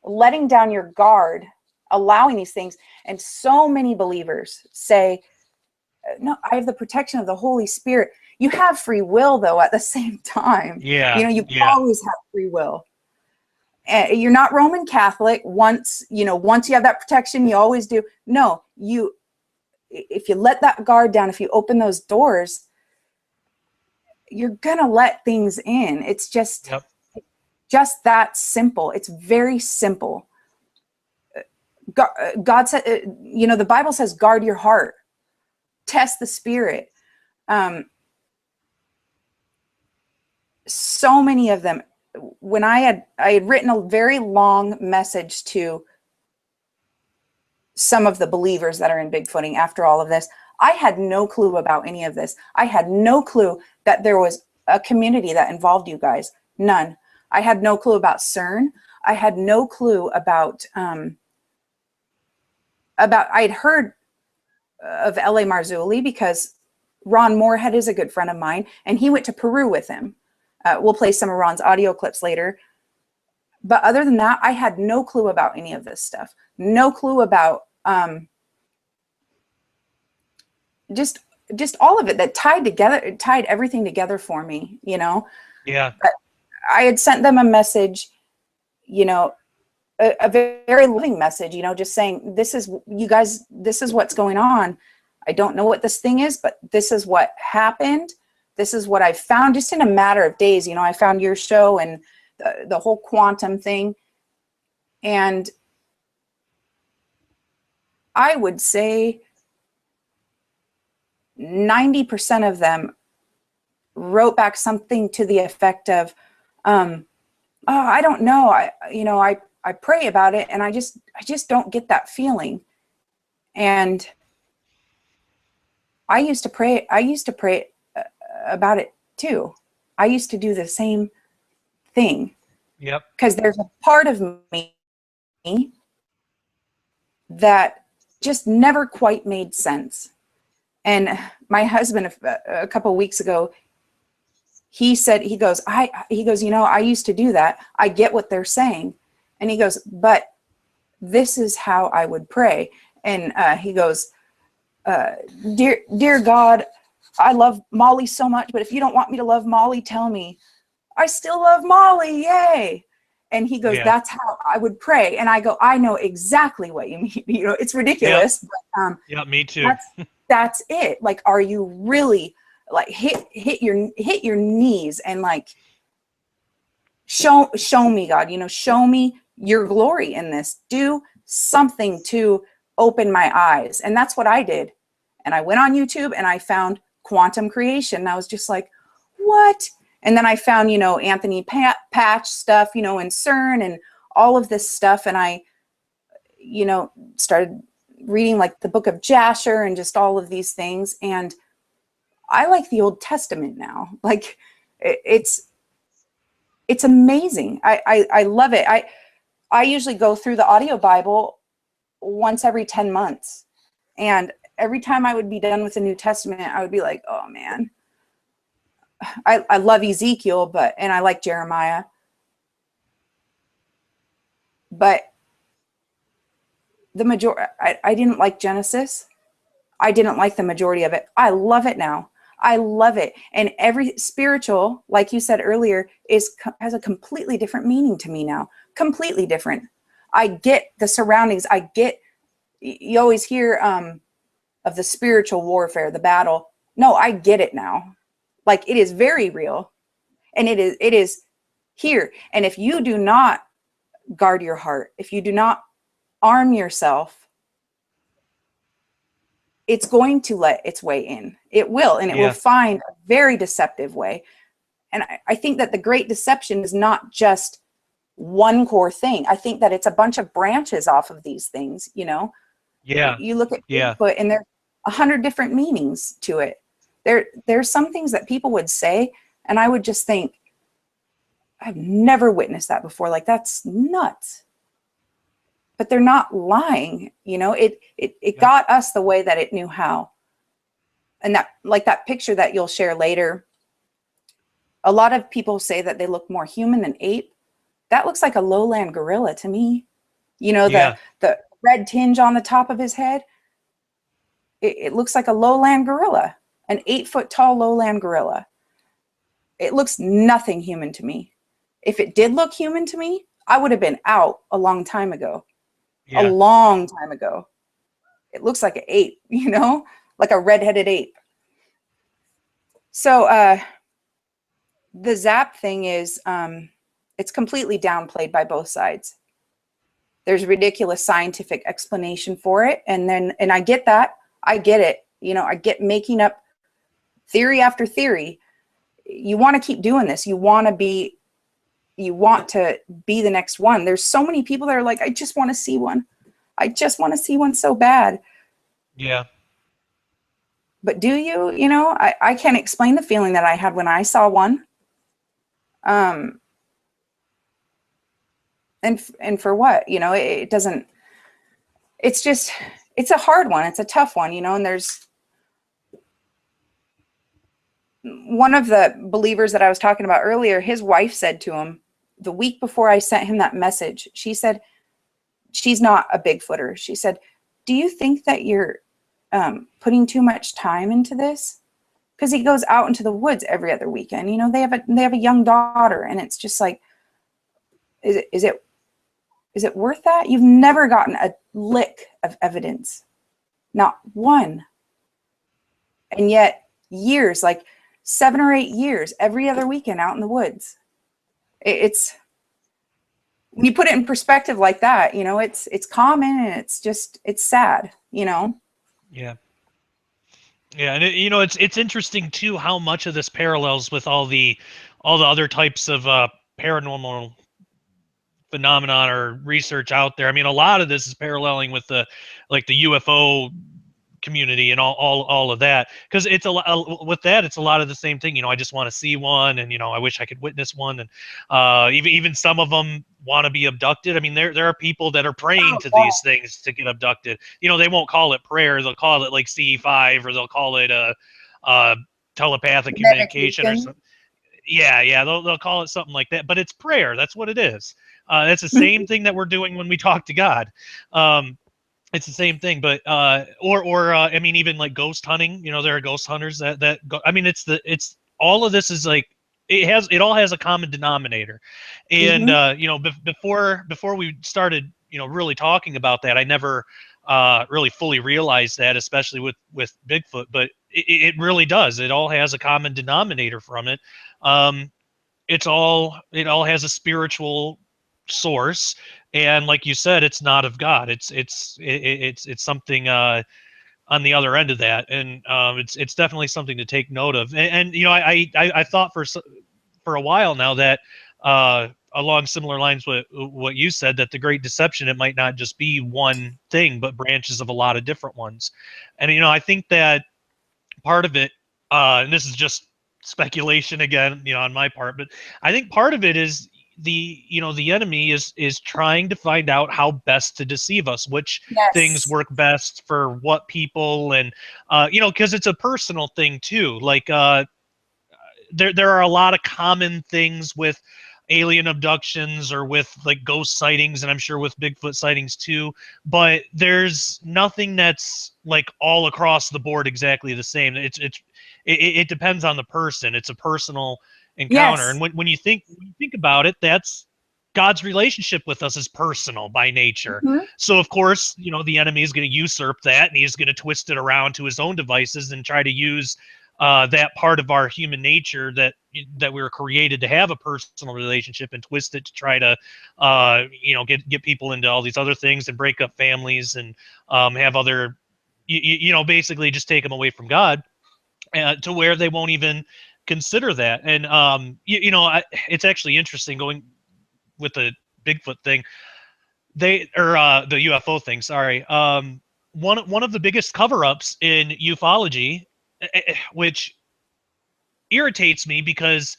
letting down your guard, allowing these things. And so many believers say, no, I have the protection of the Holy Spirit. You have free will, though, at the same time. Yeah. You Yeah. always have free will. And you're not Roman Catholic. Once you have that protection, you always do. No, if you let that guard down, if you open those doors, you're going to let things in. It's just that simple. It's very simple. God said, the Bible says, guard your heart, test the spirit. So many of them, when I had written a very long message to some of the believers that are in Bigfooting after all of this, I had no clue about any of this. I had no clue that there was a community that involved you guys. None. I had no clue about CERN. I had no clue about I'd heard of L.A. Marzulli because Ron Moorhead is a good friend of mine, and he went to Peru with him. We'll play some of Ron's audio clips later. But other than that, I had no clue about any of this stuff. No clue about just all of it that tied everything together for me, Yeah. But I had sent them a message, a very loving message, just saying, this is what's going on. I don't know what this thing is, but this is what happened. This is what I found just in a matter of days. I found your show and the whole quantum thing. And I would say 90% of them wrote back something to the effect of, I don't know. I pray about it and I just don't get that feeling. And I used to pray about it too. I used to do the same thing. Yep. Because there's a part of me that just never quite made sense. And my husband, a couple of weeks ago, he goes, I used to do that. I get what they're saying. And he goes, but this is how I would pray. And he goes, dear God, I love Molly so much, but if you don't want me to love Molly, tell me. I still love Molly, yay. And he goes, that's how I would pray. And I go, I know exactly what you mean. It's ridiculous. Yep. But, yeah, me too. That's it. Like, are you really like hit your knees and like show me, God, show me your glory in this. Do something to open my eyes. And that's what I did. And I went on YouTube and I found quantum creation. And I was just like, what? And then I found, Anthony Patch stuff, and CERN and all of this stuff. And I, started reading like the book of Jasher and just all of these things. And I like the Old Testament now. Like it's amazing. I love it. I usually go through the audio Bible once every 10 months. And every time I would be done with the New Testament, I would be like, oh man, I love Ezekiel, and I like Jeremiah, but the majority, I didn't like Genesis. I didn't like the majority of it. I love it now. I love it. And every spiritual, like you said earlier, has a completely different meaning to me now. Completely different. I get the surroundings. You always hear of the spiritual warfare, the battle. No, I get it now. Like it is very real. And it is here. And if you do not guard your heart, if you do not arm yourself, it's going to let its way in. It will, and it will find a very deceptive way. And I think that the great deception is not just one core thing. I think that it's a bunch of branches off of these things, you know? Yeah. You look at Bigfoot and there's 100 different meanings to it. There's some things that people would say, and I would just think, I've never witnessed that before. Like, that's nuts. But they're not lying, you know? It got us the way that it knew how. And that, like that picture that you'll share later, a lot of people say that they look more human than ape. That looks like a lowland gorilla to me. You know, the red tinge on the top of his head. It looks like a lowland gorilla, an 8-foot tall lowland gorilla. It looks nothing human to me. If it did look human to me, I would have been out a long time ago. A long time ago. It looks like an ape, you know, like a red-headed ape. So the Zapped thing is, it's completely downplayed by both sides. There's ridiculous scientific explanation for it. And I get that. I get it. You know, I get making up theory after theory. You want to keep doing this. You want to be the next one. There's so many people that are like, I just want to see one. I just want to see one so bad. Yeah. But do you? You know, I can't explain the feeling that I had when I saw one. And for what? You know, it doesn't, it's just, it's a hard one. It's a tough one, you know, and there's one of the believers that I was talking about earlier, his wife said to him the week before I sent him that message, she said, she's not a Bigfooter. She said, do you think that you're putting too much time into this? Because he goes out into the woods every other weekend. You know, they have a young daughter, and it's just like, is it worth that? You've never gotten a lick of evidence, not one. And yet years, like 7 or 8 years, every other weekend out in the woods. It's, when you put it in perspective like that, you know, it's common, and it's sad, you know? Yeah. Yeah. And you know, it's interesting too, how much of this parallels with all the other types of paranormal phenomenon or research out there. I mean, a lot of this is paralleling with the UFO community and all of that, because it's with that, it's a lot of the same thing. You know, I just want to see one, and you know, I wish I could witness one, and even some of them want to be abducted. I mean, there are people that are praying to these things to get abducted. You know, they won't call it prayer; they'll call it like CE5, or they'll call it telepathic communication or something. Yeah, they'll call it something like that, but it's prayer. That's what it is. That's the same thing that we're doing when we talk to God. It's the same thing, but I mean, even like ghost hunting. You know, there are ghost hunters that go. I mean, it's all of this is like it all has a common denominator, and you know, before we started, you know, really talking about that, I never really fully realized that, especially with Bigfoot, but it really does. It all has a common denominator from it. It all has a spiritual source, and like you said, it's not of God. It's something on the other end of that, and it's definitely something to take note of. And you know, I thought for a while now that along similar lines with what you said, that the Great Deception, it might not just be one thing, but branches of a lot of different ones. And you know, I think that part of it, and this is just speculation again, you know, on my part, but I think part of it is the enemy is trying to find out how best to deceive us, which things work best for what people, and you know, because it's a personal thing too. Like there are a lot of common things with alien abductions or with like ghost sightings, and I'm sure with Bigfoot sightings too, but there's nothing that's like all across the board exactly the same. It depends on the person. It's a personal encounter. And when you think about it, that's God's relationship with us is personal by nature. So of course, you know, the enemy is going to usurp that, and he's going to twist it around to his own devices and try to use that part of our human nature that we were created to have a personal relationship and twist it to try to, get people into all these other things and break up families and have other, basically just take them away from God, to where they won't even consider that. And it's actually interesting going with the Bigfoot thing. The UFO thing. Sorry. One of the biggest cover-ups in ufology, which irritates me because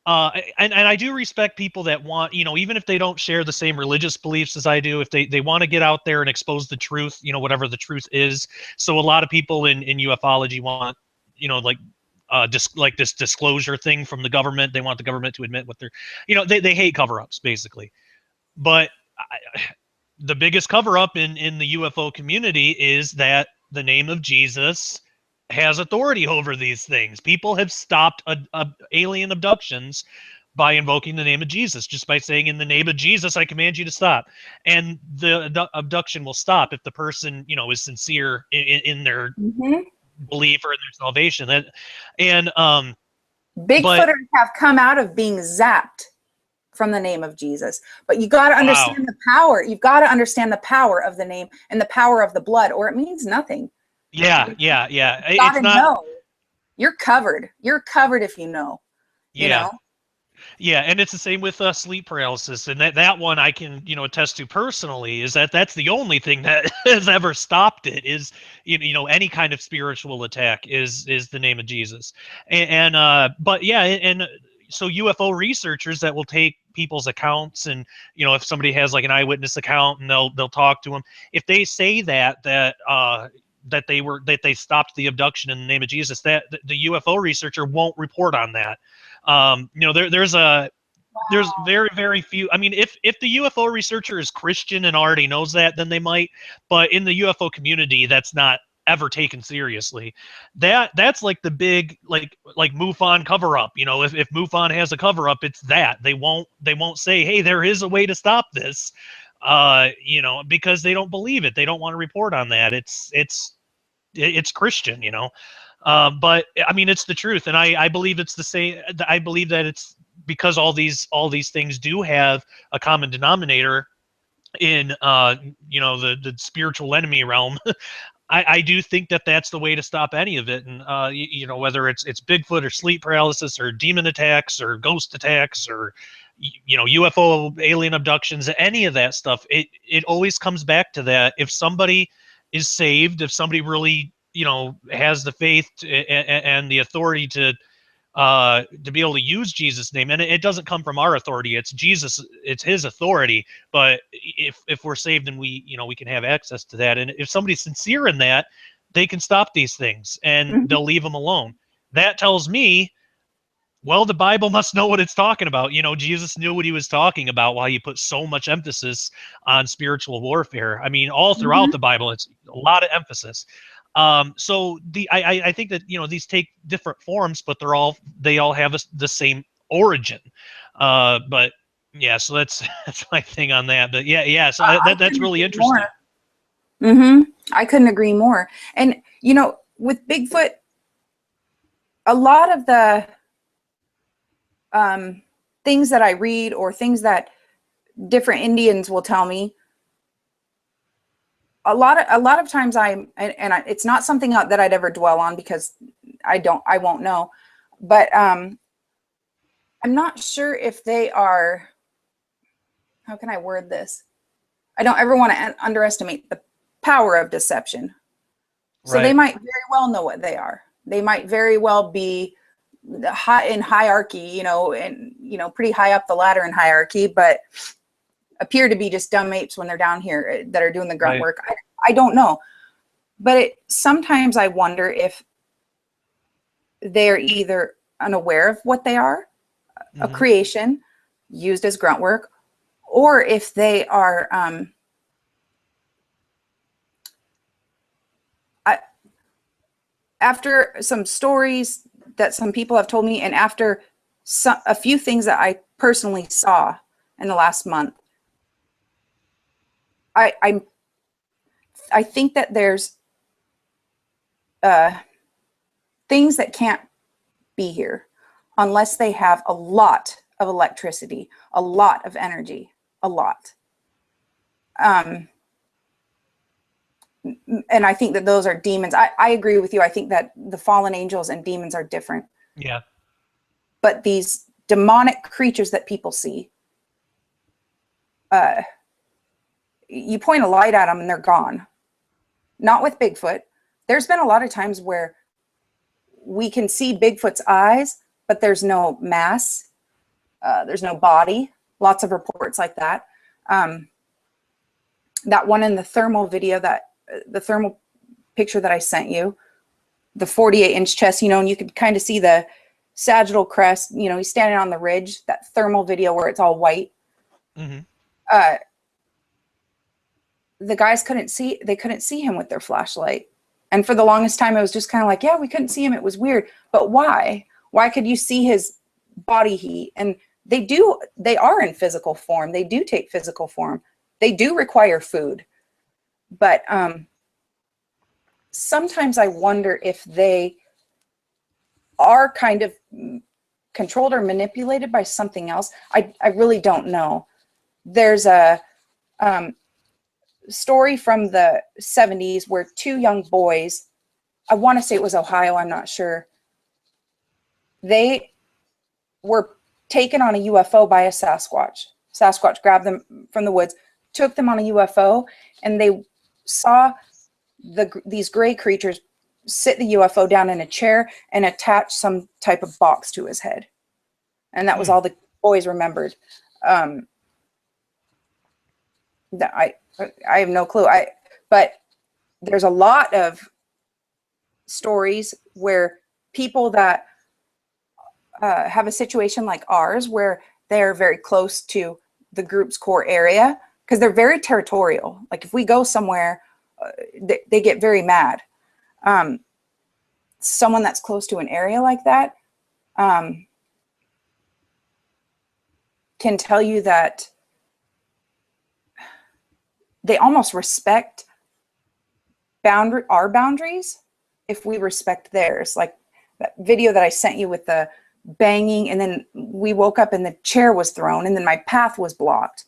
and I do respect people that want, even if they don't share the same religious beliefs as I do, if they want to get out there and expose the truth, whatever the truth is. So a lot of people in ufology want, like this disclosure thing from the government. They want the government to admit what they're, they hate cover-ups basically. But the biggest cover-up in the UFO community is that the name of Jesus has authority over these things. People have stopped alien abductions by invoking the name of Jesus, just by saying, in the name of Jesus, I command you to stop. And the abduction will stop if the person, is sincere in their belief or in their salvation. Bigfooters have come out of being zapped from the name of Jesus. But you got to understand the power. You've got to understand the power of the name and the power of the blood, or it means nothing. Yeah. It's not. Know. You're covered. You're covered if you know. Yeah. Yeah, and it's the same with sleep paralysis, and that one I can attest to personally. Is that's the only thing that has ever stopped it is any kind of spiritual attack is the name of Jesus, but yeah, and so UFO researchers that will take people's accounts, and if somebody has like an eyewitness account and they'll talk to them, if they say that they stopped the abduction in the name of Jesus, that the UFO researcher won't report on that. There's very, very few. I mean, if the UFO researcher is Christian and already knows that, then they might. But in the UFO community, that's not ever taken seriously. That's like the big like MUFON cover up. If MUFON has a cover up, it's that they won't say, hey, there is a way to stop this. Because they don't believe it. They don't want to report on that. It's Christian, but I mean, it's the truth. And I believe it's the same. I believe that it's because all these things do have a common denominator in, the spiritual enemy realm. I do think that that's the way to stop any of it. And, whether it's Bigfoot or sleep paralysis or demon attacks or ghost attacks or, UFO alien abductions, any of that stuff, it always comes back to that. If somebody is saved, if somebody really, has the faith and the authority to be able to use Jesus' name, and it doesn't come from our authority, it's Jesus, it's his authority. But if we're saved and we can have access to that, and if somebody's sincere in that, they can stop these things and they'll leave them alone. That tells me, well, the Bible must know what it's talking about. Jesus knew what he was talking about, why he put so much emphasis on spiritual warfare. I mean, all throughout the Bible, it's a lot of emphasis. So I think that these take different forms, but they all have the same origin. But yeah, so that's my thing on that. But yeah, so that's really interesting. I couldn't agree more. And with Bigfoot, a lot of the things that I read or things that different Indians will tell me, a lot of times it's not something that I'd ever dwell on because I won't know, but I'm not sure if they are, how can I word this? I don't ever want to underestimate the power of deception. So They might very well know what they are. They might very well be in hierarchy, and pretty high up the ladder in hierarchy, but appear to be just dumb apes when they're down here that are doing the grunt work. I don't know, but sometimes I wonder if they're either unaware of what they are, a creation used as grunt work, or if they are after some stories that some people have told me, and after a few things that I personally saw in the last month, I think that there's things that can't be here unless they have a lot of electricity, a lot of energy, a lot. And I think that those are demons. I agree with you. I think that the fallen angels and demons are different. Yeah. But these demonic creatures that people see, you point a light at them and they're gone. Not with Bigfoot. There's been a lot of times where we can see Bigfoot's eyes, but there's no mass. There's no body. Lots of reports like that. That one in the thermal video, the thermal picture that I sent you, the 48-inch chest, you know, and you could kind of see the sagittal crest, you know, he's standing on the ridge, that thermal video where it's all white. Mm-hmm. The guys couldn't see him with their flashlight. And for the longest time, it was just kind of like, yeah, we couldn't see him. It was weird. But why? Why could you see his body heat? And they are in physical form. They do take physical form. They do require food. But sometimes I wonder if they are kind of controlled or manipulated by something else. I really don't know. There's a story from the 70s where two young boys, I want to say it was Ohio, I'm not sure, they were taken on a UFO by a Sasquatch. Sasquatch grabbed them from the woods, took them on a UFO, and they saw these gray creatures sit the UFO down in a chair and attach some type of box to his head. And that was all the boys remembered. That I have no clue. But there's a lot of stories where people that have a situation like ours, where they're very close to the group's core area, because they're very territorial. Like if we go somewhere, they get very mad. Someone that's close to an area like that can tell you that they almost respect our boundaries if we respect theirs. Like that video that I sent you with the banging, and then we woke up and the chair was thrown and then my path was blocked.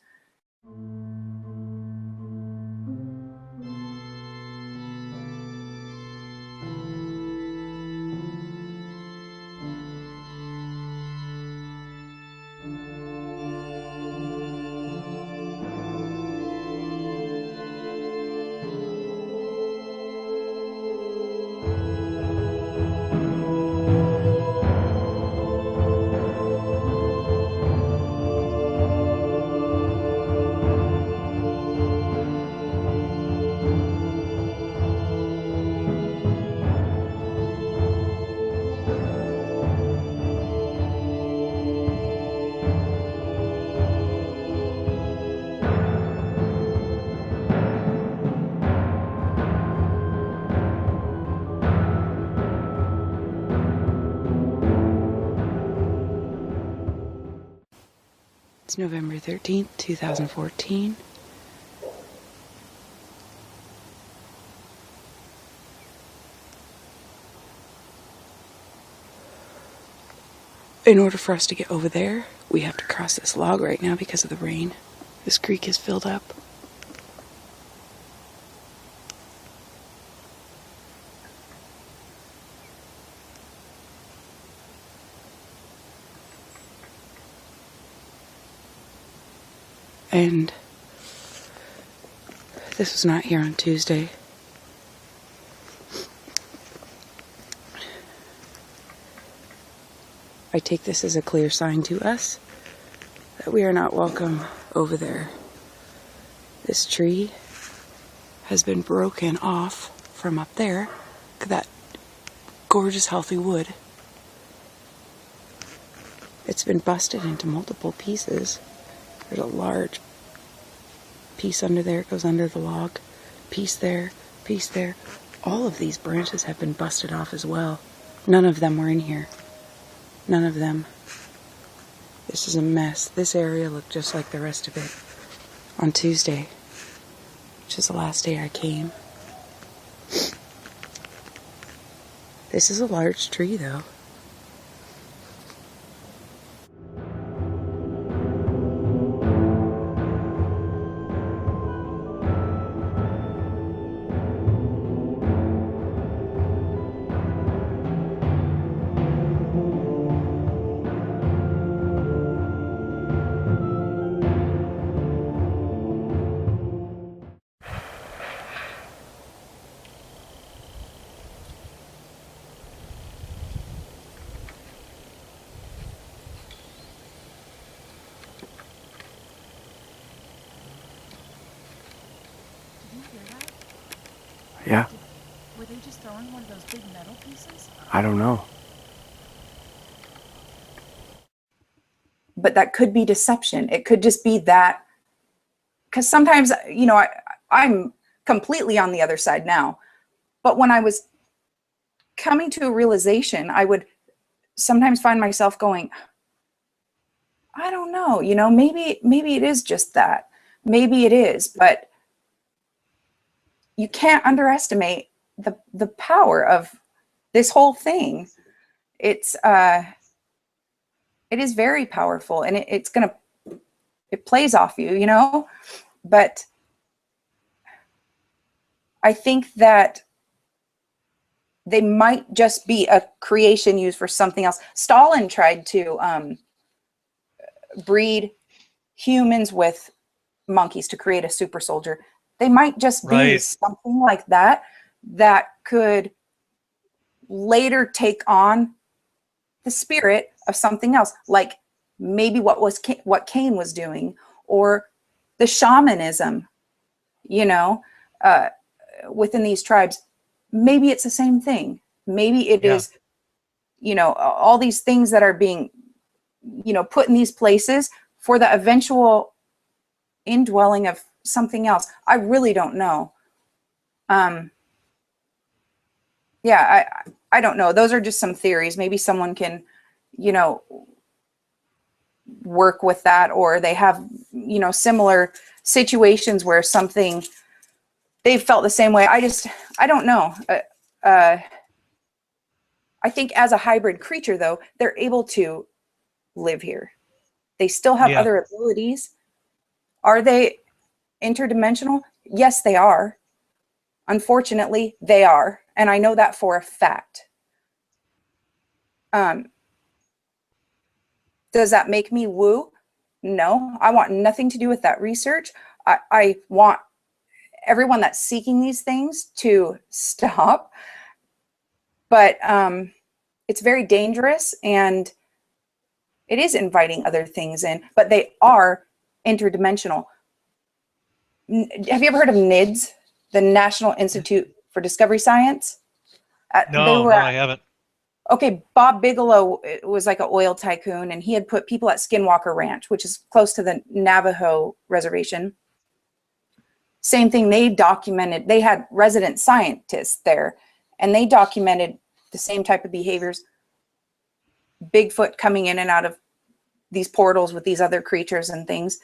It's November 13th, 2014. In order for us to get over there, we have to cross this log right now because of the rain. This creek is filled up. And this was not here on Tuesday. I take this as a clear sign to us that we are not welcome over there. This tree has been broken off from up there. Look at that gorgeous healthy wood. It's been busted into multiple pieces. There's a large piece under there. It goes under the log. Piece there, piece there. All of these branches have been busted off as well. None of them were in here. None of them. This is a mess. This area looked just like the rest of it on Tuesday, which is the last day I came. This is a large tree, though. Yeah, Were they just throwing one of those big metal pieces? I don't know. But that could be deception. It could just be that, because sometimes, you know, I'm completely on the other side now. But when I was coming to a realization, I would sometimes find myself going, I don't know, you know, maybe it is just that. Maybe it is, but you can't underestimate the power of this whole thing. It is very powerful, and it plays off you, you know. But I think that they might just be a creation used for something else. Stalin tried to breed humans with monkeys to create a super soldier. They might just be Right. something like that could later take on the spirit of something else, like maybe what Cain was doing, or the shamanism, you know, within these tribes. Maybe it's the same thing. Maybe it Yeah. is, you know, all these things that are being, you know, put in these places for the eventual indwelling of something else. I really don't know. Yeah, I don't know. Those are just some theories. Maybe someone can, you know, work with that, or they have, you know, similar situations where something they've felt the same way. I don't know. I think as a hybrid creature, though, they're able to live here. They still have Yeah. other abilities. Are they interdimensional? Yes, they are. Unfortunately, they are. And I know that for a fact. Does that make me woo? No, I want nothing to do with that research. I want everyone that's seeking these things to stop. But it's very dangerous, and it is inviting other things in, but they are interdimensional. Have you ever heard of NIDS, the National Institute for Discovery Science? No, I haven't. Okay, Bob Bigelow was like an oil tycoon, and he had put people at Skinwalker Ranch, which is close to the Navajo reservation. Same thing, they documented, they had resident scientists there, and they documented the same type of behaviors. Bigfoot coming in and out of these portals with these other creatures and things.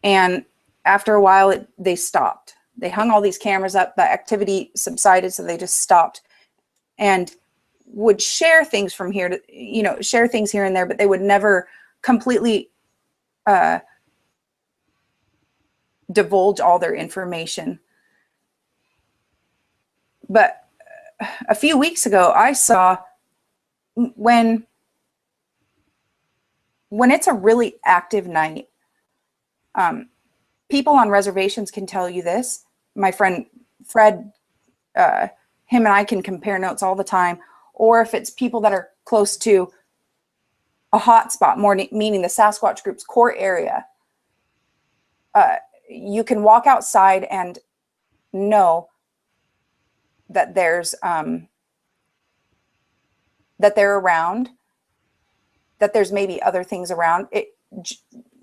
And after a while, they stopped. They hung all these cameras up, the activity subsided, so they just stopped. And would share things from here to, you know, share things here and there, but they would never completely divulge all their information. But a few weeks ago, I saw when it's a really active night, people on reservations can tell you this. My friend Fred, him and I can compare notes all the time. Or if it's people that are close to a hot spot, more meaning the Sasquatch group's core area, you can walk outside and know that there's that they're around, that there's maybe other things around.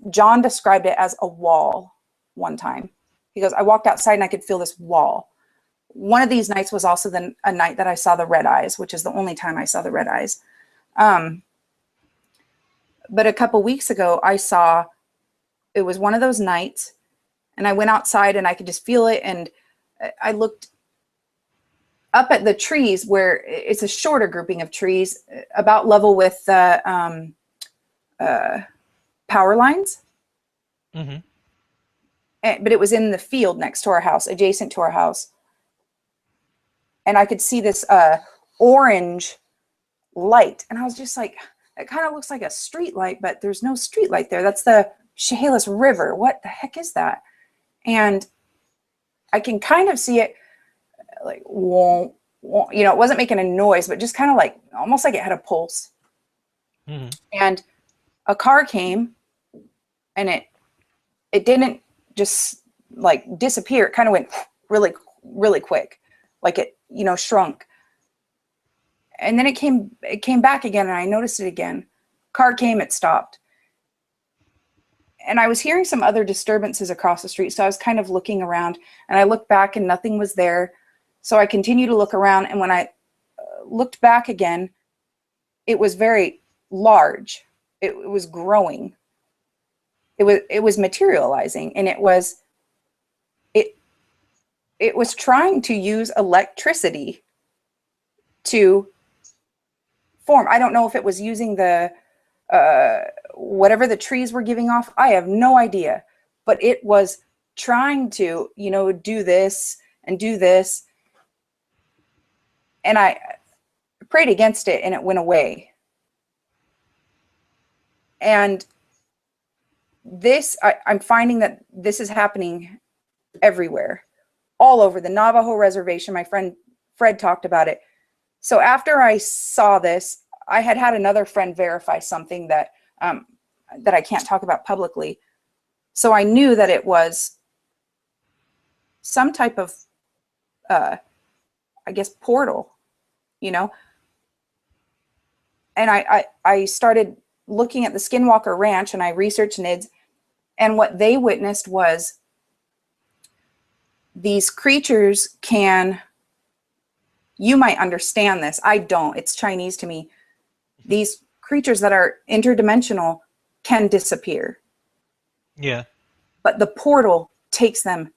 John described it as a wall one time. He goes, I walked outside and I could feel this wall. One of these nights was also a night that I saw the red eyes, which is the only time I saw the red eyes. But a couple weeks ago, it was one of those nights, and I went outside and I could just feel it. And I looked up at the trees where it's a shorter grouping of trees, about level with the power lines. Mm-hmm. But it was in the field next to our house, adjacent to our house. And I could see this orange light. And I was just like, it kind of looks like a street light, but there's no street light there. That's the Chehalis River. What the heck is that? And I can kind of see it like, won't, you know, it wasn't making a noise, but just kind of like, almost like it had a pulse. Mm-hmm. And a car came and it didn't just like disappear. It kind of went really, really quick. Like it, you know, shrunk. And then it came back again and I noticed it again. Car came, it stopped. And I was hearing some other disturbances across the street. So I was kind of looking around and I looked back and nothing was there. So I continued to look around. And when I looked back again, it was very large. It was growing. It was materializing, and it was trying to use electricity to form. I don't know if it was using the whatever the trees were giving off. I have no idea, but it was trying to, you know, do this and do this. And I prayed against it and it went away. And this, I'm finding that this is happening everywhere, all over the Navajo reservation. My friend Fred talked about it. So after I saw this, I had another friend verify something that that I can't talk about publicly. So I knew that it was some type of, I guess, portal, you know. And I started looking at the Skinwalker Ranch and I researched NIDS, and what they witnessed was these creatures can, you might understand this, I don't, it's Chinese to me. These creatures that are interdimensional can disappear. Yeah. But the portal takes them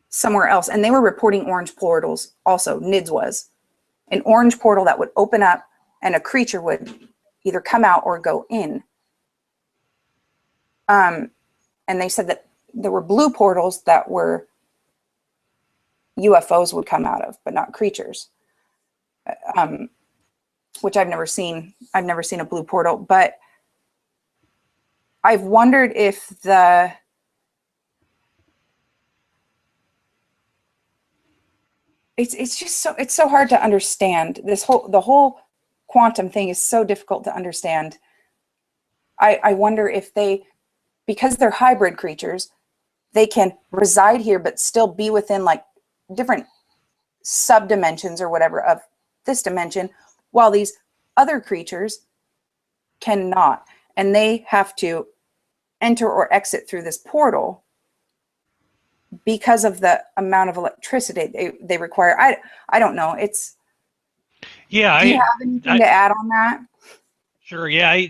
somewhere else. And they were reporting orange portals also, NIDS was. An orange portal that would open up and a creature would either come out or go in. And they said that there were blue portals that were UFOs would come out of, but not creatures. Which I've never seen. I've never seen a blue portal, but I've wondered if it's just so hard to understand. The whole quantum thing is so difficult to understand. I wonder if because they're hybrid creatures, they can reside here but still be within like different subdimensions or whatever of this dimension, while these other creatures cannot, and they have to enter or exit through this portal because of the amount of electricity they require. I don't know. It's, yeah. Do you have anything to add on that? Sure. Yeah.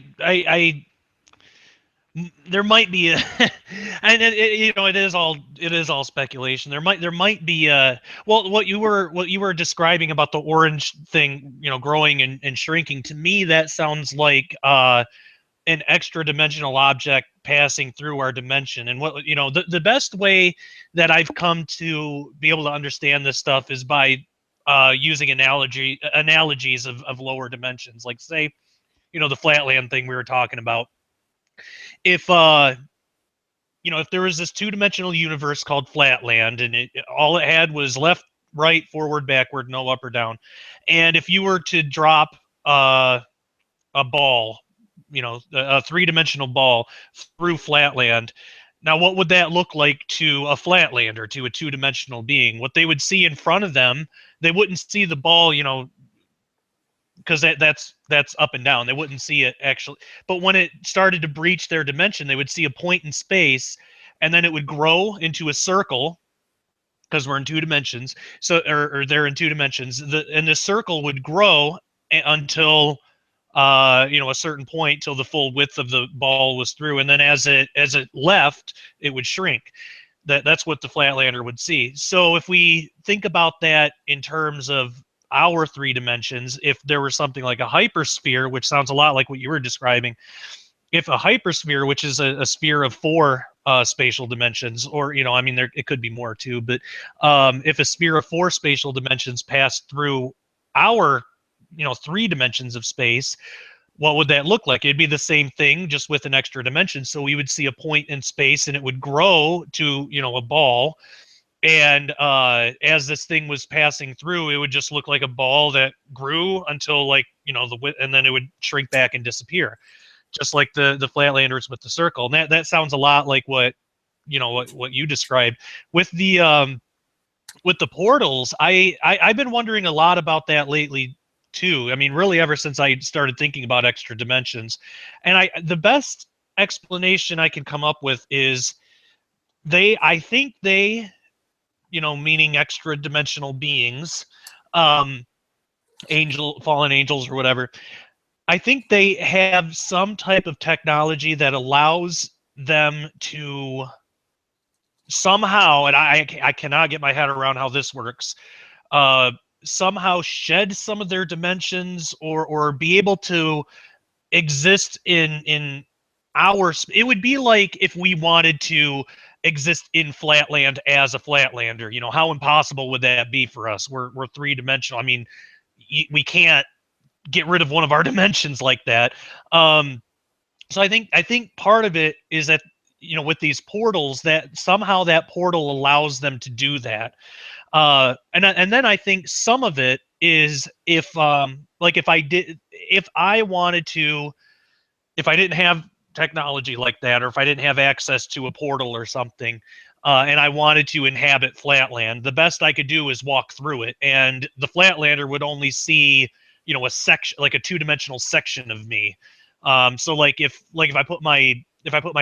There might be a, and you know, it is all speculation. There might be well, what you were describing about the orange thing, you know, growing and shrinking, to me that sounds like an extra-dimensional object passing through our dimension. And what, you know, the best way that I've come to be able to understand this stuff is by using analogies of lower dimensions, like, say, you know, the flatland thing we were talking about. If you know, if there was this two-dimensional universe called Flatland, and all it had was left, right, forward, backward, no up or down, and if you were to drop a ball, you know, a three-dimensional ball through Flatland, now what would that look like to a Flatlander, to a two-dimensional being? What they would see in front of them, they wouldn't see the ball, you know, because that's up and down. They wouldn't see it actually. But when it started to breach their dimension, they would see a point in space, and then it would grow into a circle, because we're in two dimensions. So, or they're in two dimensions. And the circle would grow until you know, a certain point, till the full width of the ball was through, and then as it left, it would shrink. That's what the Flatlander would see. So if we think about that in terms of our 3 dimensions, if there was something like a hypersphere, which sounds a lot like what you were describing, if a hypersphere, which is a sphere of 4 spatial dimensions, or I mean, it could be more too, but if a sphere of 4 spatial dimensions passed through our 3 dimensions of space, what would that look like? It'd be the same thing, just with an extra dimension. So we would see a point in space, and it would grow to a ball. And as this thing was passing through, it would just look like a ball that grew until the width, and then it would shrink back and disappear, just like the Flatlanders with the circle. And that sounds a lot like what you described with the portals. I've been wondering a lot about that lately too. I mean, really ever since I started thinking about extra dimensions. And the best explanation I can come up with is I think they, meaning extra dimensional beings, fallen angels or whatever, I think they have some type of technology that allows them to somehow, and I cannot get my head around how this works, somehow shed some of their dimensions or be able to exist in our. It would be like if we wanted to exist in Flatland as a Flatlander. How impossible would that be for us? We're 3-dimensional. I mean, we can't get rid of one of our dimensions like that. So I think part of it is that with these portals, that somehow that portal allows them to do that. And then I think some of it is if I didn't have technology like that, or if I didn't have access to a portal or something, and I wanted to inhabit Flatland, the best I could do is walk through it, and the Flatlander would only see a section, like a 2-dimensional section of me. So if I put my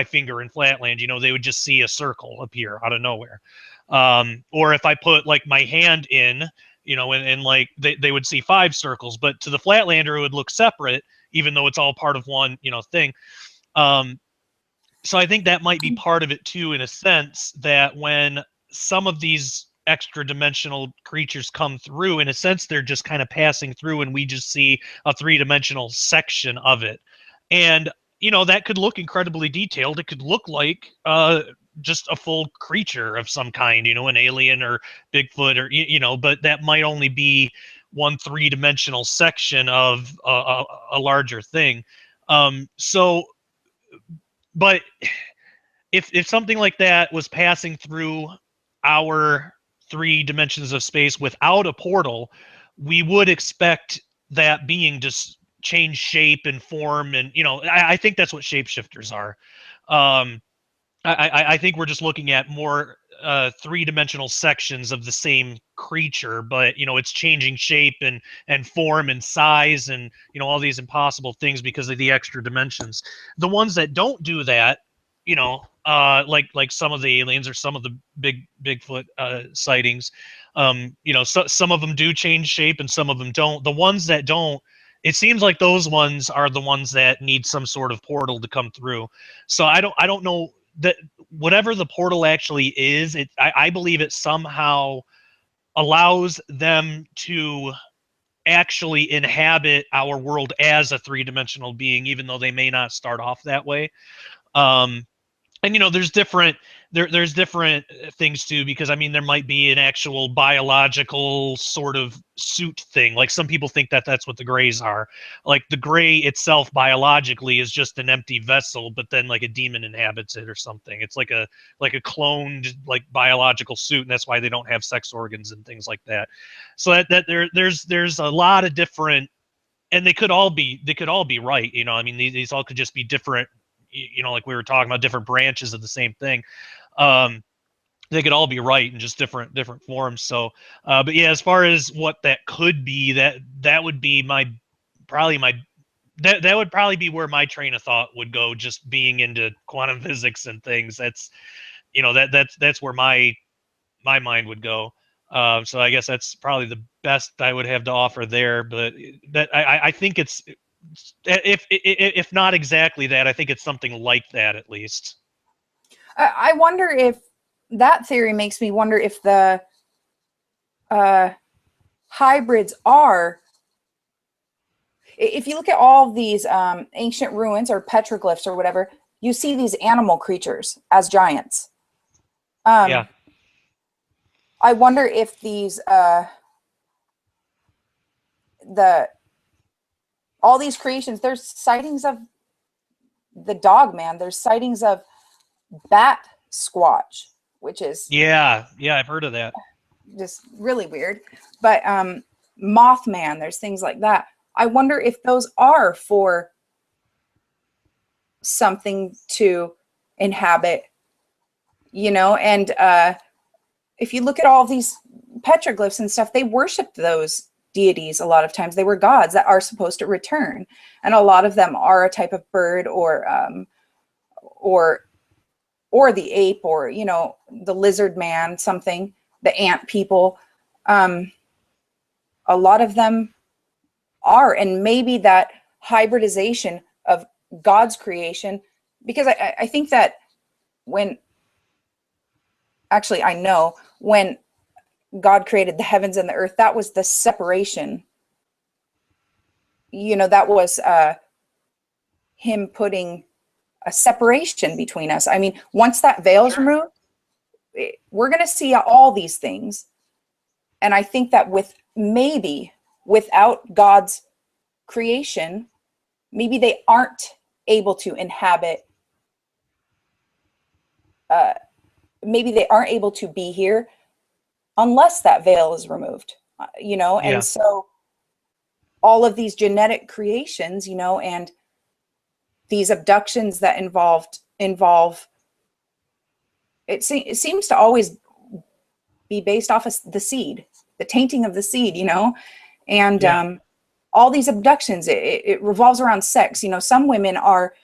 finger in Flatland, they would just see a circle appear out of nowhere. Or if I put my hand in, and they would see 5 circles, but to the Flatlander it would look separate, even though it's all part of one thing. So I think that might be part of it too, in a sense, that when some of these extra dimensional creatures come through, in a sense they're just kind of passing through, and we just see a 3-dimensional section of it. And that could look incredibly detailed. It could look like just a full creature of some kind, an alien or Bigfoot, or but that might only be one 3-dimensional section of a larger thing. But if something like that was passing through our 3 dimensions of space without a portal, we would expect that being just change shape and form, and I think that's what shapeshifters are. I think we're just looking at more 3-dimensional sections of the same creature, but it's changing shape and form and size and all these impossible things because of the extra dimensions. The ones that don't do that, like some of the aliens or some of the Bigfoot sightings, some of them do change shape and some of them don't. The ones that don't, it seems like those ones are the ones that need some sort of portal to come through. So I don't know that whatever the portal actually is, I believe it somehow allows them to actually inhabit our world as a 3-dimensional being, even though they may not start off that way. And there's different things too, because I mean there might be an actual biological sort of suit thing. Like some people think that that's what the Greys are. Like the Grey itself biologically is just an empty vessel, but then like a demon inhabits it or something. It's like a cloned biological suit, and that's why they don't have sex organs and things like that. So there's a lot of different, and they could all be right. I mean these all could just be different. Like we were talking about, different branches of the same thing. They could all be right in just different forms. So, but yeah, as far as what that could be, that would be that would probably be where my train of thought would go, just being into quantum physics and things. That's that's where my mind would go. So I guess that's probably the best I would have to offer there. But that I think it's, if not exactly that, I think it's something like that at least. I wonder if that theory makes me wonder if the hybrids are, if you look at all these ancient ruins or petroglyphs or whatever, you see these animal creatures as giants. Yeah. I wonder if these all these creations, there's sightings of the dog man, there's sightings of bat squatch, which is Yeah. Yeah. I've heard of that. just really weird. But Mothman, there's things like that. I wonder if those are for something to inhabit, and if you look at all these petroglyphs and stuff, they worshiped those deities. A lot of times they were gods that are supposed to return, and a lot of them are a type of bird or the ape, or the lizard man, something, the ant people. A lot of them are, and maybe that hybridization of God's creation, because I think that I know when God created the heavens and the earth, that was the separation. That was him putting a separation between us. I mean, once that veil is removed, we're going to see all these things. And I think that without God's creation, maybe they aren't able to inhabit, maybe they aren't able to be here unless that veil is removed, Yeah. And so all of these genetic creations, and these abductions that involve it seems to always be based off of the seed, the tainting of the seed, and Yeah. all these abductions, it revolves around sex. Some women are,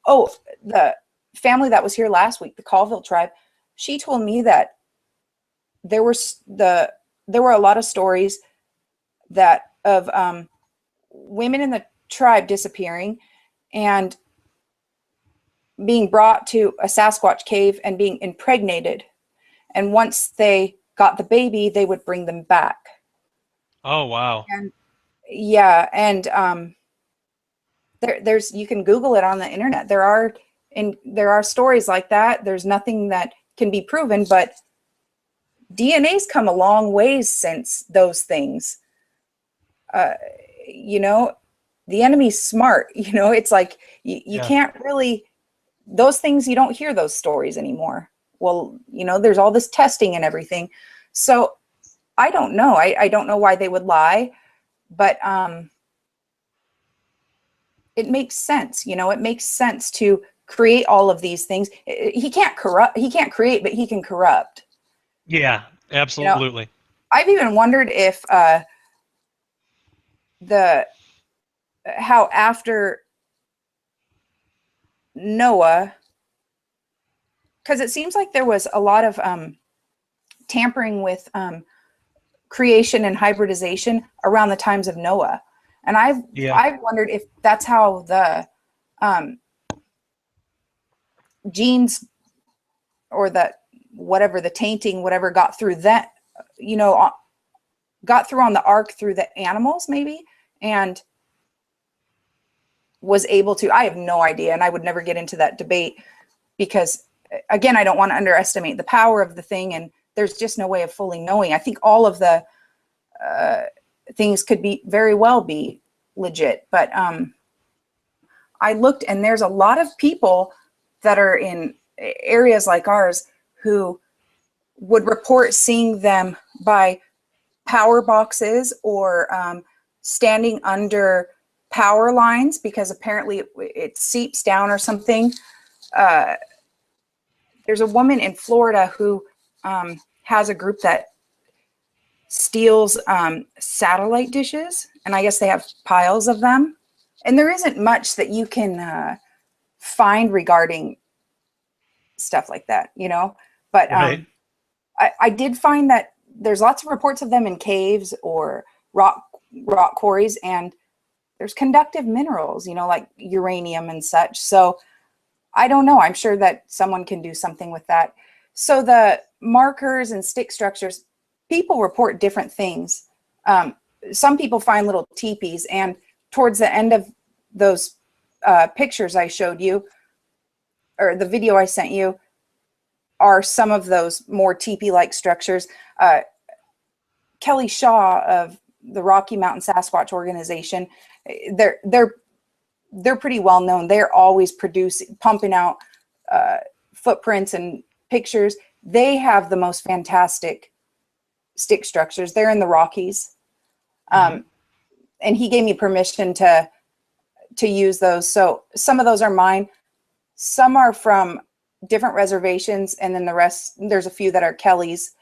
the family that was here last week, the Colville tribe, she told me that there were a lot of stories that of women in the tribe disappearing and being brought to a Sasquatch cave and being impregnated. And once they got the baby, they would bring them back. Oh, wow. And yeah, and there's, you can Google it on the internet. There are stories like that. There's nothing that can be proven, but DNA's come a long ways since those things. The enemy's smart. It's like you Yeah. can't really, those things, you don't hear those stories anymore. Well, there's all this testing and everything. So I don't know. I don't know why they would lie, but it makes sense. It makes sense to create all of these things. He can't create, but he can corrupt. Yeah. Absolutely. I've even wondered if how after Noah, because it seems like there was a lot of tampering with creation and hybridization around the times of Noah. And I've wondered if that's how the genes or the tainting, whatever got through that, got through on the ark through the animals maybe, and was able to, I have no idea. And I would never get into that debate because, again, I don't want to underestimate the power of the thing. And there's just no way of fully knowing. I think all of the things could very well be legit. But I looked, and there's a lot of people that are in areas like ours who would report seeing them by power boxes or standing under power lines because apparently it seeps down or something. There's a woman in Florida who has a group that steals satellite dishes, and I guess they have piles of them. And there isn't much that you can find regarding stuff like that, But Right. I did find that there's lots of reports of them in caves or rock quarries, and there's conductive minerals, like uranium and such. So I don't know. I'm sure that someone can do something with that. So the markers and stick structures, people report different things. Some people find little teepees, and towards the end of those pictures I showed you, or the video I sent you, are some of those more teepee-like structures. Kelly Shaw of the Rocky Mountain Sasquatch organization, they're pretty well known. They're always pumping out footprints and pictures. They have the most fantastic stick structures. They're in the Rockies. And he gave me permission to use those. So some of those are mine. Some are from different reservations, and then the rest, there's a few that are Kelly's.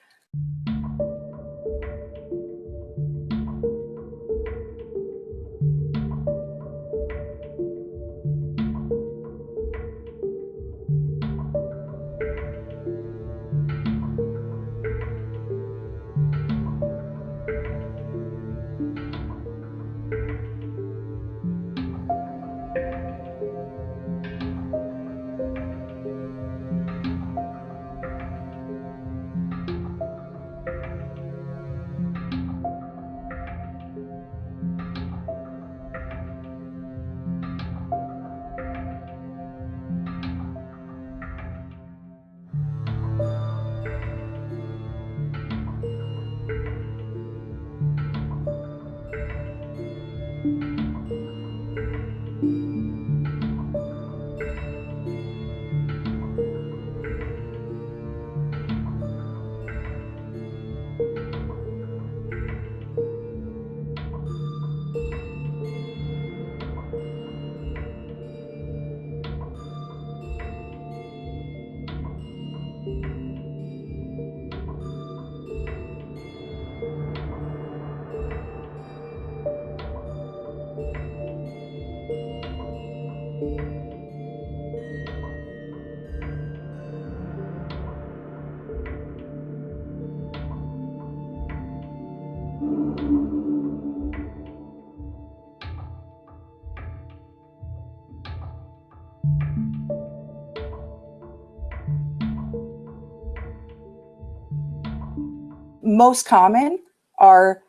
Most common are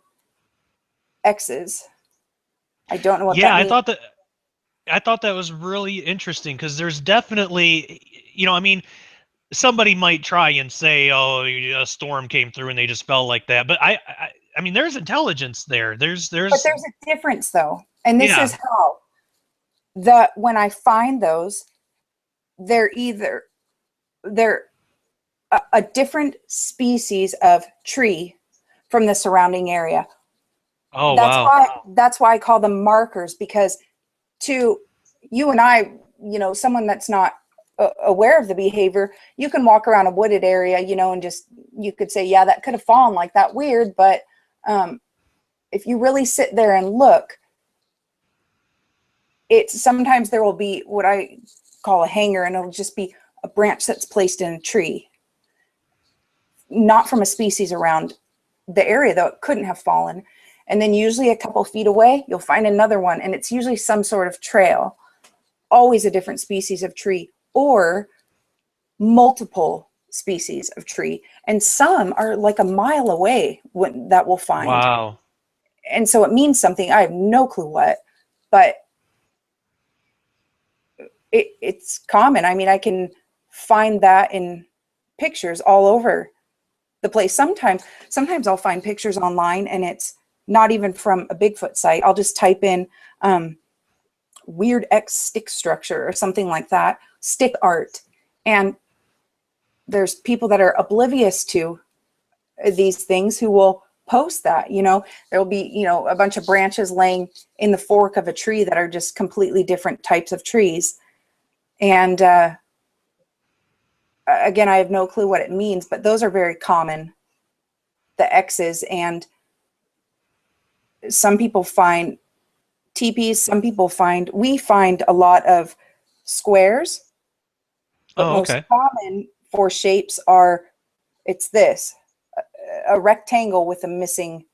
X's. I don't know what that means. I thought that was really interesting, because there's definitely, I mean, somebody might try and say, "Oh, a storm came through and they just fell like that," but I mean, there's intelligence there. There's But there's a difference, though, and this Yeah. is how when I find those, they're a different species of tree from the surrounding area. Oh, That's wow. that's why I call them markers, because to you and I, someone that's not aware of the behavior, you can walk around a wooded area, and just, you could say, yeah, that could have fallen like that, weird. But if you really sit there and look, sometimes there will be what I call a hanger, and it'll just be a branch that's placed in a tree, not from a species around the area, though it couldn't have fallen. And then usually a couple feet away, you'll find another one, and it's usually some sort of trail, always a different species of tree, or multiple species of tree. And some are like a mile away that we'll find. Wow. And so it means something. I have no clue what, but it's common. I mean, I can find that in pictures all over the place. Sometimes I'll find pictures online, and it's not even from a Bigfoot site. I'll just type in weird X stick structure or something like that, stick art. And there's people that are oblivious to these things who will post that. There'll be, a bunch of branches laying in the fork of a tree that are just completely different types of trees. And again, I have no clue what it means, but those are very common, the X's. And some people find teepees, we find a lot of squares, but Oh, okay. most common for shapes it's a rectangle with a missing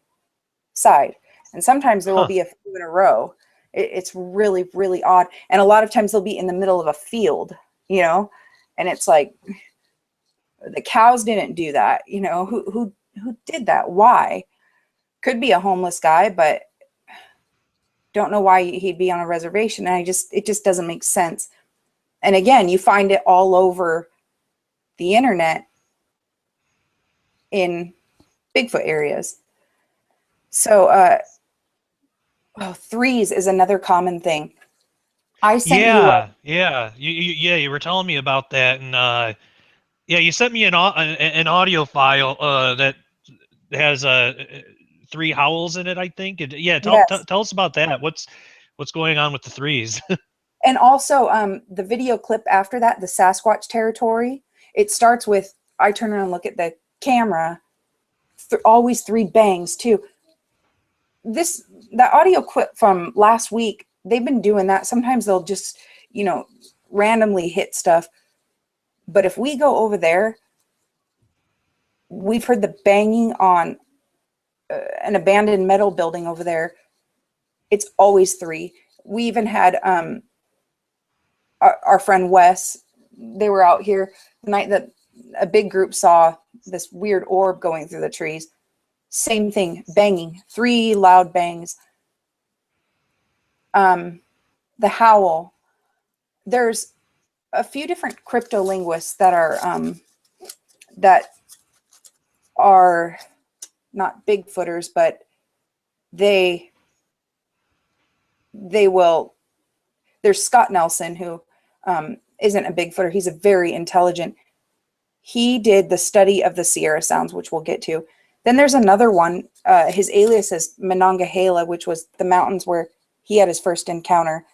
side. And sometimes there will be a few in a row. It's really, really odd. And a lot of times they'll be in the middle of a field, and it's like, The cows didn't do that. You know, who did that? Why? Could be a homeless guy, but don't know why he'd be on a reservation. And it just doesn't make sense. And again, you find it all over the internet in Bigfoot areas. So, threes is another common thing. I sent you were telling me about that, and yeah, you sent me an audio file that has 3 howls in it, I think. Yeah, yes. tell us about that. What's going on with the threes? And also, the video clip after that, the Sasquatch territory, it starts with, I turn around and look at the camera, always 3 bangs too. The audio clip from last week, they've been doing that. Sometimes they'll just, you know, randomly hit stuff. But if we go over there, we've heard the banging on an abandoned metal building over there. It's always 3. We even had our friend Wes, they were out here the night that a big group saw this weird orb going through the trees. Same thing, banging, 3 loud bangs. The howl. There's a few different cryptolinguists that are not Bigfooters, but they will. There's Scott Nelson, who isn't a Bigfooter. He's a very intelligent. He did the study of the Sierra Sounds, which we'll get to. Then there's another one. His alias is Monongahela, which was the mountains where he had his first encounter.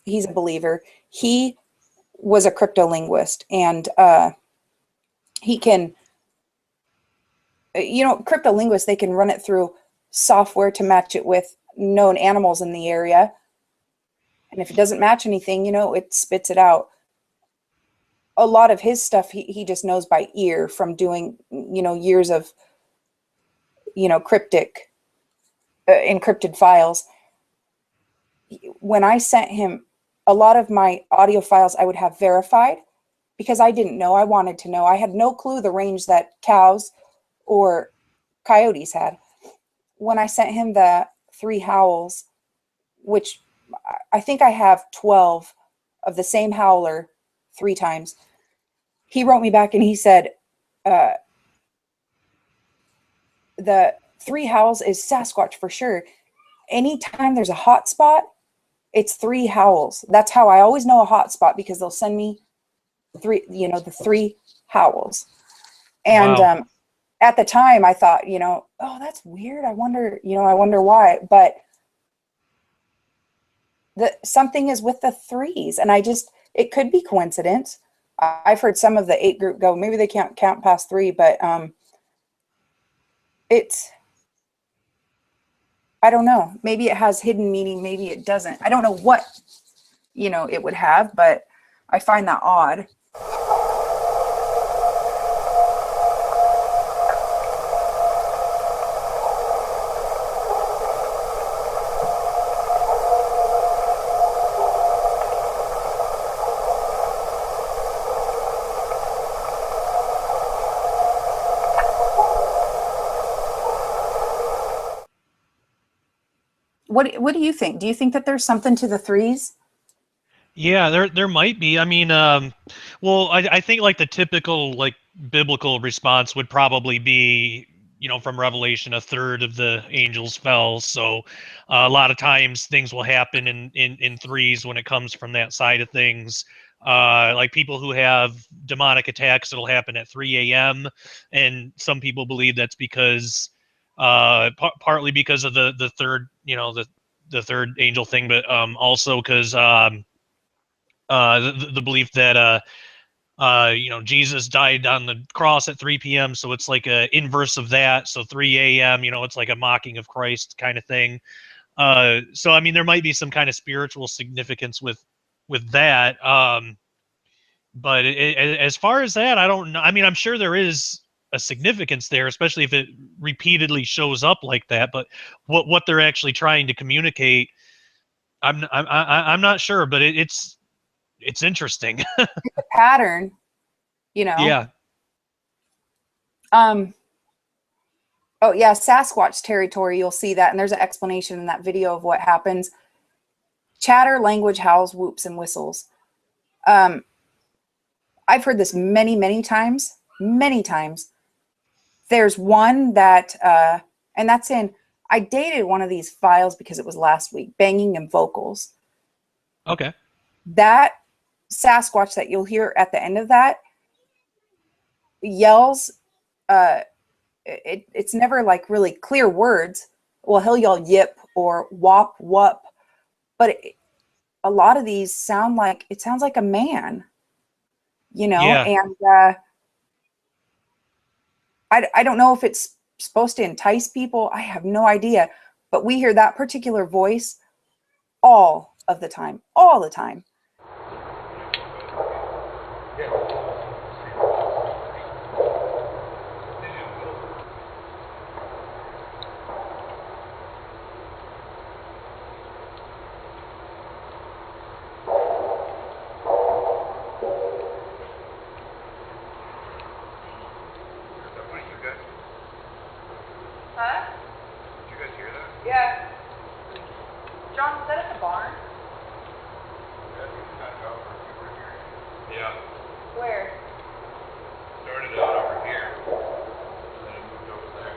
He's a believer. He was a cryptolinguist, and he can, you know, cryptolinguists, they can run it through software to match it with known animals in the area. And if it doesn't match anything, you know, it spits it out. A lot of his stuff, he just knows by ear from doing, you know, years of, you know, cryptic, encrypted files. When I sent him a lot of my audio files, I would have verified because I didn't know. I wanted to know. I had no clue the range that cows or coyotes had. When I sent him the 3 howls, which I think I have 12 of the same howler 3 times, he wrote me back and he said, the 3 howls is Sasquatch for sure. Anytime there's a hot spot, it's 3 howls. That's how I always know a hot spot, because they'll send me 3, you know, the 3 howls. And Wow. At the time I thought, you know, oh, that's weird. I wonder why. But something is with the 3s, and it could be coincidence. I've heard some of the 8 group go, maybe they can't count past 3, but I don't know. Maybe it has hidden meaning. Maybe it doesn't. I don't know what, you know, it would have, but I find that odd. What do you think? Do you think that there's something to the 3s? Yeah, there might be. I mean, well, I think like the typical like biblical response would probably be, you know, from Revelation, 1/3 of the angels fell. So a lot of times things will happen in 3s when it comes from that side of things. Like people who have demonic attacks, it'll happen at 3 a.m. And some people believe that's because partly because of the third, you know, the third angel thing, but also because the belief that you know, Jesus died on the cross at 3 p.m. So it's like a inverse of that. So 3 a.m., you know, it's like a mocking of Christ kind of thing. So I mean, there might be some kind of spiritual significance with that. But as far as that, I don't know. I mean, I'm sure there is a significance there, especially if it repeatedly shows up like that. But what they're actually trying to communicate, I'm not sure. But it's interesting. Pattern. you know? Yeah. Oh yeah, Sasquatch territory, you'll see that, and there's an explanation in that video of what happens. Chatter, language, howls, whoops, and whistles. I've heard this many times. There's one that, and that's in, I dated one of these files because it was last week, banging and vocals. Okay. That Sasquatch that you'll hear at the end of that yells, it's never like really clear words. Well, he'll yell yip or wop wop, but a lot of these sounds like a man, you know. Yeah. And I don't know if it's supposed to entice people. I have no idea, but we hear that particular voice all the time. Huh? Did you guys hear that? Yeah. John, was that at the barn? Yeah. Where? Started out over here. Then it moved over there.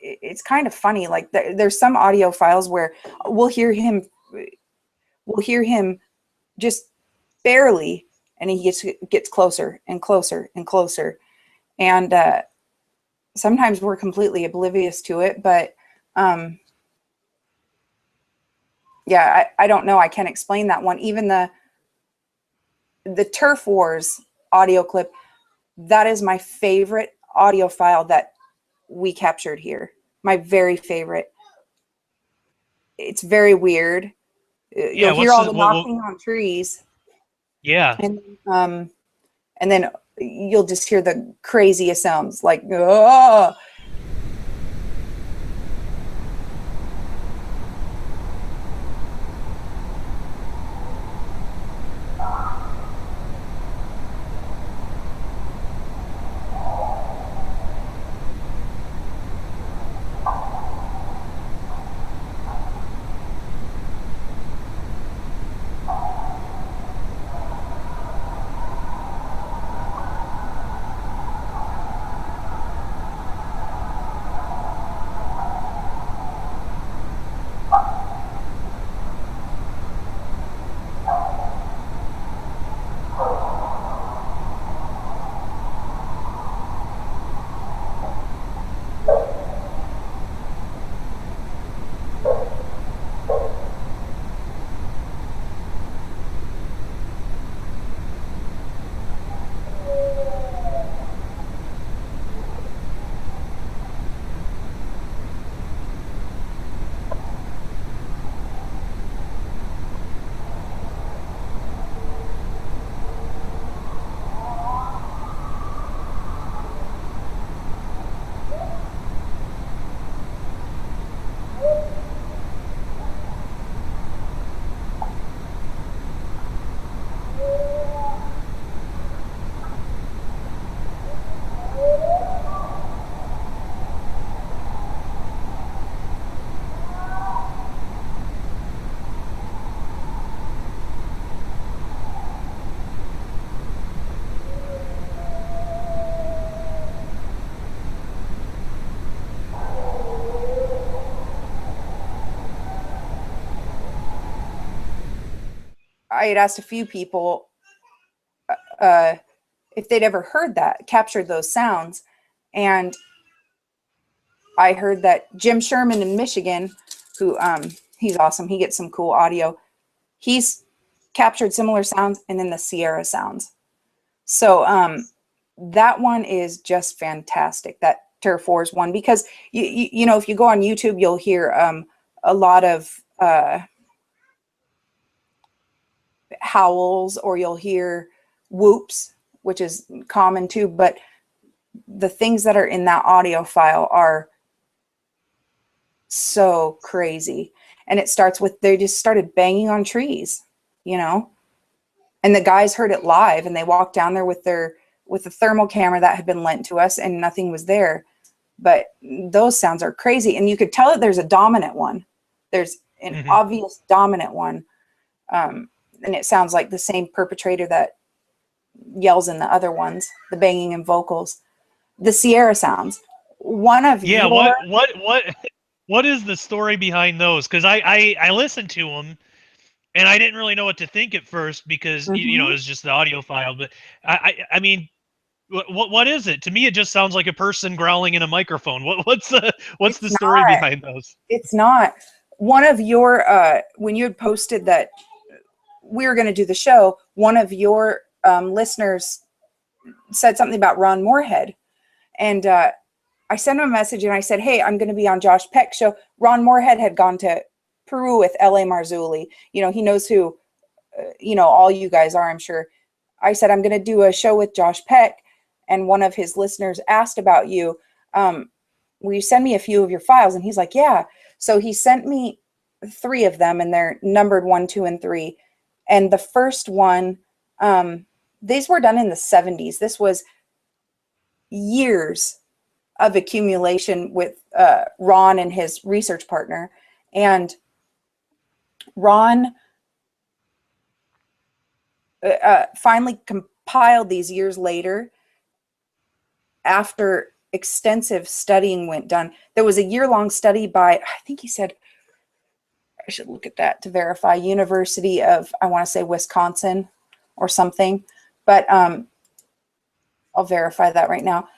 It's kind of funny. Like there's some audio files where we'll hear him just barely, and he gets closer and closer and closer, and sometimes we're completely oblivious to it. But yeah, I don't know. I can't explain that one. Even the Turf Wars audio clip, that is my favorite audio file that we captured here. My very favorite. It's very weird. You'll hear all the knocking on trees. Yeah. And then you'll just hear the craziest sounds, like oh. I had asked a few people if they'd ever heard that, captured those sounds. And I heard that Jim Sherman in Michigan, who he's awesome. He gets some cool audio. He's captured similar sounds, and then the Sierra sounds. So that one is just fantastic. That Terra 4's one, because you know, if you go on YouTube, you'll hear a lot of howls, or you'll hear whoops, which is common too. But the things that are in that audio file are so crazy. And it starts with, they just started banging on trees, you know, and the guys heard it live, and they walked down there with a thermal camera that had been lent to us, and nothing was there. But those sounds are crazy. And you could tell that there's a dominant one. There's an obvious dominant one. And it sounds like the same perpetrator that yells in the other ones, the banging and vocals. The Sierra sounds. One of what is the story behind those? Because I listened to them, and I didn't really know what to think at first, because you know, it was just the audio file. But I mean, what is it? To me, it just sounds like a person growling in a microphone. What's the story behind those? It's not. One of your when you had posted that we were going to do the show, one of your listeners said something about Ron Moorhead, and I sent him a message, and I said, hey, I'm going to be on Josh Peck's show. Ron Moorhead had gone to Peru with L.A. Marzulli. You know, he knows who, you know, all you guys are, I'm sure. I said, I'm going to do a show with Josh Peck, and one of his listeners asked about you. Will you send me a few of your files? And he's like, yeah. So he sent me 3 of them, and they're numbered 1, 2, and 3. And the first one, these were done in the 70s. This was years of accumulation with Ron and his research partner. And Ron finally compiled these years later, after extensive studying went done. There was a year-long study by, I think he said, I should look at that to verify, University of, I want to say Wisconsin or something, but I'll verify that right now.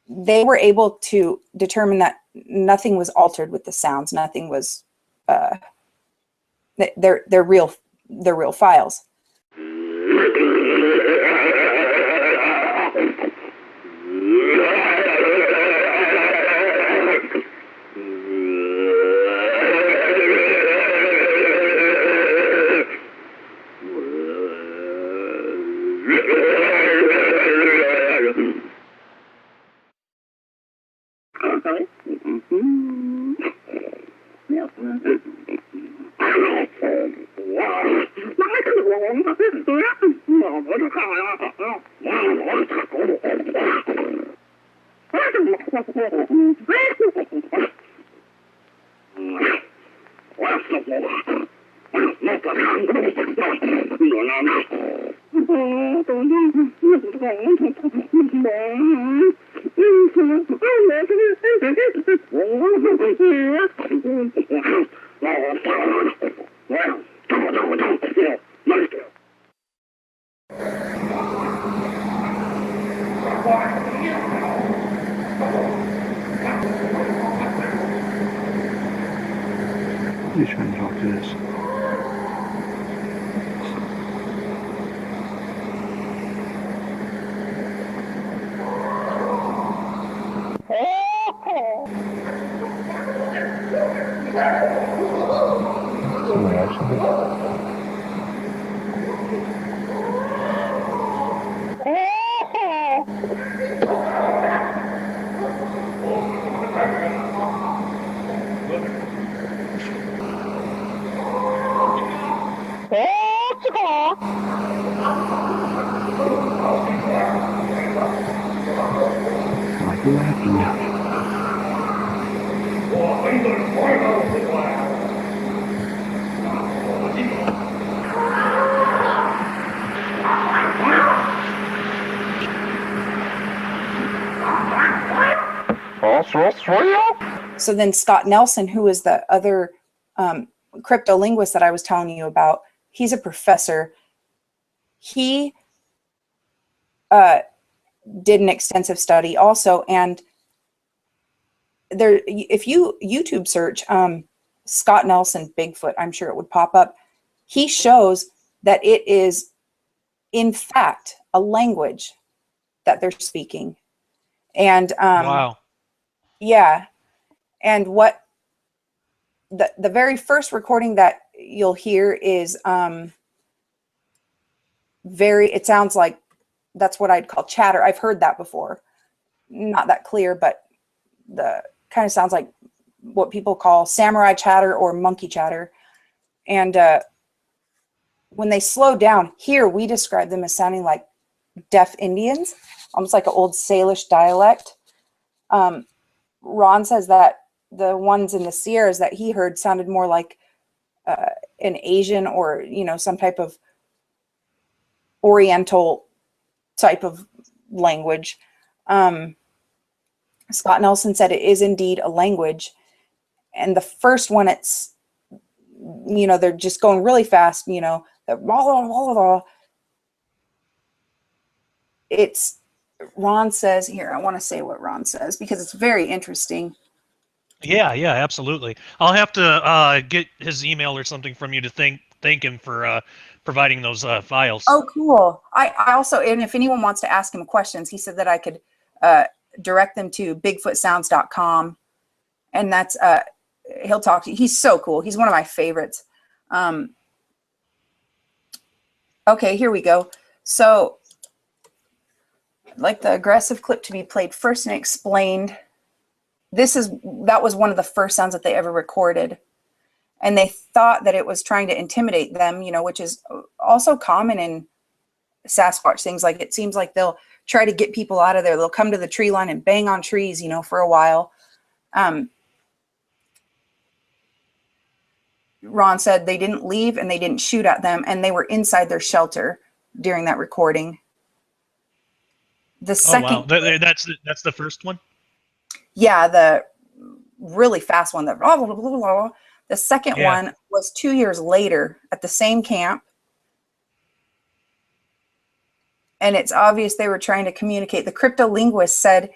They were able to determine that nothing was altered with the sounds. Nothing was, they're real files. You're trying to talk to this. Somebody actually. Like you're laughing now. So then Scott Nelson, who is the other crypto linguist that I was telling you about, he's a professor. He did an extensive study also, and there, if you YouTube search Scott Nelson Bigfoot, I'm sure it would pop up. He shows that it is, in fact, a language that they're speaking. And Wow. yeah, and what the very first recording that you'll hear is it sounds like, that's what I'd call chatter. I've heard that before. Not that clear, but the kind of sounds like what people call samurai chatter or monkey chatter. And when they slow down, here we describe them as sounding like deaf Indians, almost like an old Salish dialect. Ron says that the ones in the Sierras that he heard sounded more like an Asian or, some type of Oriental type of language. Scott Nelson said it is indeed a language. And the first one, it's, they're just going really fast, blah, blah, blah, blah. It's, Ron says here, I want to say what Ron says because it's very interesting. Yeah, absolutely. I'll have to get his email or something from you to thank him for providing those files. Oh, cool. I also, and if anyone wants to ask him questions, he said that I could direct them to bigfootsounds.com, and that's he'll talk to you. He's so cool. He's one of my favorites. Okay, here we go. So, I'd like the aggressive clip to be played first and explained. That was one of the first sounds that they ever recorded. And they thought that it was trying to intimidate them, which is also common in Sasquatch things. Like, it seems like they'll try to get people out of there. They'll come to the tree line and bang on trees, for a while. Ron said they didn't leave and they didn't shoot at them, and they were inside their shelter during that recording. The second, that's the first one. Yeah, the really fast one. The second one was 2 years later at the same camp, and it's obvious they were trying to communicate. The cryptolinguist said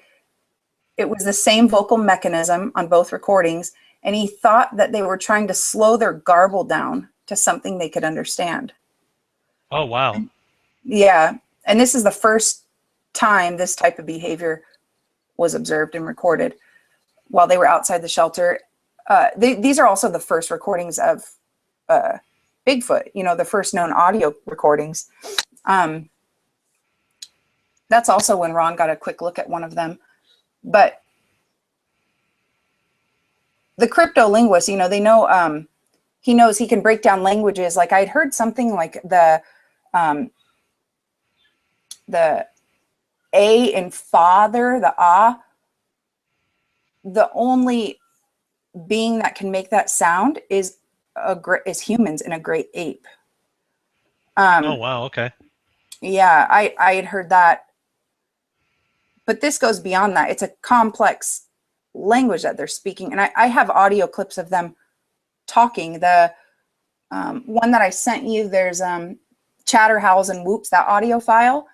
it was the same vocal mechanism on both recordings, and he thought that they were trying to slow their garble down to something they could understand. Oh, wow. Yeah, and this is the first time this type of behavior was observed and recorded while they were outside the shelter. These are also the first recordings of Bigfoot, the first known audio recordings. That's also when Ron got a quick look at one of them. But the cryptolinguist, they know, he knows he can break down languages. Like, I'd heard something like the A in father, the ah, the only being that can make that sound is humans in a great ape. Oh, wow. Okay. Yeah, I had heard that. But this goes beyond that. It's a complex language that they're speaking. And I have audio clips of them talking. The one that I sent you, there's chatter, howls, and whoops, that audio file.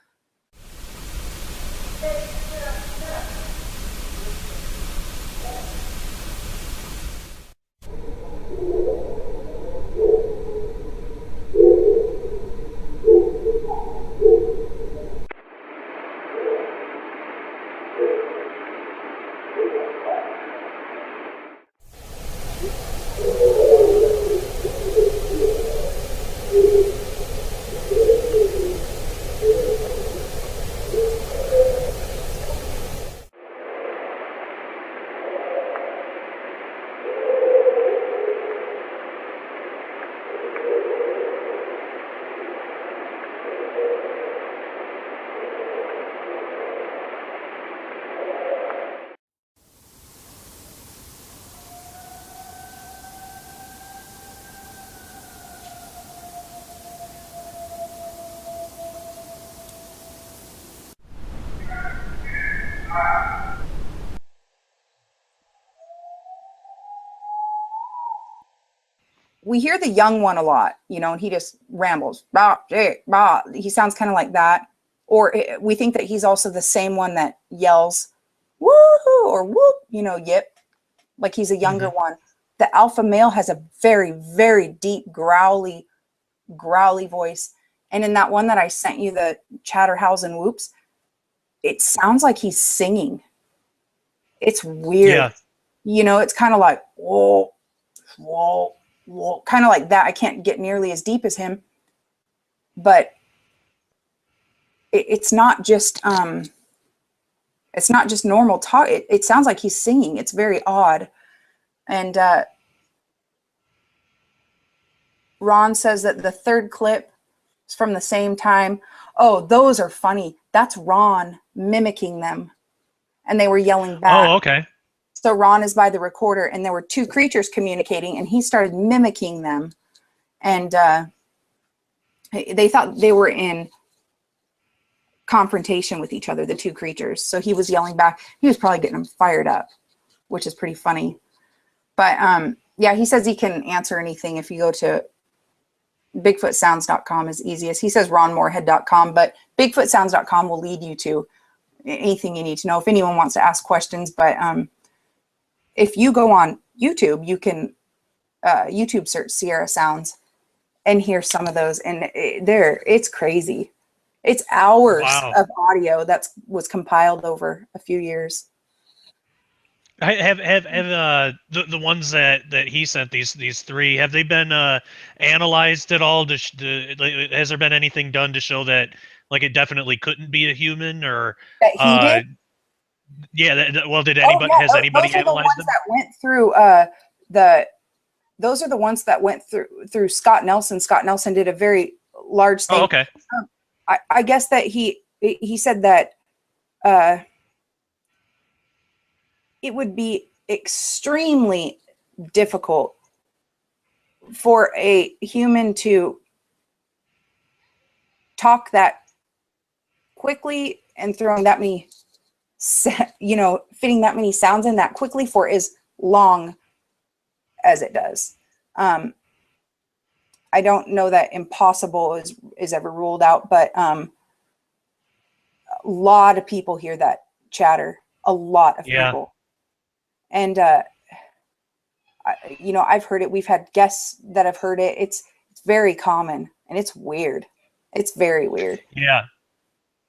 we hear the young one a lot, you know, and he just rambles. Bah, hey, bah. He sounds kind of like that. Or we think that he's also the same one that yells, woohoo, or whoop, you know, yip, like he's a younger one. The alpha male has a very, very deep, growly voice. And in that one that I sent you, the chatter, howls, and whoops, it sounds like he's singing. It's weird. Yeah. You know, it's kind of like, whoa, whoa, whoa, kind of like that. I can't get nearly as deep as him, but it's not just normal talk. It sounds like he's singing. It's very odd. And Ron says that the third clip is from the same time. Oh, those are funny. That's Ron mimicking them. And they were yelling back. Oh, okay. So Ron is by the recorder, and there were two creatures communicating, and he started mimicking them. And they thought they were in confrontation with each other, the two creatures. So he was yelling back. He was probably getting them fired up, which is pretty funny. But yeah, he says he can answer anything if you go to bigfootsounds.com is easiest. He says ronmorehead.com, but bigfootsounds.com will lead you to anything you need to know if anyone wants to ask questions. But if you go on YouTube, you can YouTube search Sierra Sounds and hear some of those, and it's crazy. It's hours of audio that was compiled over a few years. Have the ones that he sent, these three, have they been analyzed at all? Has there been anything done to show that like it definitely couldn't be a human, or that he did? Yeah. Well, did anybody has anybody those are the analyzed ones them? that went through those are the ones that went through Scott Nelson. Scott Nelson did a very large thing. Oh, okay. I guess that he said that it would be extremely difficult for a human to talk that quickly and throwing that many, fitting that many sounds in that quickly for as long as it does. I don't know that impossible is ever ruled out, but a lot of people hear that chatter. A lot of people. And, I've heard it. We've had guests that have heard it. It's very common, and it's weird. It's very weird. Yeah.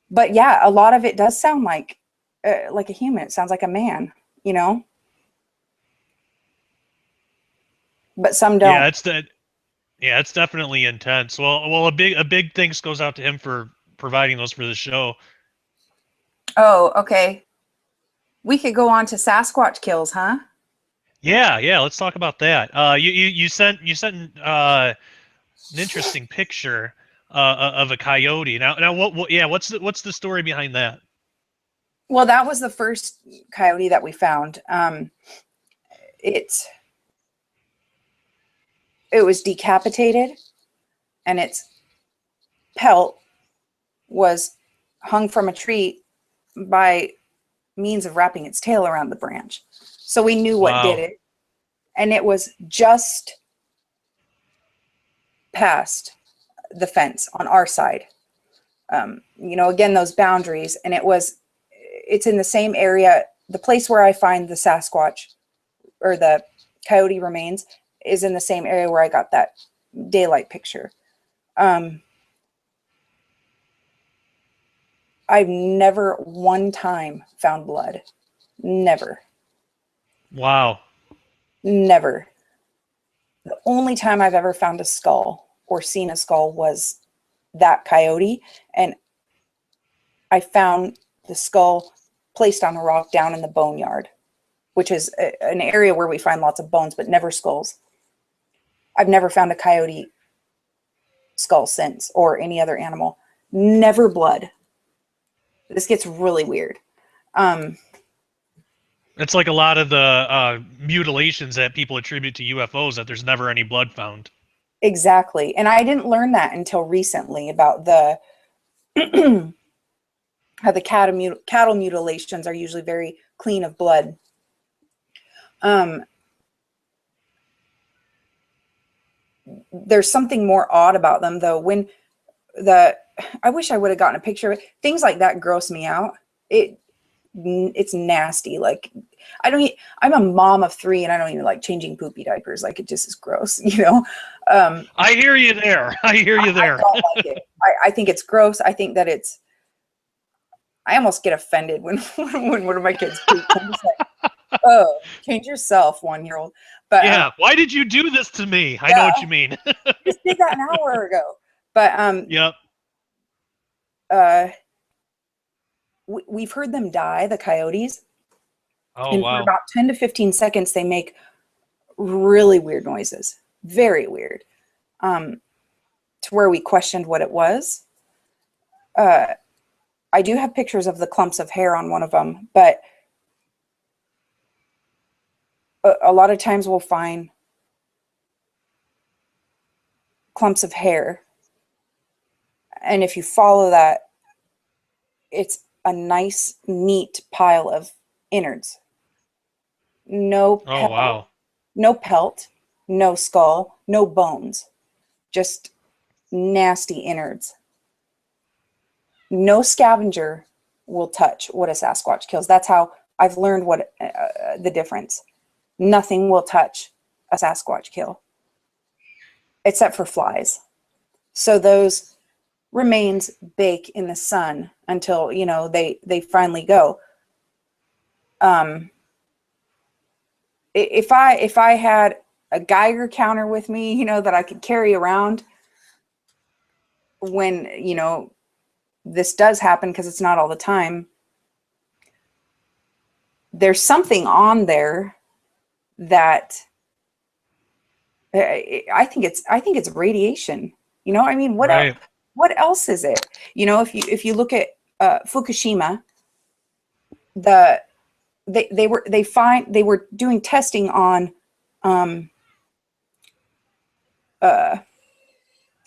But yeah, a lot of it does sound like a human. It sounds like a man, But some don't. Yeah, it's definitely intense. Well, a big thanks goes out to him for providing those for the show. Oh, okay. We could go on to Sasquatch kills, huh? Yeah. Let's talk about that. You sent an interesting picture of a coyote. Now what's the story behind that? Well, that was the first coyote that we found. It was decapitated, and its pelt was hung from a tree by means of wrapping its tail around the branch. So we knew what did it. And it was just past the fence on our side. Again, those boundaries. And it's in the same area. The place where I find the Sasquatch or the coyote remains is in the same area where I got that daylight picture. I've never one time found blood. Never. Wow. Never. The only time I've ever found a skull or seen a skull was that coyote. And I found the skull placed on a rock down in the boneyard, which is an area where we find lots of bones, but never skulls. I've never found a coyote skull since, or any other animal. Never blood. This gets really weird. It's like a lot of the mutilations that people attribute to UFOs, that there's never any blood found. Exactly. And I didn't learn that until recently about the how the cattle mutilations are usually very clean of blood. 'Cause there's something more odd about them, though. When I wish I would have gotten a picture of it. Things like that gross me out. It's nasty. Like, I'm a mom of 3 and I don't even like changing poopy diapers. Like, it just is gross, you know? I hear you there. I hear you there. I don't like it. I think it's gross. I think that I almost get offended when one of my kids poops. I'm just like, oh, change yourself, 1-year-old. But yeah, why did you do this to me? I know what you mean. just did that an hour ago. But yep. We've heard them die, the coyotes. Oh, and wow. for about 10 to 15 seconds, they make really weird noises. Very weird. To where we questioned what it was. I do have pictures of the clumps of hair on one of them, but a lot of times we'll find clumps of hair. And if you follow that, it's a nice, neat pile of innards. No pelt, Oh, wow. no pelt, no skull, no bones, just nasty innards. No scavenger will touch what a Sasquatch kills. That's how I've learned what the difference. Nothing will touch a Sasquatch kill, except for flies. So those remains bake in the sun until, you know, they finally go. If I had a Geiger counter with me, you know, that I could carry around when, you know, this does happen, because it's not all the time, there's something on there that I think it's radiation. You know, I mean, what Right. what else is it? You know, if you look at Fukushima, they were doing testing on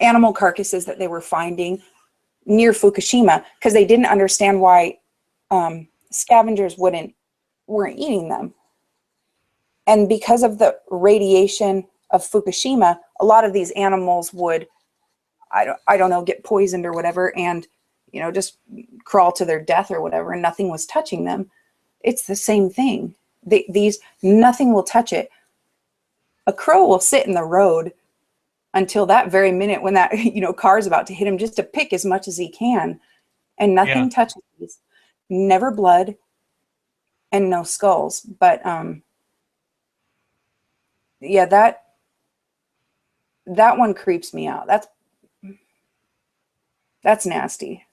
animal carcasses that they were finding near Fukushima, because they didn't understand why scavengers weren't eating them. And because of the radiation of Fukushima, a lot of these animals would, I don't know, get poisoned or whatever, and, you know, just crawl to their death or whatever, and nothing was touching them. It's the same thing. Nothing will touch it. A crow will sit in the road until that very minute when that, you know, car is about to hit him, just to pick as much as he can, and nothing touches these. Never blood and no skulls. But yeah, that one creeps me out. That's nasty.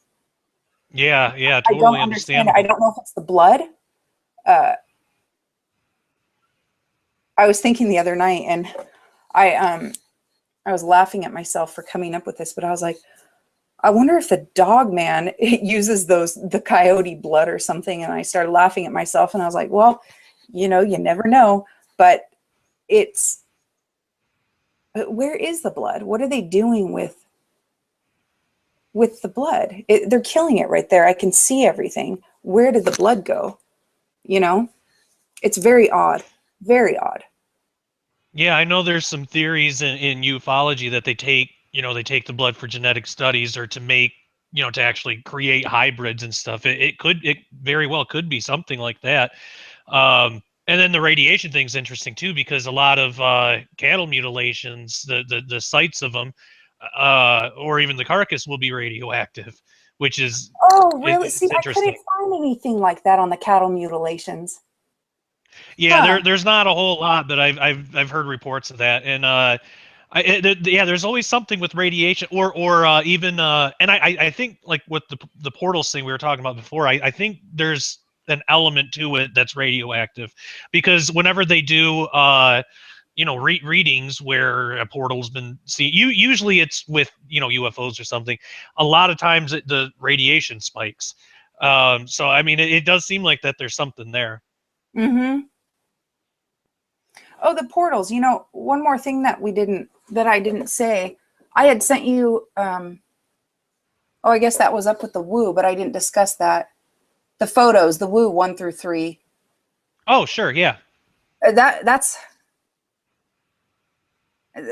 Yeah, yeah, I totally don't understand it. I don't know if it's the blood. I was thinking the other night, and I was laughing at myself for coming up with this, but I was like, I wonder if the dog man uses the coyote blood or something. And I started laughing at myself, and I was like, well, you know, you never know. But where is the blood? What are they doing with the blood? They're killing it right there. I can see everything. Where did the blood go? You know, it's very odd. Very odd. Yeah, I know there's some theories in ufology that they take the blood for genetic studies, or to make, you know, to actually create hybrids and stuff. It very well could be something like that. And then the radiation thing's interesting too, because a lot of cattle mutilations, the sites of them, or even the carcass, will be radioactive, which is really? it's See, I interesting. couldn't find anything like that on the cattle mutilations. Yeah, there's not a whole lot, but I've heard reports of that, and there's always something with radiation, or even and I think, like with the portals thing we were talking about before, I think there's an element to it that's radioactive, because whenever they do readings where a portal's been seen, usually it's with, you know, UFOs or something. A lot of times the radiation spikes. So I mean, it does seem like that there's something there. Mm-hmm. Oh, the portals. You know, one more thing that I didn't say. I had sent you, I guess that was up with the Woo, but I didn't discuss that. The photos, the Woo 1 through 3. Oh, sure, yeah. That's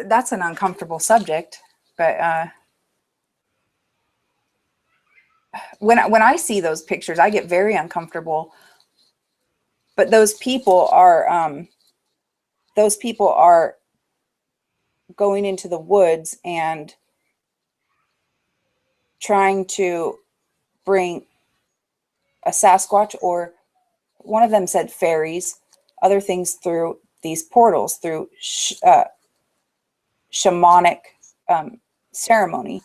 that's an uncomfortable subject, but when I see those pictures, I get very uncomfortable. But those people are going into the woods and trying to bring a Sasquatch, or one of them said fairies, other things, through these portals, through shamanic ceremony.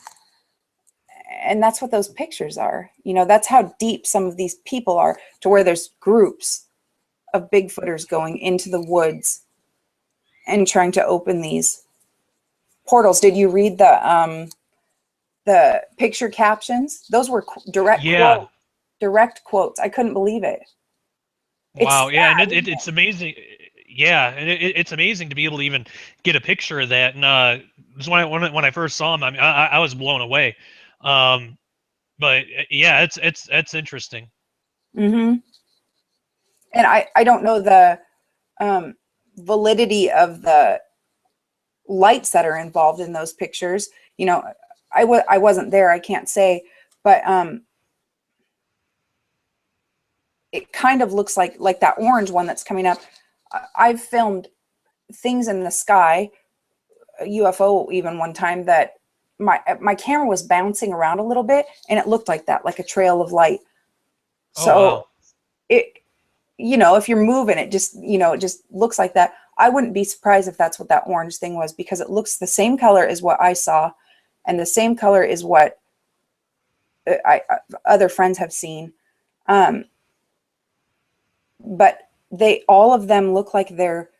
And that's what those pictures are. You know, that's how deep some of these people are, to where there's groups of Bigfooters going into the woods and trying to open these portals. Did you read the picture captions? Those were direct quotes. I couldn't believe it. Wow. It's Yeah. sad, And it's amazing. Yeah. And it's amazing to be able to even get a picture of that. And just when I first saw him, I mean, I was blown away. But yeah, it's interesting. Mm-hmm. And I don't know the validity of the lights that are involved in those pictures. You know, I wasn't there, I can't say, but it kind of looks like that orange one that's coming up. I've filmed things in the sky, a UFO even one time, that my camera was bouncing around a little bit, and it looked like that, like a trail of light. So wow. it, you know, if you're moving, it just, you know, it just looks like that. I wouldn't be surprised if that's what that orange thing was, because it looks the same color as what I saw, and the same color is what other friends have seen. But all of them look like they're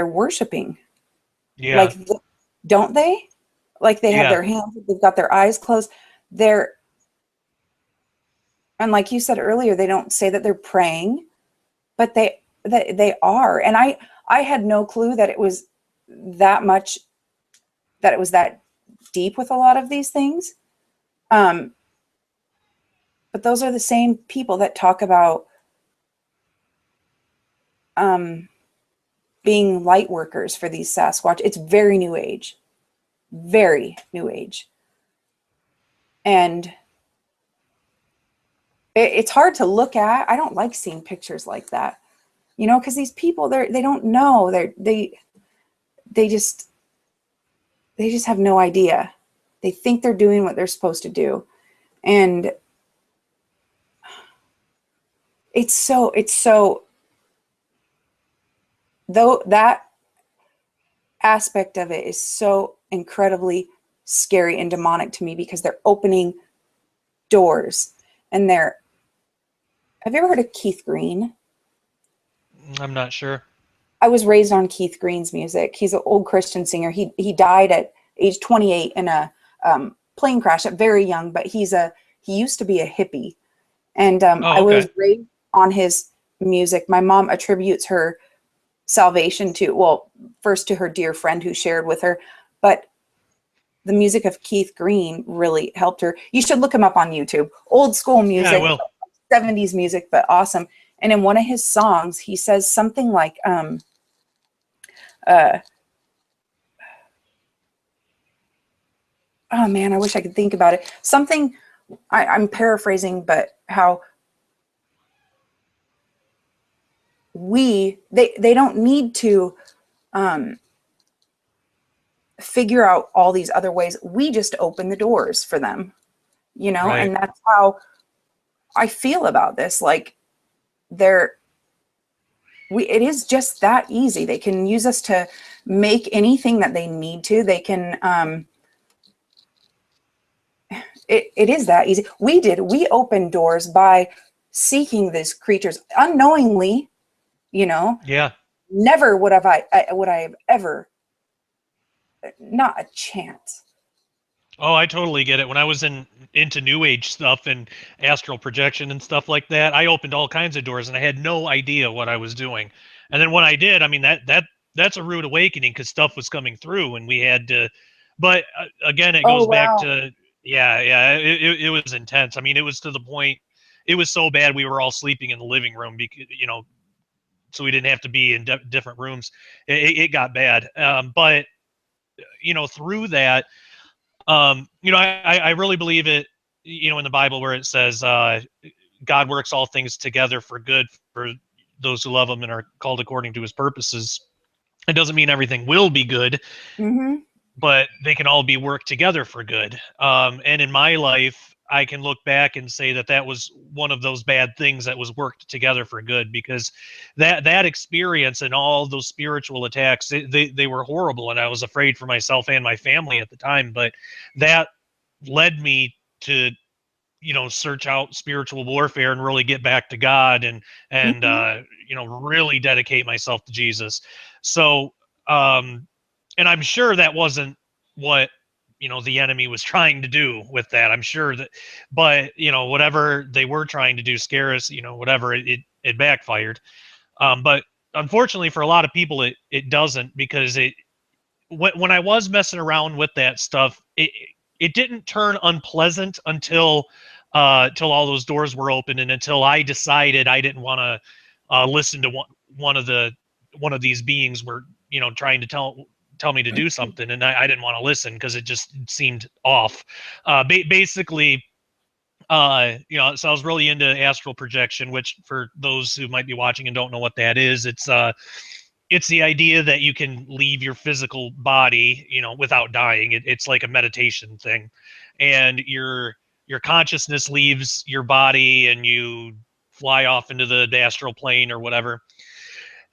worshiping. Yeah. Like, don't they? Like they have Yeah. their hands, they've got their eyes closed. And like you said earlier, they don't say that they're praying, but they are. And I had no clue that it was that much, that it was that deep with a lot of these things. But those are the same people that talk about being light workers for these Sasquatch. It's very new age. Very new age. And it's hard to look at. I don't like seeing pictures like that, you know, because these people, they don't know. They just have no idea. They think they're doing what they're supposed to do. And it's so, though that aspect of it is so incredibly scary and demonic to me, because they're opening doors, and have you ever heard of Keith Green? I'm not sure. I was raised on Keith Green's music. He's an old Christian singer. He died at age 28 in a plane crash, at very young, but he used to be a hippie. And I was raised on his music. My mom attributes her salvation to, well, first to her dear friend who shared with her, but the music of Keith Green really helped her. You should look him up on YouTube. Old school music, Yeah, I will. 70s music, but awesome. And in one of his songs, he says something like, oh man, I wish I could think about it. Something, I'm paraphrasing, but how they don't need to figure out all these other ways. We just open the doors for them, you know. Right. And that's how I feel about this. Like, it is just that easy. They can use us to make anything that they need to. They can it is that easy. We opened doors by seeking these creatures unknowingly, you know. Yeah. Never would I have ever, not a chance. Oh, I totally get it. When I was into new age stuff and astral projection and stuff like that, I opened all kinds of doors and I had no idea what I was doing. And then when I did, I mean, that's a rude awakening, because stuff was coming through and we had to, but again, it goes back to, it was intense. I mean, it was to the point, it was so bad we were all sleeping in the living room because, you know, so we didn't have to be in different rooms. It got bad. But through that, I really believe it, in the Bible where it says, God works all things together for good for those who love him and are called according to his purposes. It doesn't mean everything will be good, but they can all be worked together for good. And in my life, I can look back and say that was one of those bad things that was worked together for good, because that experience and all those spiritual attacks, they were horrible, and I was afraid for myself and my family at the time. But that led me to search out spiritual warfare and really get back to God and really dedicate myself to Jesus. So and I'm sure that wasn't what the enemy was trying to do with that. I'm sure that, but whatever they were trying to do, scare us, whatever, it backfired. But unfortunately for a lot of people, it doesn't, because when I was messing around with that stuff, it didn't turn unpleasant until all those doors were open, and until I decided I didn't want to listen to one of these beings were trying to tell me to do something, and I didn't want to listen because it just seemed off. Basically, so I was really into astral projection, which for those who might be watching and don't know what that is, it's the idea that you can leave your physical body, without dying. It's like a meditation thing, and your consciousness leaves your body and you fly off into the astral plane or whatever.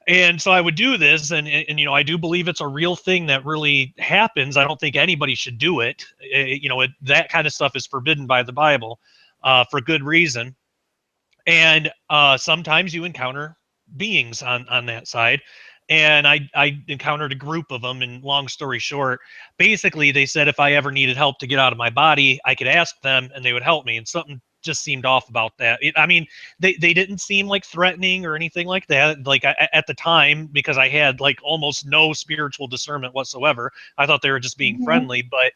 And so I would do this, and I do believe it's a real thing that really happens. I don't think anybody should do it. That kind of stuff is forbidden by the Bible, for good reason. And sometimes you encounter beings on that side. And I encountered a group of them, and long story short, basically they said if I ever needed help to get out of my body, I could ask them and they would help me. And something just seemed off about that. They didn't seem like threatening or anything like that. Like at the time, because I had like almost no spiritual discernment whatsoever, I thought they were just being friendly. But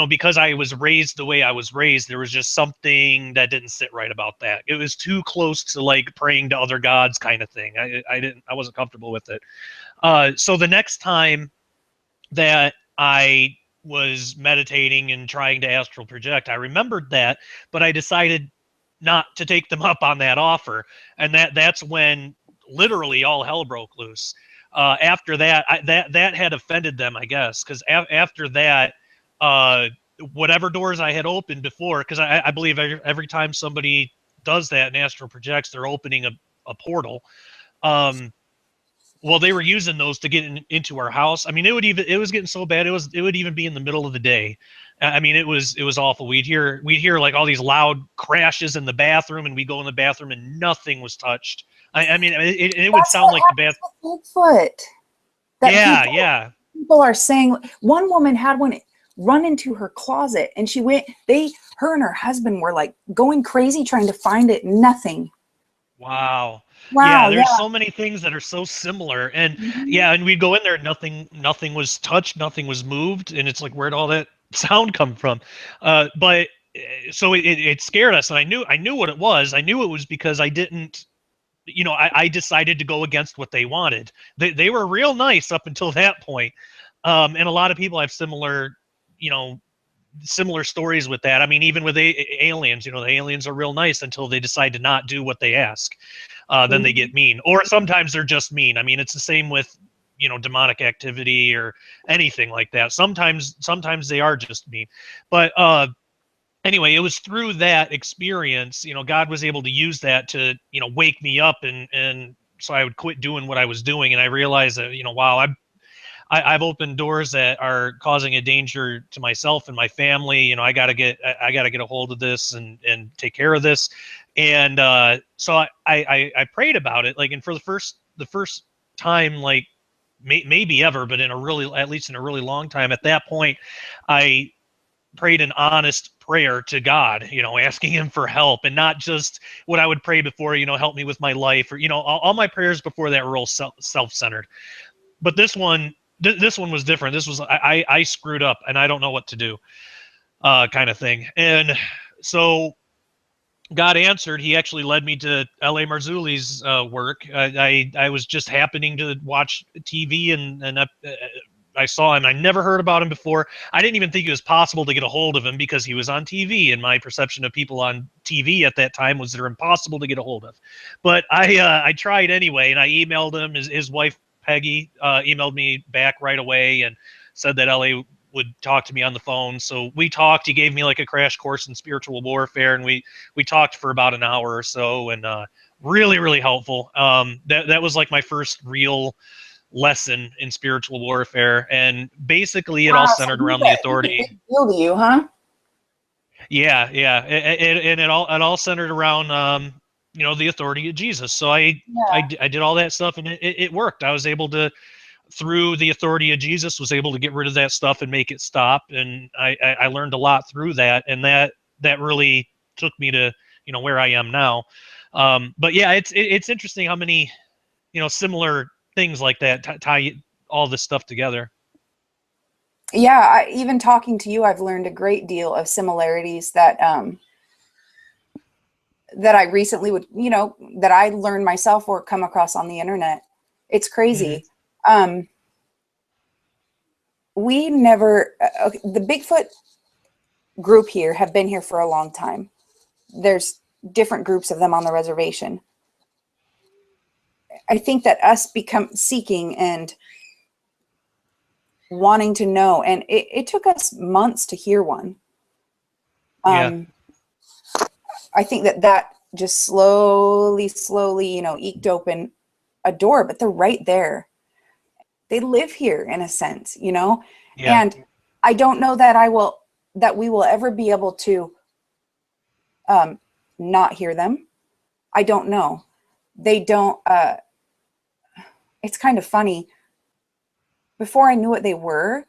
because I was raised the way I was raised, there was just something that didn't sit right about that. It was too close to like praying to other gods kind of thing. I wasn't comfortable with it. So the next time that I was meditating and trying to astral project, I remembered that, but I decided not to take them up on that offer. And that's when literally all hell broke loose. After that, that had offended them, I guess, because after that, whatever doors I had opened before, because I believe every time somebody does that and astral projects, they're opening a portal. Well, they were using those to get into our house. It was getting so bad. It would even be in the middle of the day. It was awful. We'd hear like all these loud crashes in the bathroom, and we go in the bathroom and nothing was touched. It would sound like the bathroom. Bigfoot. Yeah. People are saying one woman had one run into her closet, and her and her husband were like going crazy trying to find it. Nothing. Wow. Wow. Yeah, there's so many things that are so similar, and and we'd go in there, nothing was touched, nothing was moved, and it's like, where'd all that sound come from? But so it scared us, and I knew what it was. I knew it was because I didn't, I decided to go against what they wanted. They were real nice up until that point, and a lot of people have similar stories with that. Even with aliens, the aliens are real nice until they decide to not do what they ask. Then they get mean, or sometimes they're just mean. It's the same with, demonic activity or anything like that. Sometimes they are just mean. But anyway, it was through that experience, God was able to use that to, wake me up, and so I would quit doing what I was doing. And I realized that, wow, I've opened doors that are causing a danger to myself and my family. I gotta get a hold of this and take care of this. And so I prayed about it, like, and for the first time, like maybe ever, but at least in a really long time. At that point, I prayed an honest prayer to God, asking him for help, and not just what I would pray before, help me with my life, or, all my prayers before that were all self-centered. But this one was different. This was, I screwed up and I don't know what to do, kind of thing. And so God answered. He actually led me to L.A. Marzulli's work. I was just happening to watch TV, and I saw him. I never heard about him before. I didn't even think it was possible to get a hold of him because he was on TV, and my perception of people on TV at that time was they're impossible to get a hold of. But I tried anyway, and I emailed him. His wife, Peggy, emailed me back right away and said that L.A. would talk to me on the phone. So we talked. He gave me like a crash course in spiritual warfare, and we talked for about an hour or so, and really, really helpful. That was like my first real lesson in spiritual warfare, and basically it all centered around the authority. Big deal to you, huh? Yeah, yeah, and it all centered around the authority of Jesus. So I did all that stuff, and it worked. I was able to, through the authority of Jesus, was able to get rid of that stuff and make it stop. And I learned a lot through that, and that really took me to where I am now. But yeah, it's interesting how many similar things like that tie all this stuff together. Yeah, even talking to you, I've learned a great deal of similarities that that I recently would, that I learned myself or come across on the internet. It's crazy. We never, the Bigfoot group here have been here for a long time. There's different groups of them on the reservation. I think that us become seeking and wanting to know, and it took us months to hear one. Yeah. I think that just slowly, eked open a door, but they're right there. They live here in a sense, Yeah. And I don't know that we will ever be able to not hear them. I don't know. They don't, it's kind of funny. Before I knew what they were,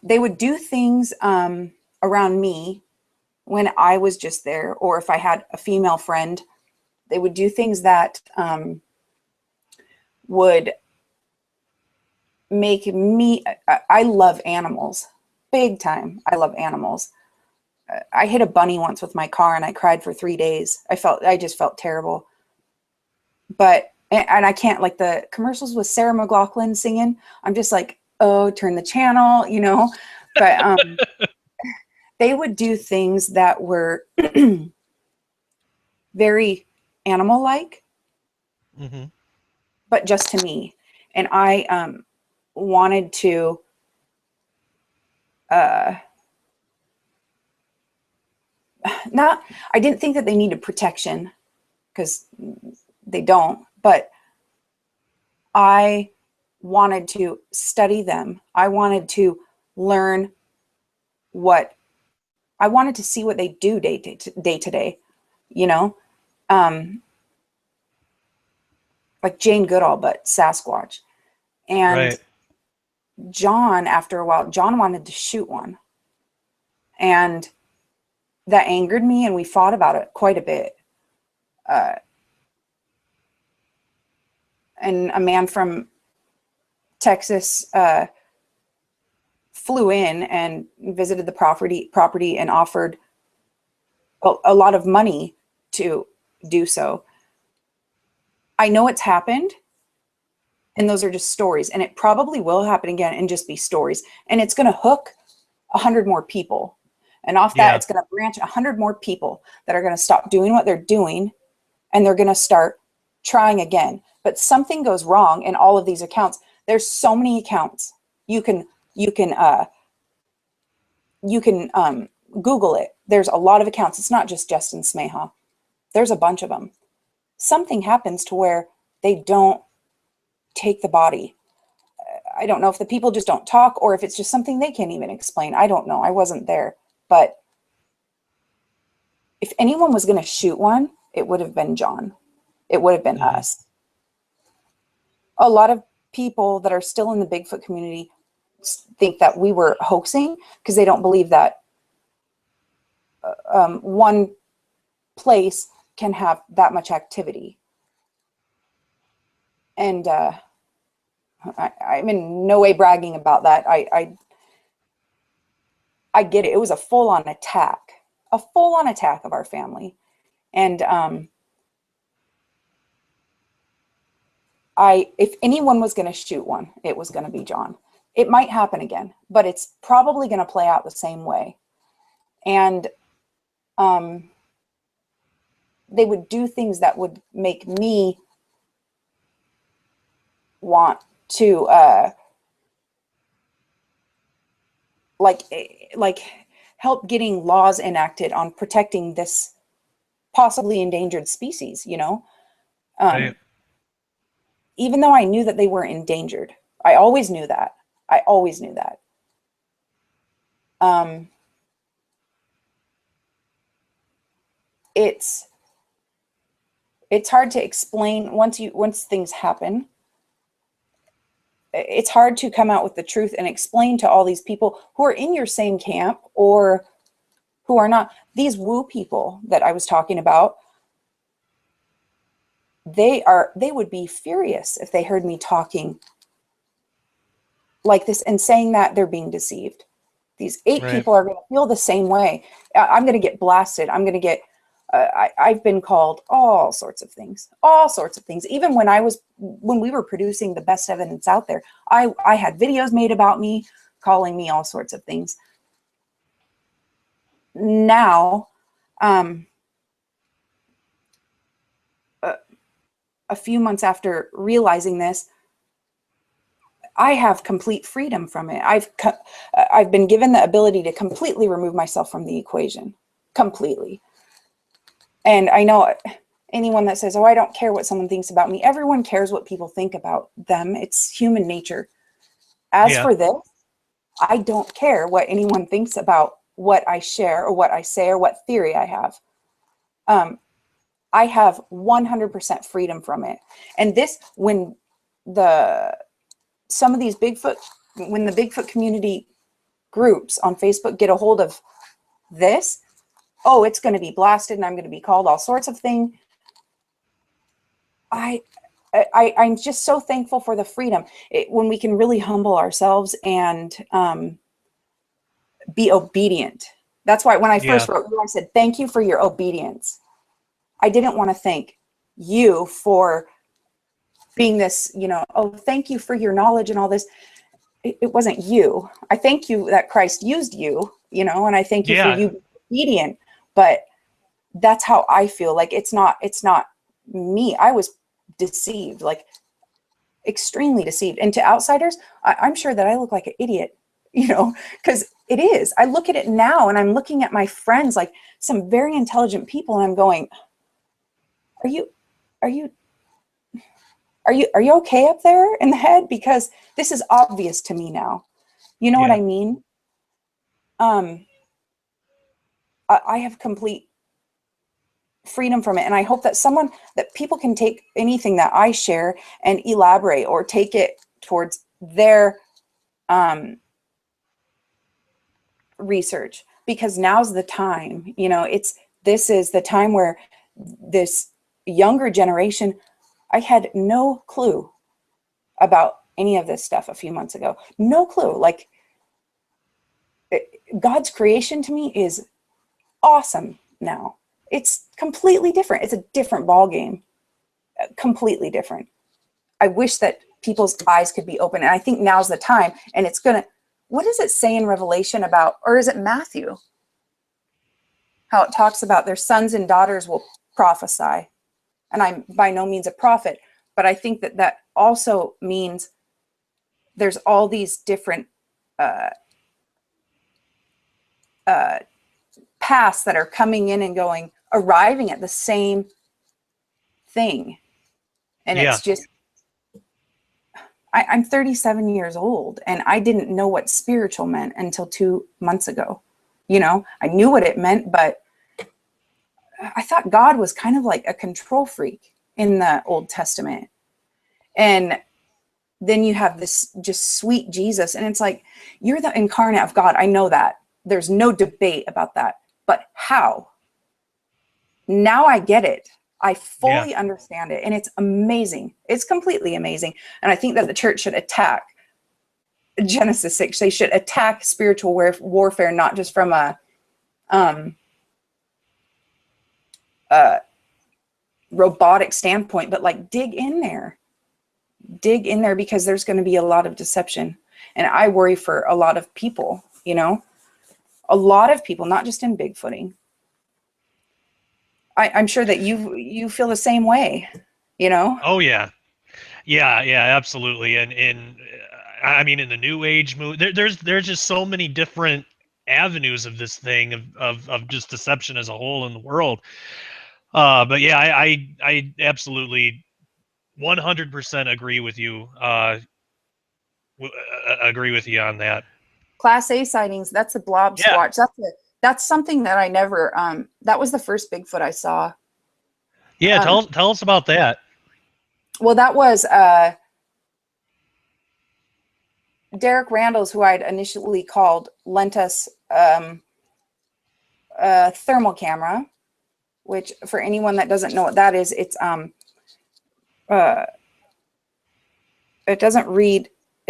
they would do things around me when I was just there, or if I had a female friend, they would do things that would make me, I love animals, big time. I love animals. I hit a bunny once with my car and I cried for 3 days. I just felt terrible. But, and I can't, like the commercials with Sarah McLachlan singing, I'm just like, oh, turn the channel, but they would do things that were very animal-like, but just to me. And I wanted to I didn't think that they needed protection, because they don't, but I wanted to study them. I wanted to learn I wanted to see what they do day to day, like Jane Goodall, but Sasquatch. And Right. John, after a while, John wanted to shoot one. And that angered me, and we fought about it quite a bit. And a man from Texas flew in and visited the property and offered a lot of money to do so. I know it's happened, and those are just stories, and it probably will happen again and just be stories. And it's going to hook 100 more people. And off that, it's going to branch 100 more people that are going to stop doing what they're doing, and they're going to start trying again. But something goes wrong in all of these accounts. There's so many accounts. You can Google it. There's a lot of accounts. It's not just Justin Smeha. There's a bunch of them. Something happens to where they don't take the body. I don't know if the people just don't talk, or if it's just something they can't even explain. I don't know. I wasn't there. But if anyone was going to shoot one, it would have been John. It would have been us. A lot of people that are still in the Bigfoot community think that we were hoaxing, because they don't believe that one place can have that much activity. And I'm in no way bragging about that. I get it. It was a full-on attack. a full-on attack of our family. And if anyone was going to shoot one, it was going to be John. It might happen again, but it's probably going to play out the same way. And they would do things that would make me want to like help getting laws enacted on protecting this possibly endangered species, you know. Right. Even though I knew that they were endangered, I always knew that. It's hard to explain once things happen. It's hard to come out with the truth and explain to all these people who are in your same camp or who are not. These woo people that I was talking about, they would be furious if they heard me talking like this and saying that they're being deceived. These 8 Right. people are going to feel the same way. I'm going to get blasted. I'm going to get, I've been called all sorts of things. Even when we were producing the best evidence out there, I had videos made about me, calling me all sorts of things. Now, a few months after realizing this, I have complete freedom from it. I've been given the ability to completely remove myself from the equation, completely. And I know anyone that says, "Oh, I don't care what someone thinks about me," everyone cares what people think about them. It's human nature. As for this, I don't care what anyone thinks about what I share or what I say or what theory I have. I have 100% freedom from it. And this, when some of these when the Bigfoot community groups on Facebook get a hold of this, oh, it's going to be blasted and I'm going to be called all sorts of things. I'm just so thankful for the freedom when we can really humble ourselves and be obedient. That's why when I first wrote you, I said, thank you for your obedience. I didn't want to thank you for being this, you know, oh, thank you for your knowledge and all this. It wasn't you. I thank you that Christ used you, you know, and I thank you for you being obedient. But that's how I feel. Like it's not me. I was deceived, like extremely deceived. And to outsiders, I'm sure that I look like an idiot, you know, because it is. I look at it now and I'm looking at my friends, like some very intelligent people, and I'm going, are you okay up there in the head? Because this is obvious to me now. You know what I mean? I have complete freedom from it. And I hope that people can take anything that I share and elaborate or take it towards their research, because now's the time, you know, this is the time where this younger generation, I had no clue about any of this stuff a few months ago. No clue. Like God's creation to me is awesome now. It's completely different. It's a different ball game. Completely different. I wish that people's eyes could be open. And I think now's the time. And it's going to, what does it say in Revelation about, or is it Matthew? How it talks about their sons and daughters will prophesy. And I'm by no means a prophet, but I think that also means there's all these different paths that are coming in and going, arriving at the same thing. And it's just, I'm 37 years old and I didn't know what spiritual meant until 2 months ago. You know, I knew what it meant, but I thought God was kind of like a control freak in the Old Testament. And then you have this just sweet Jesus. And it's like, you're the incarnate of God. I know that. There's no debate about that. But how? Now I get it. I fully understand it. And it's amazing. It's completely amazing. And I think that the church should attack Genesis 6. They should attack spiritual warfare, not just from a robotic standpoint, but like dig in there, because there's going to be a lot of deception. And I worry for a lot of people, you know, a lot of people, not just in Bigfooting. I'm sure that you feel the same way, you know? Oh yeah. Yeah, absolutely. And I mean, in the new age movie, there's just so many different avenues of this thing of just deception as a whole in the world. But yeah, I absolutely 100% agree with you. Agree with you on that. Class A sightings, that's a Yeah. Blobsquatch. That's something that I never, that was the first Bigfoot I saw. Yeah, tell us about that. Well, that was Derek Randalls, who I'd initially called, lent us a thermal camera, which for anyone that doesn't know what that is, it's it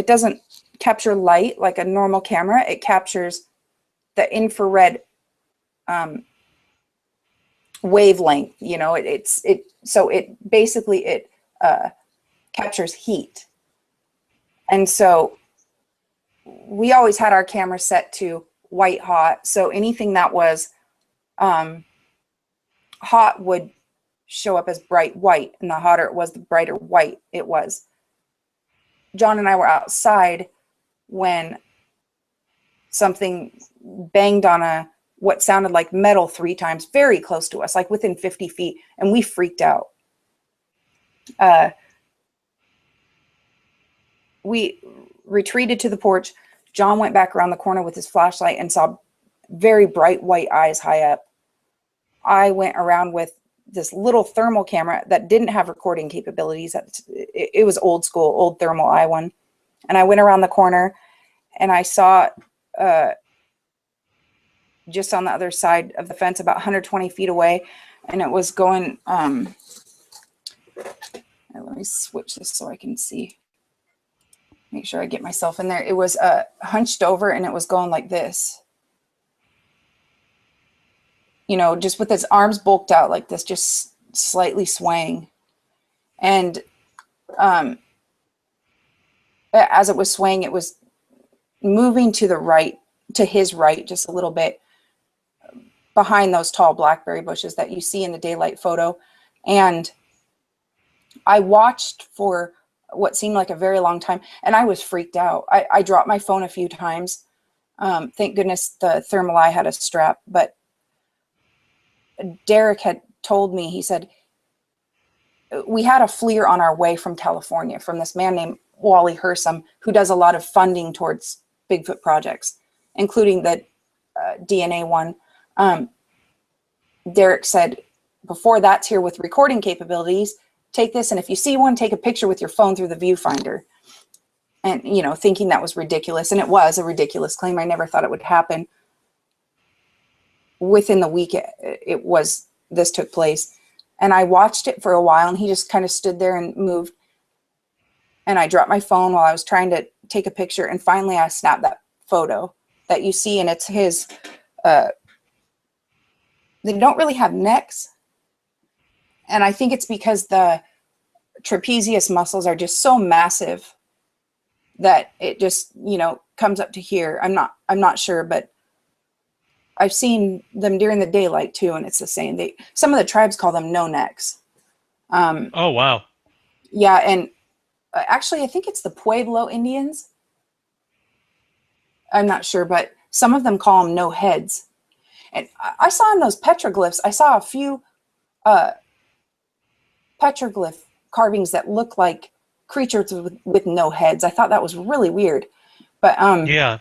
doesn't capture light like a normal camera. It captures the infrared wavelength, you know. So it basically captures heat. And so we always had our camera set to white hot, so anything that was hot would show up as bright white, and the hotter it was, the brighter white it was. John and I were outside when something banged on what sounded like metal 3 times, very close to us, like within 50 feet, and we freaked out. We retreated to the porch. John went back around the corner with his flashlight and saw very bright white eyes high up. I went around with this little thermal camera that didn't have recording capabilities. It was old school, old thermal eye one. And I went around the corner and I saw just on the other side of the fence, about 120 feet away. And it was going, let me switch this so I can see. Make sure I get myself in there. It was hunched over and it was going like this. You know, just with its arms bulked out like this, just slightly swaying. And as it was swaying, it was moving to the right, to his right, just a little bit behind those tall blackberry bushes that you see in the daylight photo. And I watched for what seemed like a very long time, and I was freaked out. I dropped my phone a few times. Thank goodness the thermal eye had a strap, but Derek had told me, he said, we had a FLIR on our way from California from this man named Wally Hersom, who does a lot of funding towards Bigfoot projects, including the DNA one. Derek said, before that's here with recording capabilities, take this, and if you see one, take a picture with your phone through the viewfinder. And, you know, thinking that was ridiculous. And it was a ridiculous claim. I never thought it would happen. Within the week, this took place. And I watched it for a while, and he just kind of stood there and moved. And I dropped my phone while I was trying to take a picture. And finally, I snapped that photo that you see, and it's his. They don't really have necks. And I think it's because the trapezius muscles are just so massive that it just, you know, comes up to here. I'm not sure, but I've seen them during the daylight too, and it's the same. Some of the tribes call them no necks. Oh wow. Yeah, and actually, I think it's the Pueblo Indians. I'm not sure, but some of them call them no heads. And I saw in those petroglyphs, I saw a few petroglyph carvings that look like creatures with no heads. I thought that was really weird. But Yeah.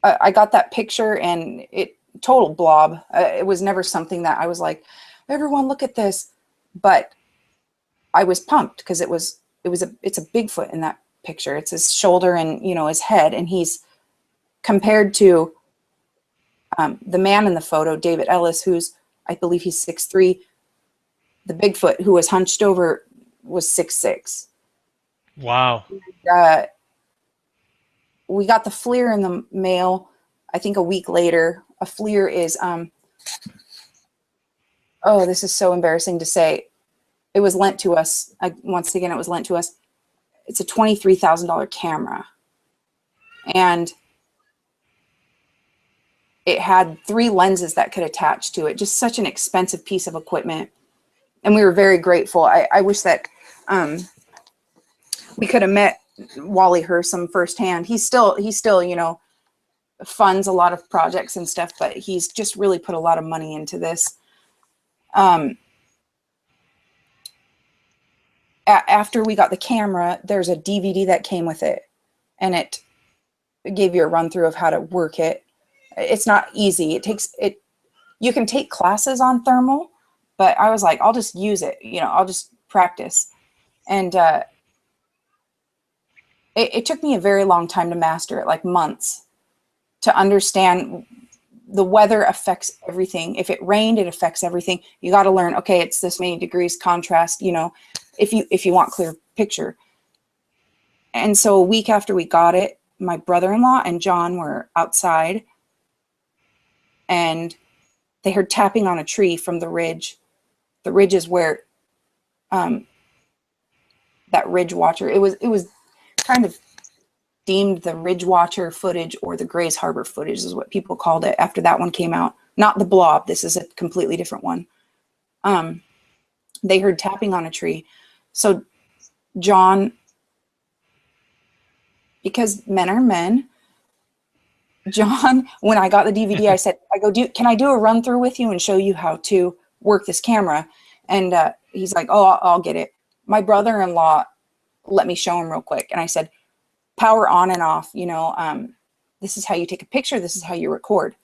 I got that picture, and it total blob. It was never something that I was like, everyone look at this. But I was pumped because it's a Bigfoot in that picture. It's his shoulder and, you know, his head, and he's compared to the man in the photo, David Ellis, who's, I believe he's 6'3". The Bigfoot who was hunched over was 6'6". Wow. We got the FLIR in the mail, I think a week later. a FLIR is, oh, this is so embarrassing to say. It was lent to us. Once again, it was lent to us. It's a $23,000 camera. And it had 3 lenses that could attach to it. Just such an expensive piece of equipment. And we were very grateful. I wish that we could have met Wally Hersom firsthand. He's still, you know, funds a lot of projects and stuff, but he's just really put a lot of money into this. After we got the camera, there's a DVD that came with it, and it gave you a run through of how to work it. It's not easy. You can take classes on thermal, but I was like, I'll just use it. You know, I'll just practice. And it took me a very long time to master it, like months, to understand the weather affects everything. If it rained, it affects everything. You got to learn, okay, it's this many degrees contrast, you know, if you want clear picture. And so a week after we got it, my brother-in-law and John were outside, and they heard tapping on a tree from the ridge. The ridge is where that Ridgewatcher, it was kind of deemed the Ridgewatcher footage, or the Grays Harbor footage is what people called it after that one came out. Not the Blob. This is a completely different one. They heard tapping on a tree. So John, because men are men, John, when I got the DVD, I said, can I do a run through with you and show you how to work this camera? And he's like, oh, I'll get it. My brother-in-law let me show him real quick. And I said, power on and off, you know, this is how you take a picture. This is how you record.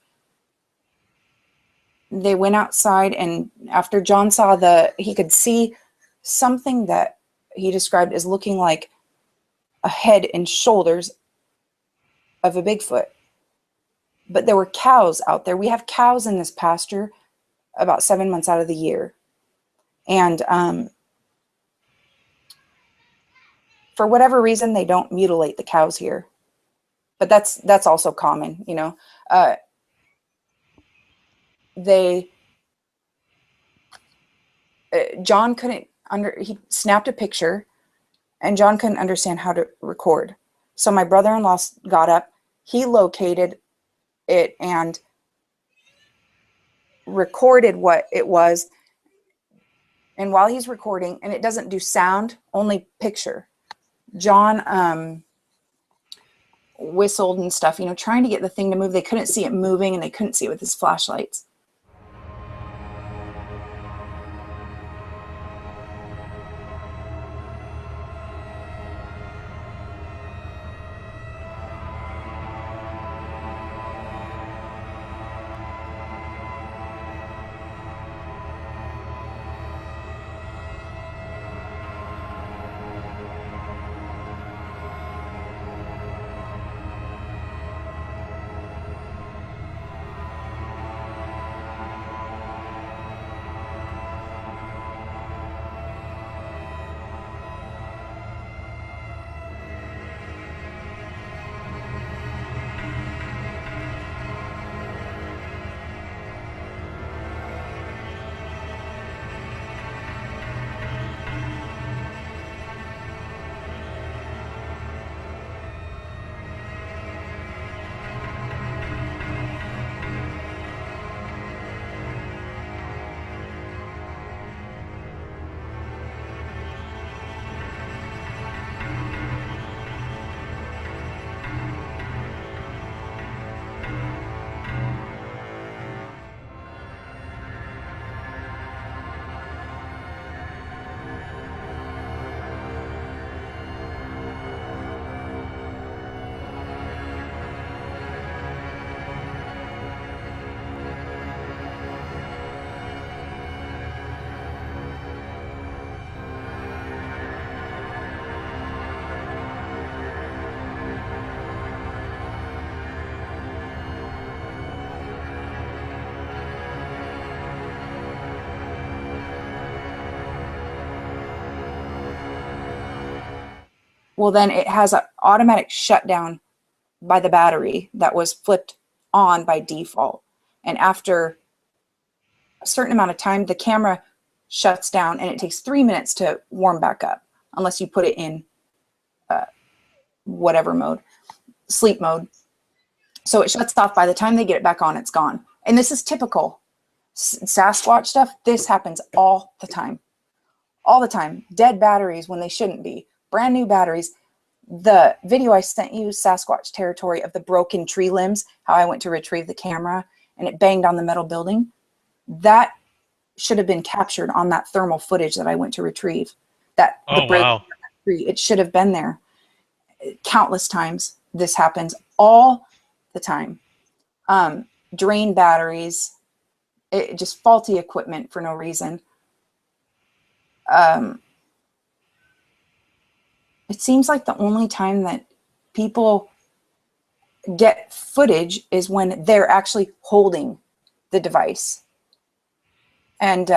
They went outside, and after John saw he could see something that he described as looking like a head and shoulders of a Bigfoot. But there were cows out there. We have cows in this pasture about 7 months out of the year. And for whatever reason, they don't mutilate the cows here. But that's also common, you know. John couldn't he snapped a picture, and John couldn't understand how to record. So my brother-in-law got up, he located it and recorded what it was. And while he's recording, and it doesn't do sound, only picture, John whistled and stuff, you know, trying to get the thing to move. They couldn't see it moving, and they couldn't see it with his flashlights. Well, then it has an automatic shutdown by the battery that was flipped on by default. And after a certain amount of time, the camera shuts down and it takes 3 minutes to warm back up, unless you put it in whatever mode, sleep mode. So it shuts off. By the time they get it back on, it's gone. And this is typical Sasquatch stuff. This happens all the time. All the time. Dead batteries when they shouldn't be. Brand new batteries. The video I sent you, Sasquatch territory, of the broken tree limbs, how I went to retrieve the camera and it banged on the metal building, that should have been captured on that thermal footage that I went to retrieve. That Oh, wow. tree, it should have been there. Countless times this happens all the time. Drain batteries, just faulty equipment for no reason. It seems like the only time that people get footage is when they're actually holding the device. And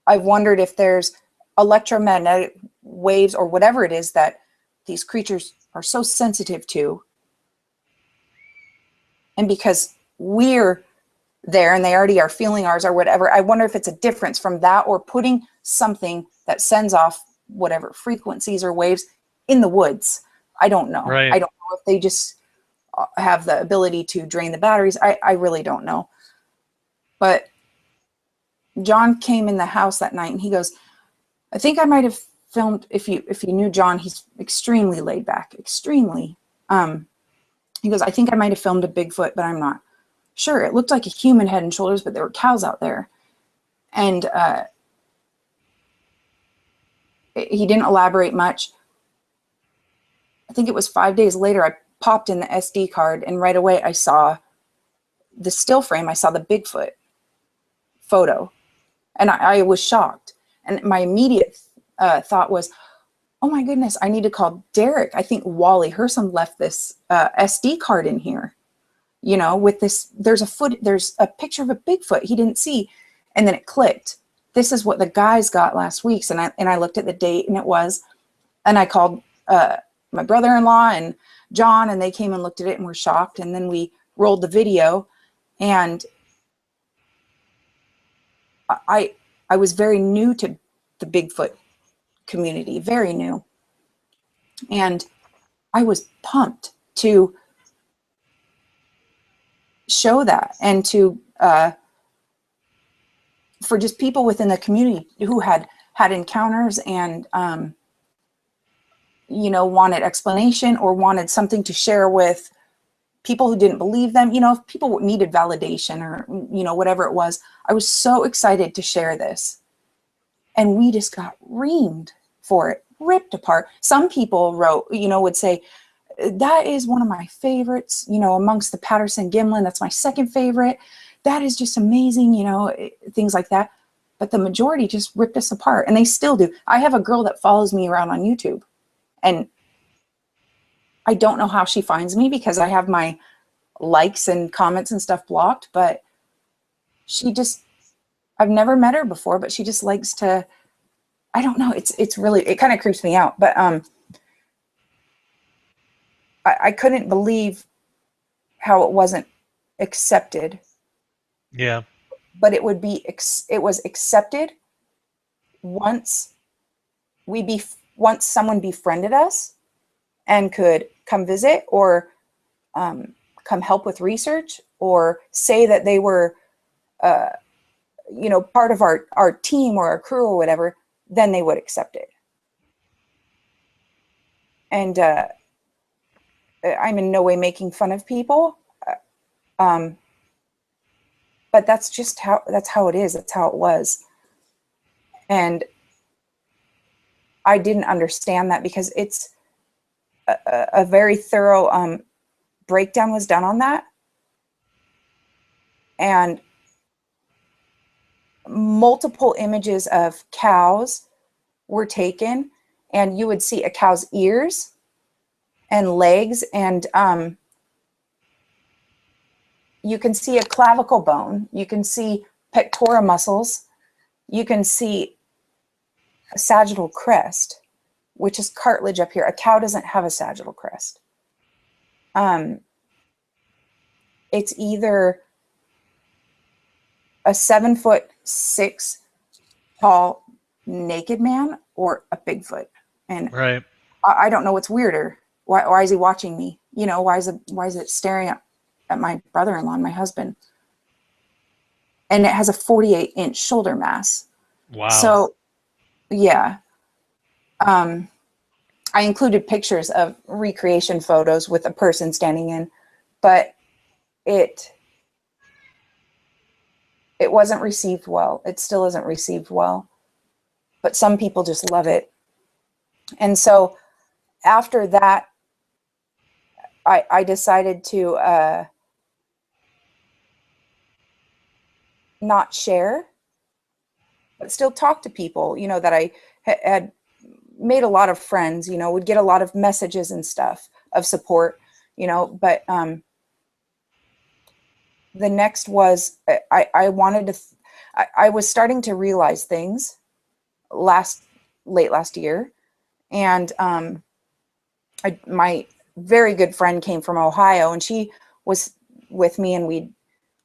I've wondered if there's electromagnetic waves or whatever it is that these creatures are so sensitive to. And because we're there and they already are feeling ours or whatever, I wonder if it's a difference from that or putting something that sends off whatever frequencies or waves in the woods. I don't know. Right. I don't know if they just have the ability to drain the batteries. I really don't know. But John came in the house that night and he goes, I think I might have filmed, if you knew John, he's extremely laid back, extremely. He goes, I think I might have filmed a Bigfoot, but I'm not sure. It looked like a human head and shoulders, but there were cows out there. And he didn't elaborate much. I think it was 5 days later, I popped in the SD card and right away I saw the still frame. I saw the Bigfoot photo and I was shocked. And my immediate thought was, oh my goodness, I need to call Derek. I think Wally Hersom left this SD card in here, you know, with this, there's a picture of a Bigfoot he didn't see. And then it clicked. This is what the guys got last week. And I looked at the date and it was, and I called my brother-in-law and John, and they came and looked at it and were shocked. And then we rolled the video, and I was very new to the Bigfoot community, very new. And I was pumped to show that and to, for just people within the community who had encounters and, you know, wanted explanation or wanted something to share with people who didn't believe them. You know, if people needed validation or, you know, whatever it was, I was so excited to share this. And we just got reamed for it, ripped apart. Some people wrote, you know, would say, that is one of my favorites, you know, amongst the Patterson Gimlin. That's my second favorite. That is just amazing, you know, things like that. But the majority just ripped us apart, and they still do. I have a girl that follows me around on YouTube, and I don't know how she finds me because I have my likes and comments and stuff blocked, but she just, I've never met her before, but she just likes to, I don't know. It's really, it kind of creeps me out, but I couldn't believe how it wasn't accepted. Yeah. But it would be, it was accepted once once someone befriended us and could come visit or come help with research or say that they were, you know, part of our team or our crew or whatever, then they would accept it. And I'm in no way making fun of people. But that's just how it is. That's how it was. And I didn't understand that because it's a very thorough breakdown was done on that. And multiple images of cows were taken, and you would see a cow's ears and legs, and you can see a clavicle bone. You can see pectoral muscles. You can see a sagittal crest, which is cartilage up here. A cow doesn't have a sagittal crest. It's either a 7'6" tall naked man or a Bigfoot. And Right. I don't know what's weirder. Why is he watching me? You know, why is it staring at my brother-in-law and my husband? And it has a 48-inch shoulder mass. Wow. So, yeah. I included pictures of recreation photos with a person standing in, but it wasn't received well. It still isn't received well, but some people just love it. And so after that, I decided to not share, but still talk to people, you know, that I had made a lot of friends, you know, would get a lot of messages and stuff of support, you know, but the next was I wanted to, I was starting to realize things late last year. And my very good friend came from Ohio, and she was with me, and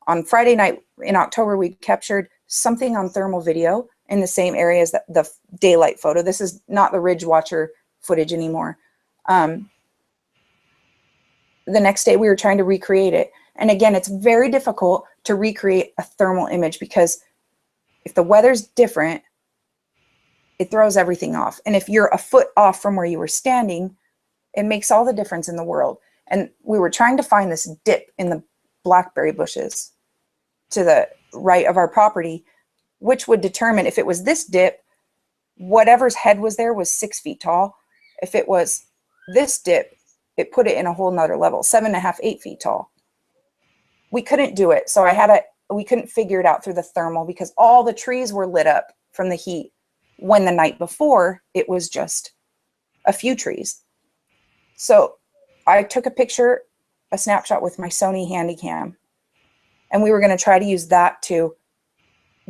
on Friday night in October, we captured something on thermal video in the same area as the daylight photo. This is not the Ridgewatcher footage anymore. The next day we were trying to recreate it. And again, it's very difficult to recreate a thermal image because if the weather's different, it throws everything off. And if you're a foot off from where you were standing, it makes all the difference in the world. And we were trying to find this dip in the blackberry bushes to the right of our property, which would determine if it was this dip, whatever's head was there was 6 feet tall. If it was this dip, it put it in a whole nother level, 7.5, 8 feet tall. We couldn't do it. So we couldn't figure it out through the thermal because all the trees were lit up from the heat when the night before it was just a few trees. So I took a snapshot with my Sony Handycam, and we were going to try to use that to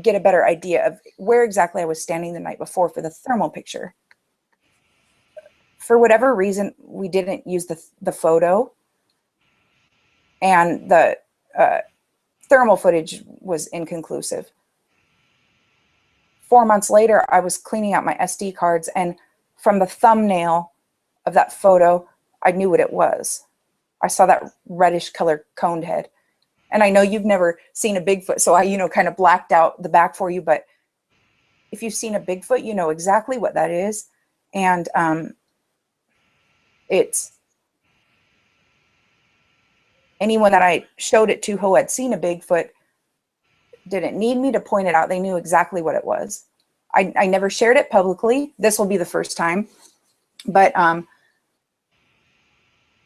get a better idea of where exactly I was standing the night before for the thermal picture. For whatever reason, we didn't use the photo, and the thermal footage was inconclusive. 4 months later, I was cleaning out my SD cards, and from the thumbnail of that photo, I knew what it was. I saw that reddish color coned head. And I know you've never seen a Bigfoot, so I, kind of blacked out the back for you, but if you've seen a Bigfoot, you know exactly what that is. And it's anyone that I showed it to who had seen a Bigfoot didn't need me to point it out. They knew exactly what it was. I never shared it publicly. This will be the first time, but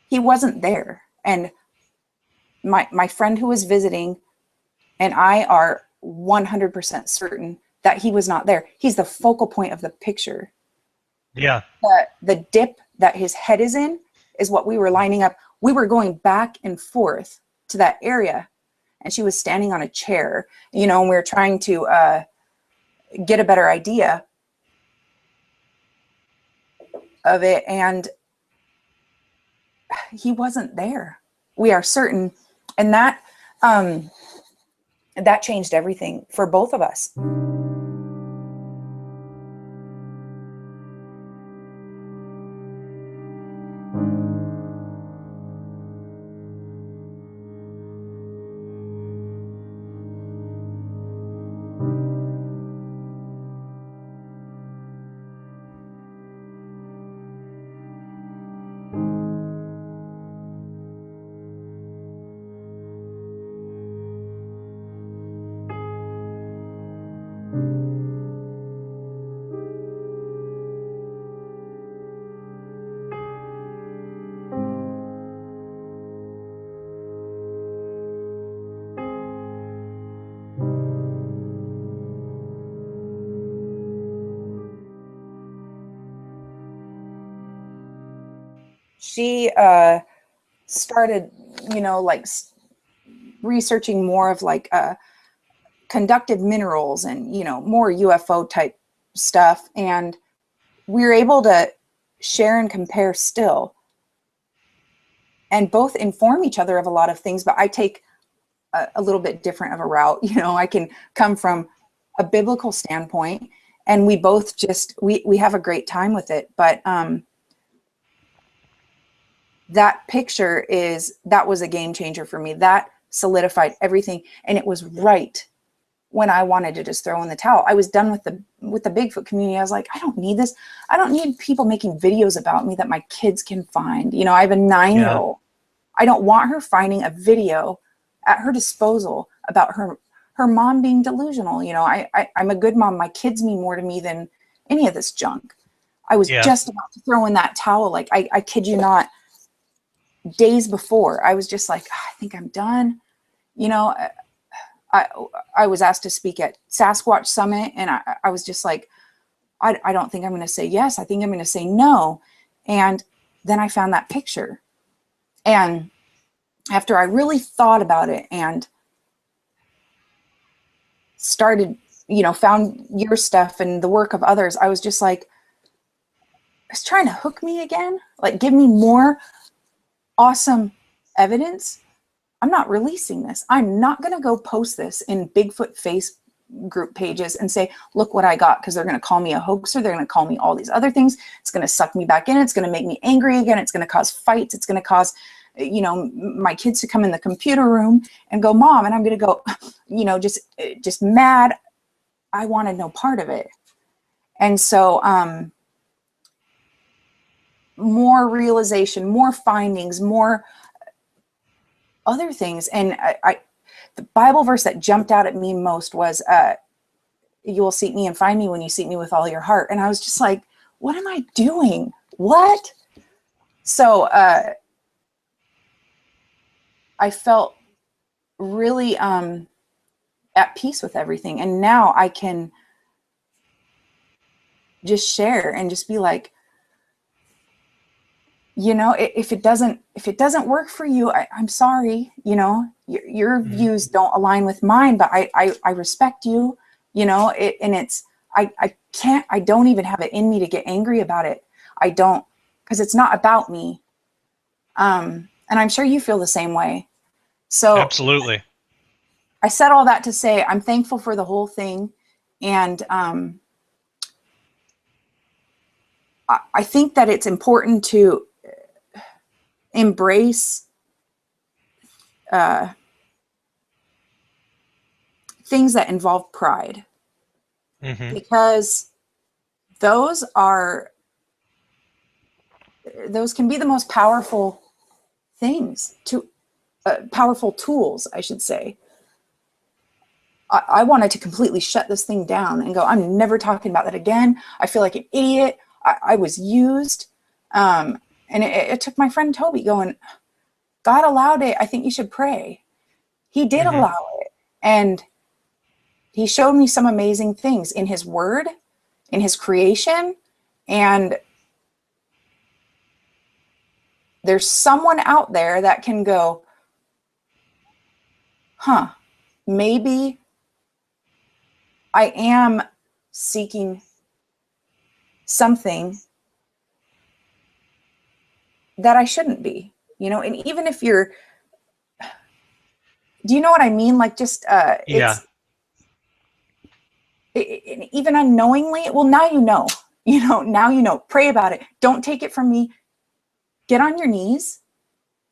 he wasn't there. And my friend who was visiting and I are 100% certain that he was not there. He's the focal point of the picture. Yeah. The dip that his head is in is what we were lining up. We were going back and forth to that area, and she was standing on a chair, and we were trying to get a better idea of it, and he wasn't there. We are certain, and that changed everything for both of us. She started, researching more of conductive minerals and, more UFO type stuff. And we were able to share and compare still and both inform each other of a lot of things. But I take a little bit different of a route. You know, I can come from a biblical standpoint, and we both just, we have a great time with it. But that picture that was a game changer for me. That solidified everything. And it was right when I wanted to just throw in the towel. I was done with the Bigfoot community. I was like, I don't need this. I don't need people making videos about me that my kids can find. You know, I have a 9-year-old. I don't want her finding a video at her disposal about her mom being delusional. You know, I'm a good mom. My kids mean more to me than any of this junk. I was just about to throw in that towel. Like, I kid you not, days before, I was just like, I think I'm done. You know, I was asked to speak at Sasquatch Summit, and I was just like, I don't think I'm going to say yes. I think I'm going to say no. And then I found that picture. And after I really thought about it and started, you know, found your stuff and the work of others, I was just like, it's trying to hook me again. Like, give me more awesome evidence. I'm not releasing this. I'm not going to go post this in Bigfoot face group pages and say, look what I got, because they're going to call me a hoaxer. They're going to call me all these other things. It's going to suck me back in. It's going to make me angry again. It's going to cause fights. It's going to cause, you know, my kids to come in the computer room and go, Mom, and I'm going to go, you know, just mad. I wanted no part of it. And so, more realization, more findings, more other things. And the Bible verse that jumped out at me most was, you will seek me and find me when you seek me with all your heart. And I was just like, what am I doing? What? So I felt really at peace with everything. And now I can just share and just be like, you know, if it doesn't work for you, I'm sorry, you know, your views don't align with mine, but I respect you, you know, I don't even have it in me to get angry about it. I don't, because it's not about me. And I'm sure you feel the same way. So Absolutely. I said all that to say, I'm thankful for the whole thing. And, I think that it's important to embrace things that involve pride, because those can be the most powerful things, powerful tools, I should say. I wanted to completely shut this thing down and go, I'm never talking about that again. I feel like an idiot. I was used. And it took my friend Toby going, God allowed it. I think you should pray. He did allow it. And he showed me some amazing things in his word, in his creation. And there's someone out there that can go, maybe I am seeking something that I shouldn't be, you know. And even if do you know what I mean? Like, just even unknowingly, well, now now you know, pray about it. Don't take it from me. Get on your knees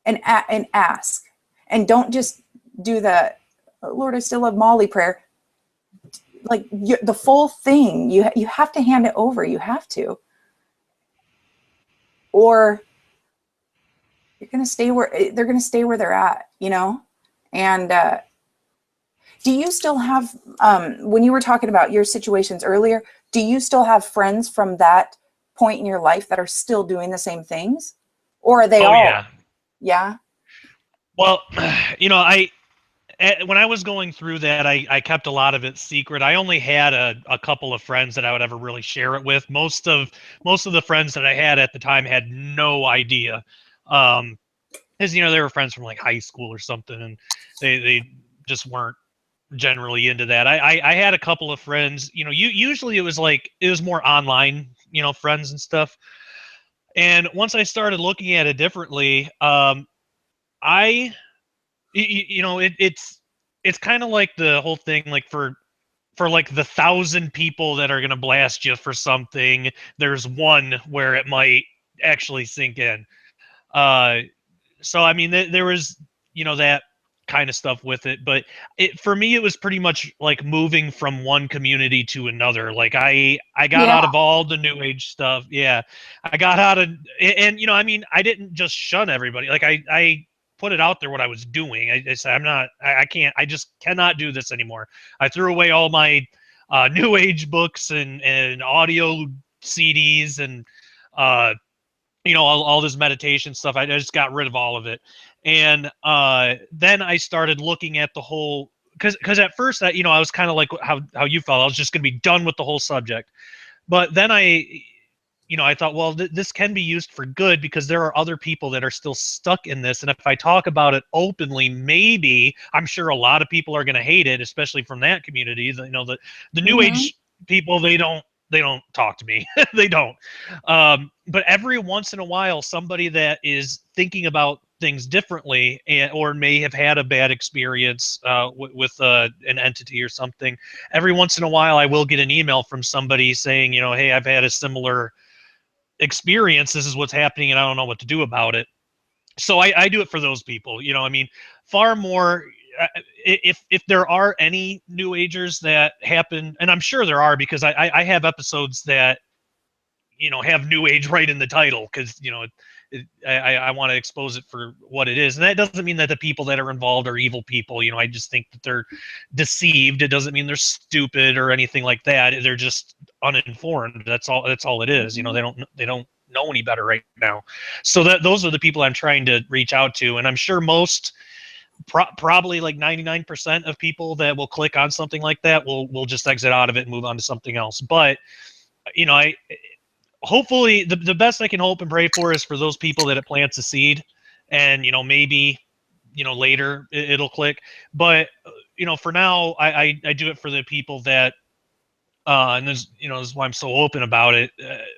and ask, and don't just do the Lord, I still love Molly prayer. Like, the full thing, you have to hand it over. You have to, or they're going to stay where they're at, you know. And do you still have, when you were talking about your situations earlier, do you still have friends from that point in your life that are still doing the same things, or are they all? Yeah. Well, you know, when I was going through that, I kept a lot of it secret. I only had a couple of friends that I would ever really share it with. Most of the friends that I had at the time had no idea. Because, you know, they were friends from like high school or something, and they just weren't generally into that. I had a couple of friends, you know, usually it was more online, you know, friends and stuff. And once I started looking at it differently, you know, it's it's kind of like the whole thing, like for like the 1,000 people that are going to blast you for something, there's one where it might actually sink in. So I mean, there was, that kind of stuff with it, but for me, it was pretty much like moving from one community to another. Like I got Yeah. out of all the new age stuff. Yeah, I got out of, and I mean, I didn't just shun everybody. Like I put it out there what I was doing. I said I can't, I just cannot do this anymore. I threw away all my new age books and audio CDs and all this meditation stuff. I just got rid of all of it. And then I started looking at the whole, because at first I was kind of like how you felt. I was just going to be done with the whole subject. But then I thought, well, this can be used for good, because there are other people that are still stuck in this. And if I talk about it openly, maybe, I'm sure a lot of people are going to hate it, especially from that community. The new age people, they don't talk to me. They don't. But every once in a while, somebody that is thinking about things differently, or may have had a bad experience with an entity or something, every once in a while I will get an email from somebody saying, hey, I've had a similar experience. This is what's happening, and I don't know what to do about it. So I do it for those people. I mean, far more. If there are any new agers that happen, and I'm sure there are, because I have episodes that have new age right in the title, because I want to expose it for what it is. And that doesn't mean that the people that are involved are evil people. I just think that they're deceived. It doesn't mean they're stupid or anything like that. They're just uninformed. That's all it is. They don't know any better right now. So those are the people I'm trying to reach out to. And I'm sure most, probably like 99% of people that will click on something like that will just exit out of it and move on to something else. But I hopefully the best I can hope and pray for is for those people that it plants a seed, and maybe later it'll click. But for now, I do it for the people that and this is why I'm so open about it,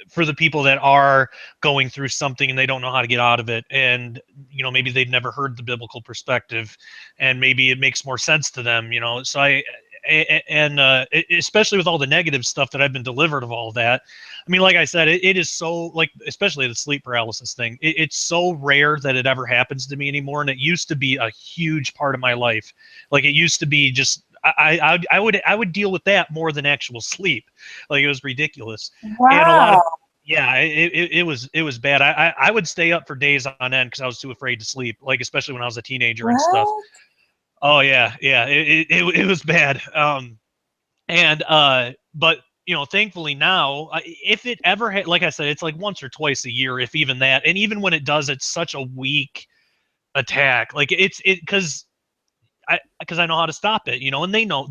for the people that are going through something and they don't know how to get out of it, and maybe they've never heard the biblical perspective, and maybe it makes more sense to them. So especially with all the negative stuff that I've been delivered of all that. I mean, like I said, it is so, like, especially the sleep paralysis thing. It's so rare that it ever happens to me anymore. And it used to be a huge part of my life. Like, it used to be just, I would deal with that more than actual sleep. Like, it was ridiculous. Wow. And a lot of, yeah, it was bad. I would stay up for days on end because I was too afraid to sleep. Like, especially when I was a teenager and stuff. Oh yeah, it was bad. But thankfully now, if it ever had, like I said, it's like once or twice a year, if even that. And even when it does, it's such a weak attack. Like because I know how to stop it, and they know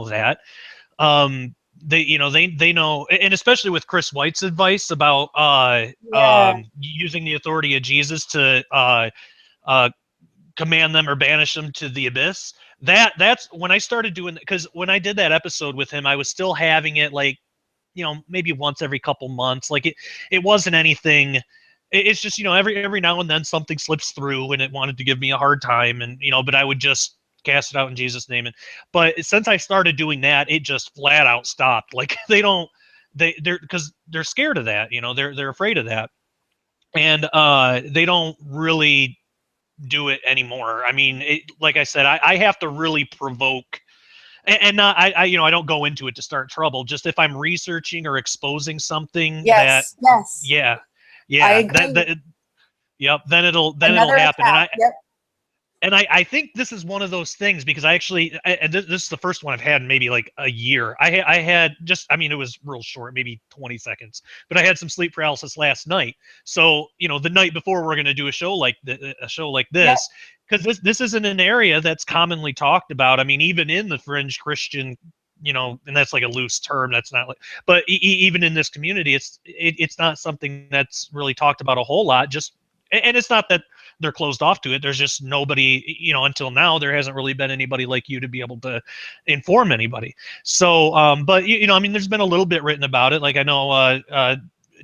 that. They know, and especially with Chris White's advice about using the authority of Jesus to command them or banish them to the abyss. That's when I started doing, because when I did that episode with him, I was still having it, like, maybe once every couple months. Like, it wasn't anything. It's just, every now and then something slips through and it wanted to give me a hard time, and but I would just cast it out in Jesus' name. But since I started doing that, it just flat out stopped. Like, they're because they're scared of that. They're afraid of that, and they don't really do it anymore. I mean, like I said, I have to really provoke, and not, I don't go into it to start trouble. Just if I'm researching or exposing something yeah, I agree. Yep, then it'll happen. Attack. And I think this is one of those things, because this is the first one I've had in maybe like a year. I had just, I mean, it was real short, maybe 20 seconds, but I had some sleep paralysis last night. So, the night before we're going to do a show like this, because this isn't an area that's commonly talked about. I mean, even in the fringe Christian, and that's like a loose term. That's not like, but even in this community, it's not something that's really talked about a whole lot. And it's not that they're closed off to it. There's just nobody, until now, there hasn't really been anybody like you to be able to inform anybody. So, but I mean, there's been a little bit written about it. Like, I know,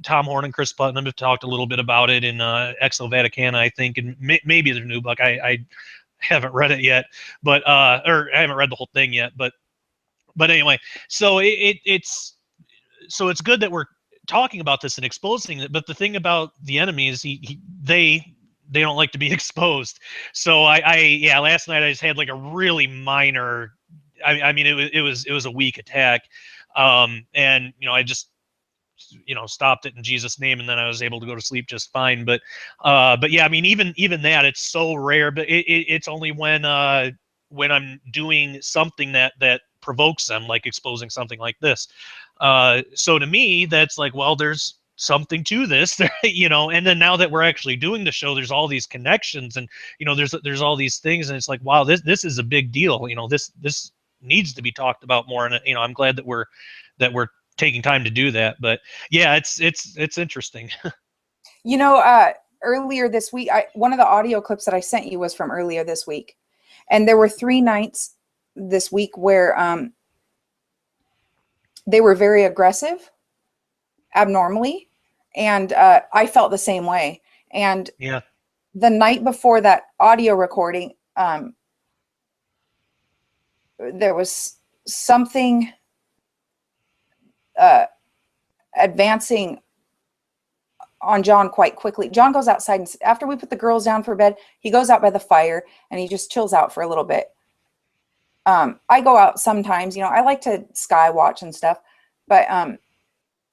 Tom Horn and Chris Putnam have talked a little bit about it in Exo Vaticana, I think, and maybe their new book. I haven't read it yet, but or I haven't read the whole thing yet, but anyway, so it's good that we're talking about this and exposing it. But the thing about the enemy is they don't like to be exposed. So yeah, last night I just had like a really minor. I mean, it was a weak attack, and I just stopped it in Jesus' name, and then I was able to go to sleep just fine. But yeah, I mean, even that, it's so rare. But it's only when I'm doing something that provokes them, like exposing something like this. So to me, that's like, well, there's something to this, and then now that we're actually doing the show, there's all these connections, and there's all these things, and it's like, wow, this is a big deal. This needs to be talked about more, and I'm glad that we're taking time to do that. But yeah, it's interesting. Earlier this week, one of the audio clips that I sent you was from earlier this week, and there were 3 nights this week where they were very aggressive, abnormally, and I felt the same way. And yeah, the night before that audio recording, there was something advancing on John quite quickly. John goes outside, and after we put the girls down for bed, he goes out by the fire and he just chills out for a little bit. I go out sometimes, I like to sky watch and stuff, but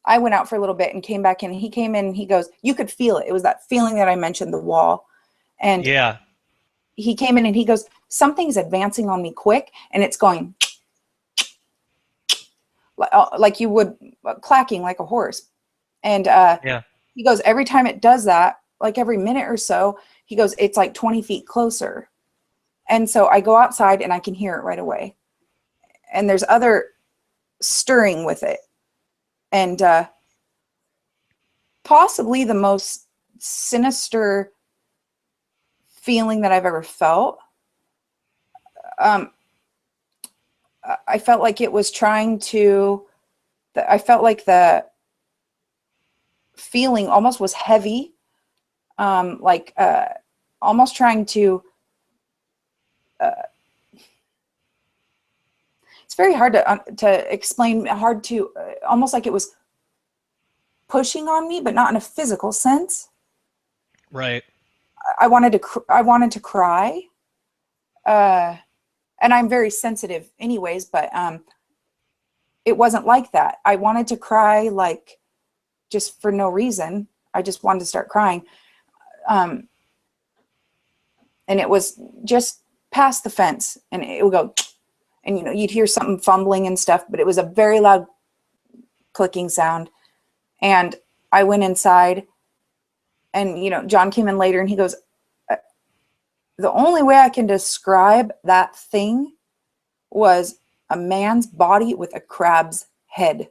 I went out for a little bit and came back in. He came in and he goes, you could feel it. It was that feeling that I mentioned, the wall. And yeah, he came in and he goes, something's advancing on me quick, and it's going like you would, clacking like a horse. And yeah. he goes, every time it does that, like every minute or so, he goes, it's like 20 feet closer. And so I go outside and I can hear it right away. And there's other stirring with it. And possibly the most sinister feeling that I've ever felt. I felt like it was trying to, I felt like the feeling almost was heavy, almost trying to, it's very hard to explain, almost like it was pushing on me, but not in a physical sense. Right. I wanted to cry. And I'm very sensitive anyways, but it wasn't like that. I wanted to cry, like, just for no reason. I just wanted to start crying. And it was just past the fence, and it would go, and you'd hear something fumbling and stuff, but it was a very loud clicking sound. And I went inside, and John came in later, and he goes, the only way I can describe that thing was a man's body with a crab's head.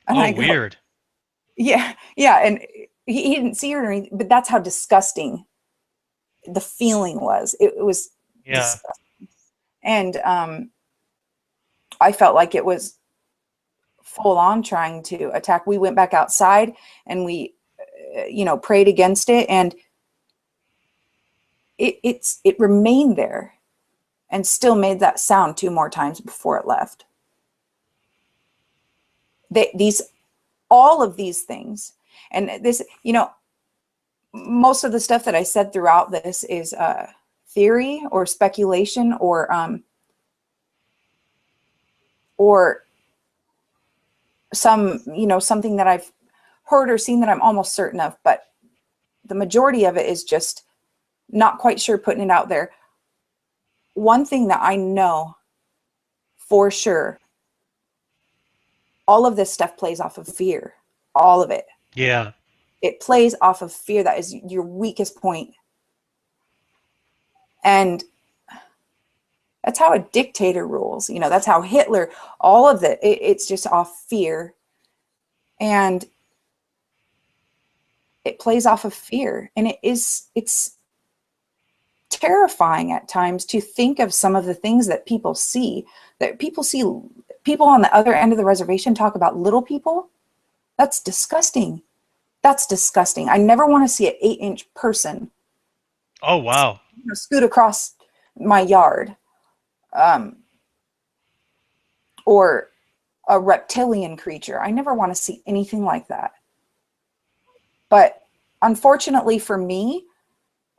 And I go, weird. Yeah. And he didn't see it or anything, but that's how disgusting the feeling was. It was disgusting. And I felt like it was full on trying to attack. We went back outside and we, prayed against it, and it remained there and still made that sound 2 more times before it left. All of these things, and this, most of the stuff that I said throughout this is theory or speculation or some, something that I've heard or seen that I'm almost certain of, but the majority of it is just not quite sure, putting it out there. One thing that I know for sure, all of this stuff plays off of fear. All of it. Yeah. It plays off of fear. That is your weakest point. And that's how a dictator rules. That's how Hitler, all of it, it's just off fear. And it plays off of fear. And it's terrifying at times to think of some of the things that people see. People on the other end of the reservation talk about little people. That's disgusting. That's disgusting. I never want to see an 8-inch person. Oh, wow. Scoot across my yard, or a reptilian creature. I never want to see anything like that. But unfortunately for me,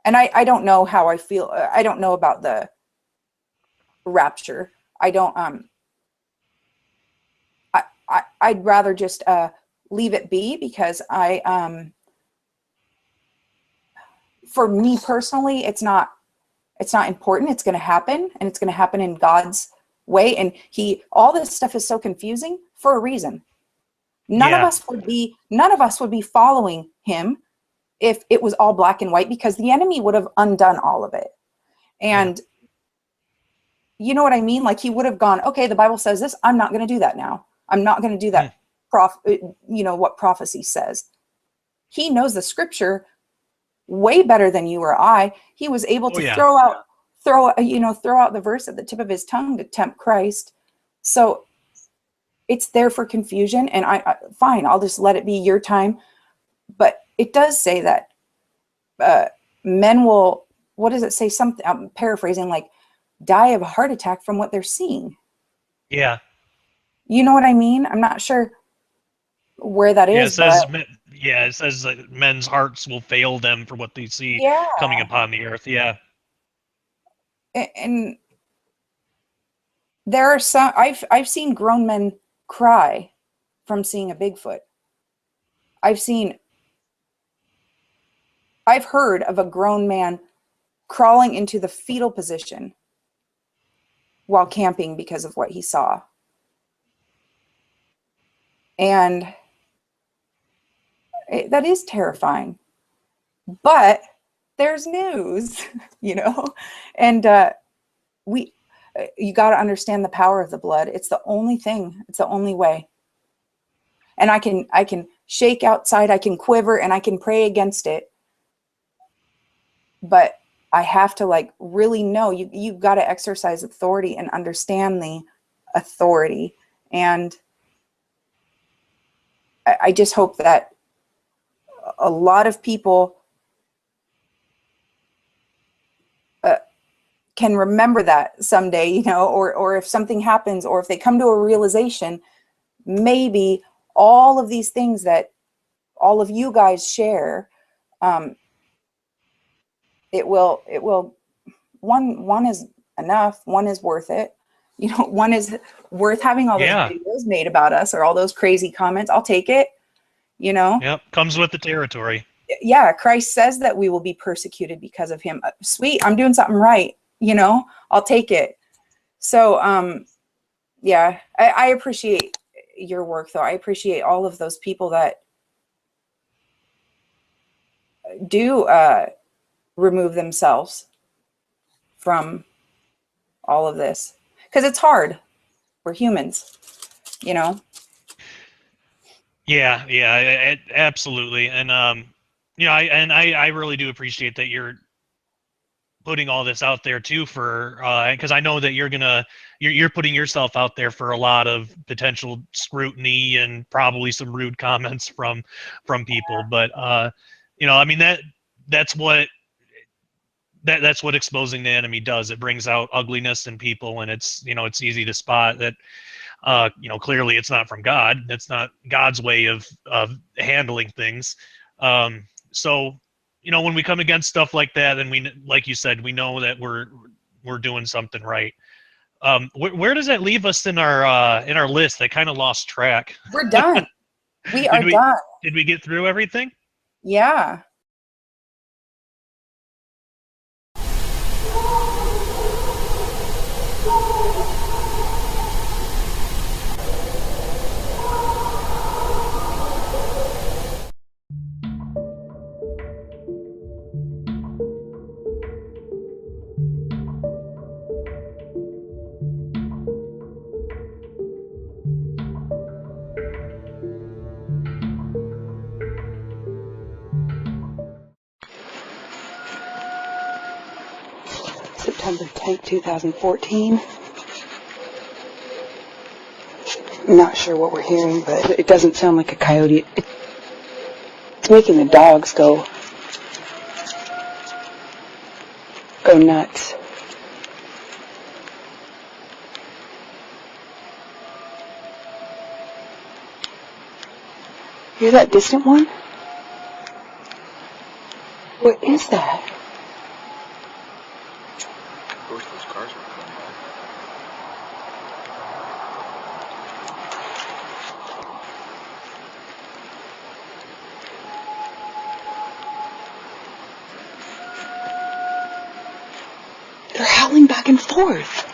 and I don't know how I feel. I don't know about the rapture. I don't, I'd rather just leave it be, because for me personally, it's not important. It's going to happen, and it's going to happen in God's way. And all this stuff is so confusing for a reason. None of us would be following him if it was all black and white, because the enemy would have undone all of it. And you know what I mean? Like, he would have gone, okay, the Bible says this. I'm not going to do that now. I'm not going to do that. What prophecy says. He knows the scripture way better than you or I. He was able to throw out the verse at the tip of his tongue to tempt Christ. So it's there for confusion, and fine, I'll just let it be your time. But it does say that men will, what does it say? Something, I'm paraphrasing, like, die of a heart attack from what they're seeing. Yeah. You know what I mean? I'm not sure where that is. It says that men's hearts will fail them for what they see coming upon the earth. Yeah. And there are some, I've seen grown men cry from seeing a Bigfoot. I've heard of a grown man crawling into the fetal position while camping because of what he saw. And that is terrifying. But there's news, and you got to understand the power of the blood. It's the only thing. It's the only way. And I can shake outside, I can quiver, and I can pray against it. But I have to really know. You've got to exercise authority and understand the authority. And I just hope that a lot of people can remember that someday, or if something happens, or if they come to a realization, maybe all of these things that all of you guys share, it will, one is enough. One is worth it. One is worth having all those videos made about us, or all those crazy comments. I'll take it, Yep. Comes with the territory. Yeah. Christ says that we will be persecuted because of him. Sweet. I'm doing something right. I'll take it. So, I appreciate your work, though. I appreciate all of those people that do remove themselves from all of this, because it's hard. We're humans, Yeah, absolutely. And I really do appreciate that you're putting all this out there too, for because I know that you're putting yourself out there for a lot of potential scrutiny and probably some rude comments from people. But that's what exposing the enemy does. It brings out ugliness in people, and it's easy to spot that clearly it's not from God. It's not God's way of handling things. So when we come against stuff like that, and we, like you said, we know that we're doing something right. Where does that leave us in our list? I kind of lost track. We're done. We are done. Did we get through everything? Yeah. September 10th, 2014. I'm not sure what we're hearing, but it doesn't sound like a coyote. It's making the dogs go nuts. You're that distant one? What is that? I wish those cars were coming by. They're howling back and forth.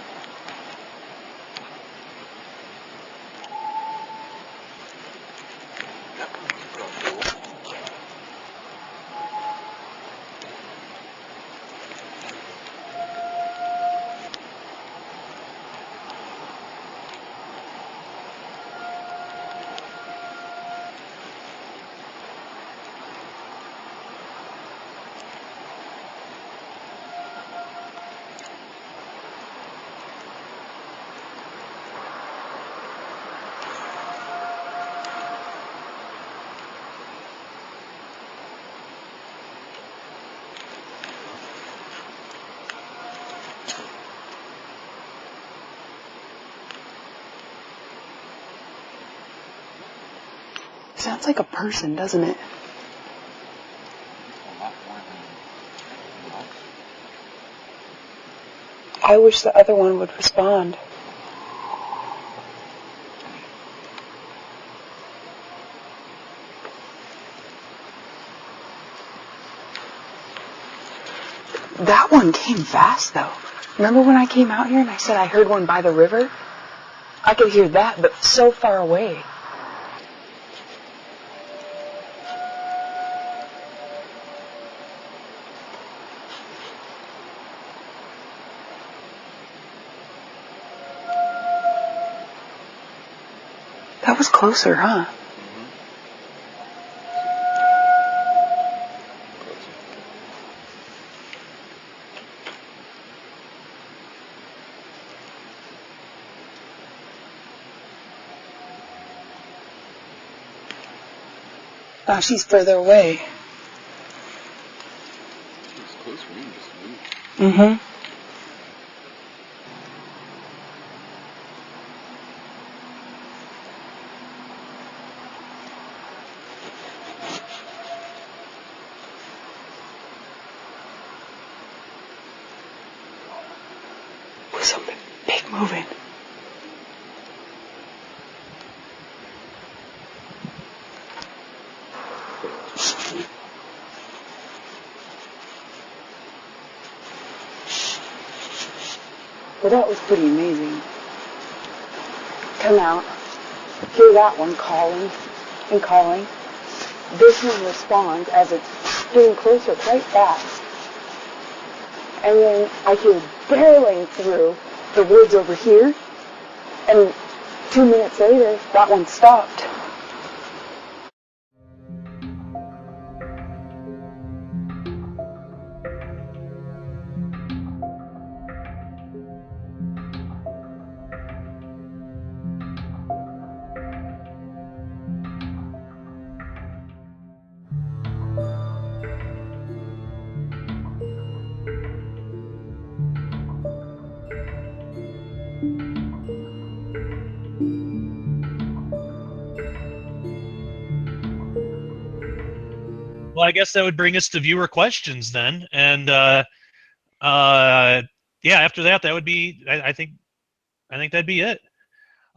Sounds like a person, doesn't it? A lot more than most. I wish the other one would respond. That one came fast, though. Remember when I came out here and I said I heard one by the river? I could hear that, but so far away. That was closer, huh? Now she's further away. It's close for me to just move. Mm-hmm. Was something big moving. Well, that was pretty amazing. Come out, hear that one calling and calling. This one responds as it's getting closer quite fast. And then I hear barreling through the woods over here. And 2 minutes later, that one stopped. Well, I guess that would bring us to viewer questions then, and yeah, after that, that would be. I think that'd be it.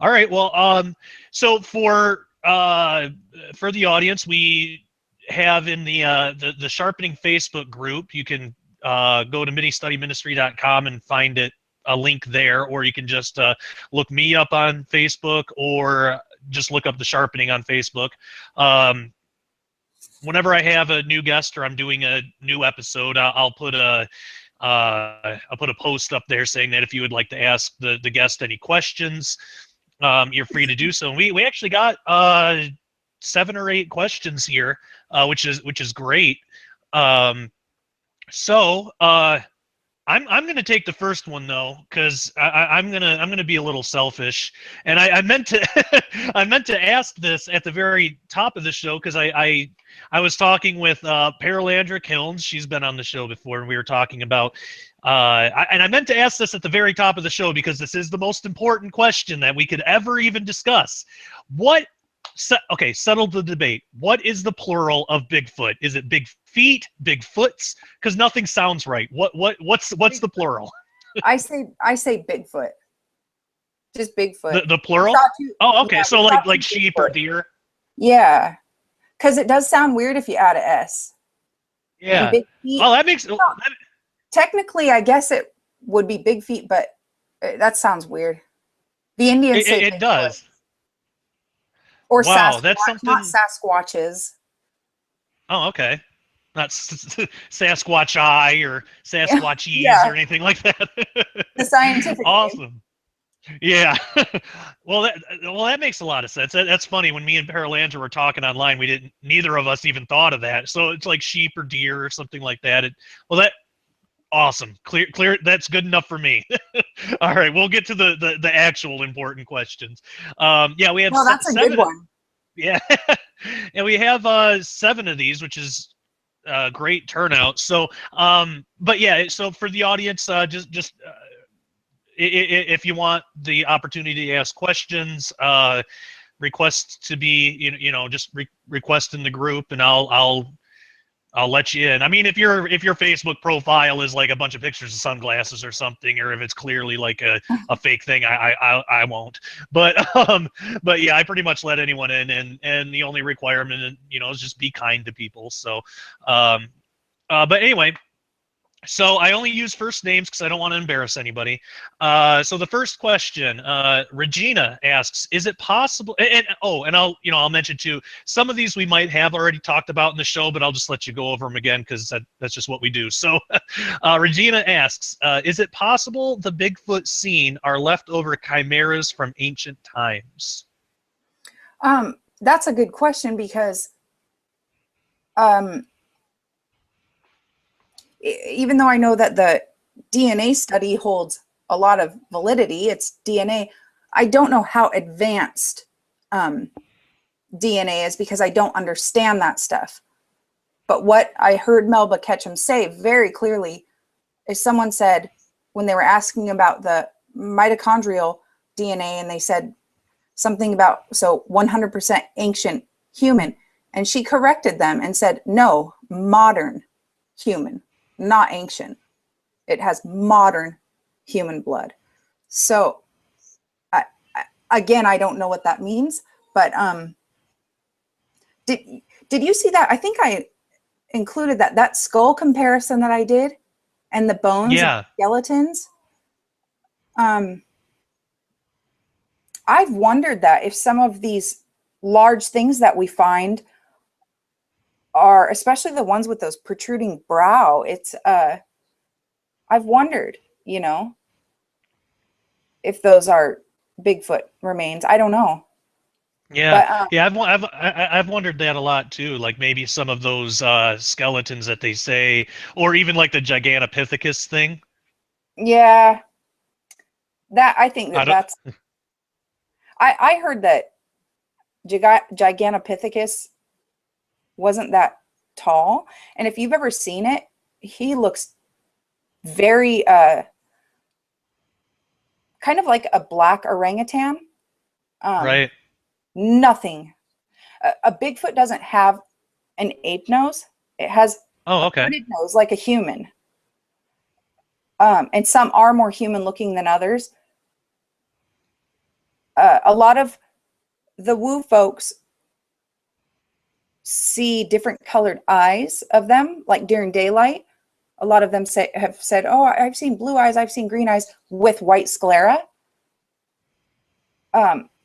All right. Well, so for the audience, we have in the Sharpening Facebook group. You can go to ministudyministry.com and find a link there, or you can just look me up on Facebook, or just look up the Sharpening on Facebook. Whenever I have a new guest or I'm doing a new episode, I'll put a post up there saying that if you would like to ask the guest any questions, you're free to do so. And we actually got 7 or 8 questions here, which is great. So I'm going to take the first one though, because I'm gonna be a little selfish, and I meant to I meant to ask this at the very top of the show, because I was talking with Paralandra Kilns. She's been on the show before, and we were talking about and I meant to ask this at the very top of the show, because this is the most important question that we could ever even discuss. What okay, settle the debate. What is the plural of Bigfoot? Is it big feet, big foots? Because nothing sounds right. What's the plural? I say Bigfoot. Just Bigfoot. The We plural? saw two- Oh, okay. yeah, So we saw like two sheep or Bigfoot. deer. Yeah, because it does sound weird if you add a S. And Yeah. big feet. Oh, that makes. Technically, I guess it would be big feet, but that sounds weird. The Indians say It Bigfoot. does. Or Wow, Sasquatch, that's something. not Sasquatches. Oh, okay. Not Sasquatch Eye or Sasquatchies Yeah. or anything like that. The scientific name. Awesome. Yeah. well, that makes a lot of sense. That's funny. When me and Paralandra were talking online, neither of us even thought of that. So it's like sheep or deer or something like that. Awesome. Clear. That's good enough for me. All right, we'll get to the actual important questions. Yeah, we have. Well, that's a good one. Yeah, and we have 7 of these, which is great turnout. So, but yeah, so for the audience, just if you want the opportunity to ask questions, request to be, just request in the group, and I'll let you in. I mean, if your Facebook profile is like a bunch of pictures of sunglasses or something, or if it's clearly like a fake thing, I won't. But yeah, I pretty much let anyone in, and the only requirement, is just be kind to people. So, but anyway. So I only use first names because I don't want to embarrass anybody. So the first question, Regina asks, "Is it possible?" And I'll mention too. Some of these we might have already talked about in the show, but I'll just let you go over them again because that's just what we do. So Regina asks, "Is it possible the Bigfoot seen are leftover chimeras from ancient times?" That's a good question because even though I know that the DNA study holds a lot of validity, it's DNA, I don't know how advanced DNA is because I don't understand that stuff. But what I heard Melba Ketchum say very clearly is someone said when they were asking about the mitochondrial DNA and they said something about, 100% ancient human. And she corrected them and said, no, modern human. Not ancient. It has modern human blood. So, again, I don't know what that means, but did you see that? I think I included that skull comparison that I did, and the bones, Yeah, and the skeletons. I've wondered that if some of these large things that we find are, especially the ones with those protruding brow, it's I've wondered, if those are Bigfoot remains. I don't know. yeah, But yeah. I've wondered that a lot too. Like maybe some of those skeletons that they say, or even like the Gigantopithecus thing. yeah, that I think I don't. that's. I heard that Gigantopithecus wasn't that tall, and if you've ever seen it, he looks very kind of like a black orangutan. Right. Nothing. A Bigfoot doesn't have an ape nose. It has Oh, a okay. hooded nose like a human. And some are more human looking than others. A lot of the Woo folks see different colored eyes of them, like during daylight. A lot of them have said, oh, I've seen blue eyes, I've seen green eyes with white sclera.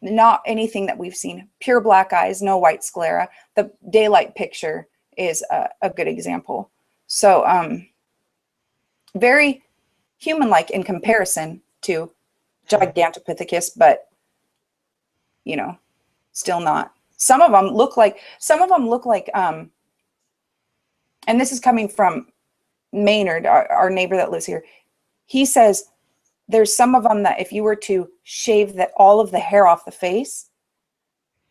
Not anything that we've seen. Pure black eyes, no white sclera. The daylight picture is a good example. So very human-like in comparison to Gigantopithecus, but still not. Some of them look like, and this is coming from Maynard, our neighbor that lives here. He says there's some of them that if you were to shave all of the hair off the face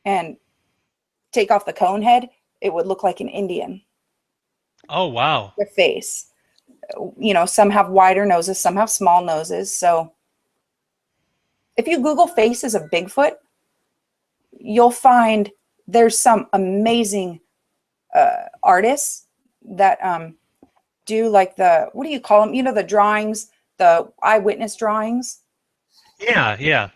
and take off the cone head, it would look like an Indian. Oh, wow. Their face. Some have wider noses, some have small noses. So if you Google faces of Bigfoot, you'll find there's some amazing artists that do like the, what do you call them? You know, the drawings, the eyewitness drawings. Yeah, yeah.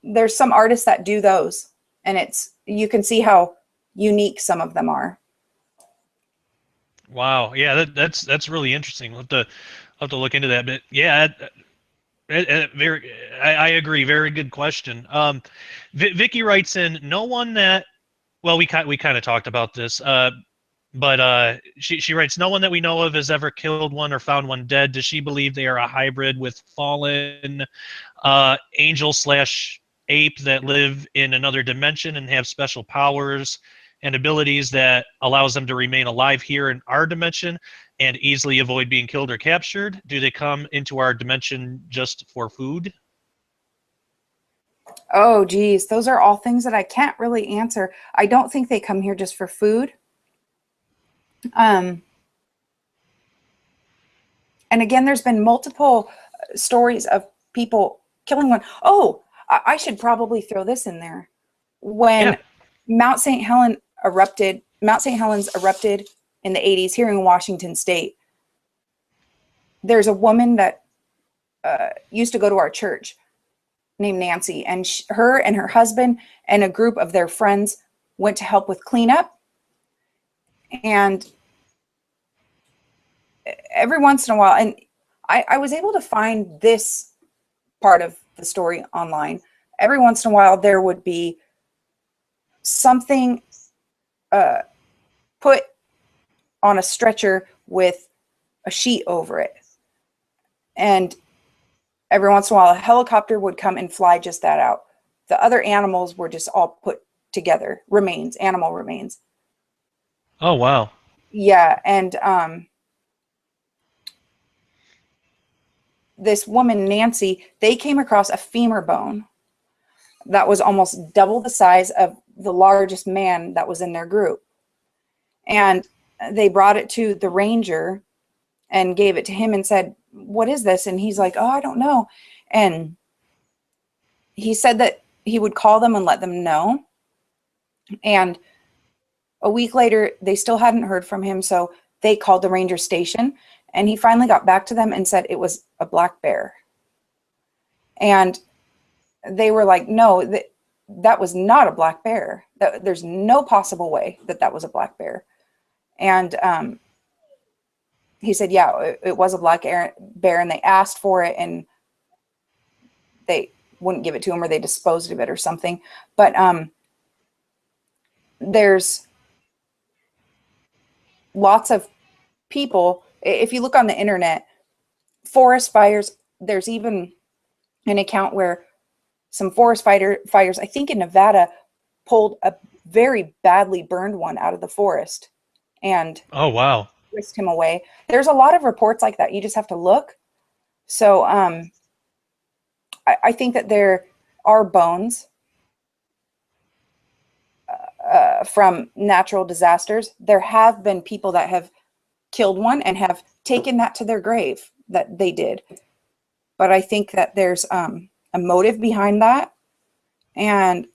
There's some artists that do those, and you can see how unique some of them are. Wow. Yeah, that's really interesting. I'll have to look into that. But yeah, I agree. Very good question. Vicky writes in, no one that, well, we kind of talked about this. But she writes, no one that we know of has ever killed one or found one dead. Does she believe they are a hybrid with fallen angel / ape that live in another dimension and have special powers and abilities that allows them to remain alive here in our dimension and easily avoid being killed or captured? Do they come into our dimension just for food? Oh, geez. Those are all things that I can't really answer. I don't think they come here just for food. And again, there's been multiple stories of people killing one. Oh, I should probably throw this in there. When Mount St. Helens erupted in the 80s here in Washington State, there's a woman that used to go to our church named Nancy, and her and her husband and a group of their friends went to help with cleanup. And every once in a while, and I was able to find this part of the story online. Every once in a while, there would be something put on a stretcher with a sheet over it. And every once in a while, a helicopter would come and fly just that out. The other animals were just all put together, animal remains. Oh, wow. Yeah, and this woman, Nancy, they came across a femur bone that was almost double the size of the largest man that was in their group. And they brought it to the ranger and gave it to him and said, what is this? And he's like, oh, I don't know. And he said that he would call them and let them know. And a week later, they still hadn't heard from him. So they called the ranger station, and he finally got back to them and said it was a black bear. And they were like, no, that was not a black bear. There's no possible way that was a black bear. And he said, yeah, it was a black bear, and they asked for it, and they wouldn't give it to him, or they disposed of it or something. But there's lots of people, if you look on the internet, forest fires, there's even an account where some forest fires, I think in Nevada, pulled a very badly burned one out of the forest and Oh, wow. whisked him away. There's a lot of reports like that. You just have to look. So I think that there are bones from natural disasters. There have been people that have killed one and have taken that to their grave, that they did. But I think that there's a motive behind that, and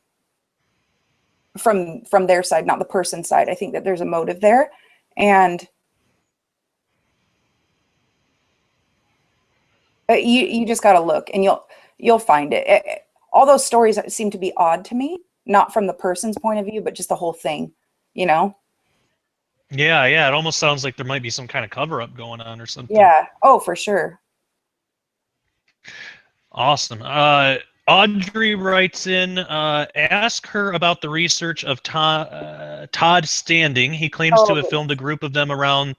from their side, not the person's side. I think that there's a motive there, and you just got to look, and you'll find it. All those stories seem to be odd to me, not from the person's point of view, but just the whole thing, you know? Yeah, it almost sounds like there might be some kind of cover-up going on or something. Yeah. Oh, for sure. Awesome. Audrey writes in, ask her about the research of Todd Standing. He claims to have filmed a group of them around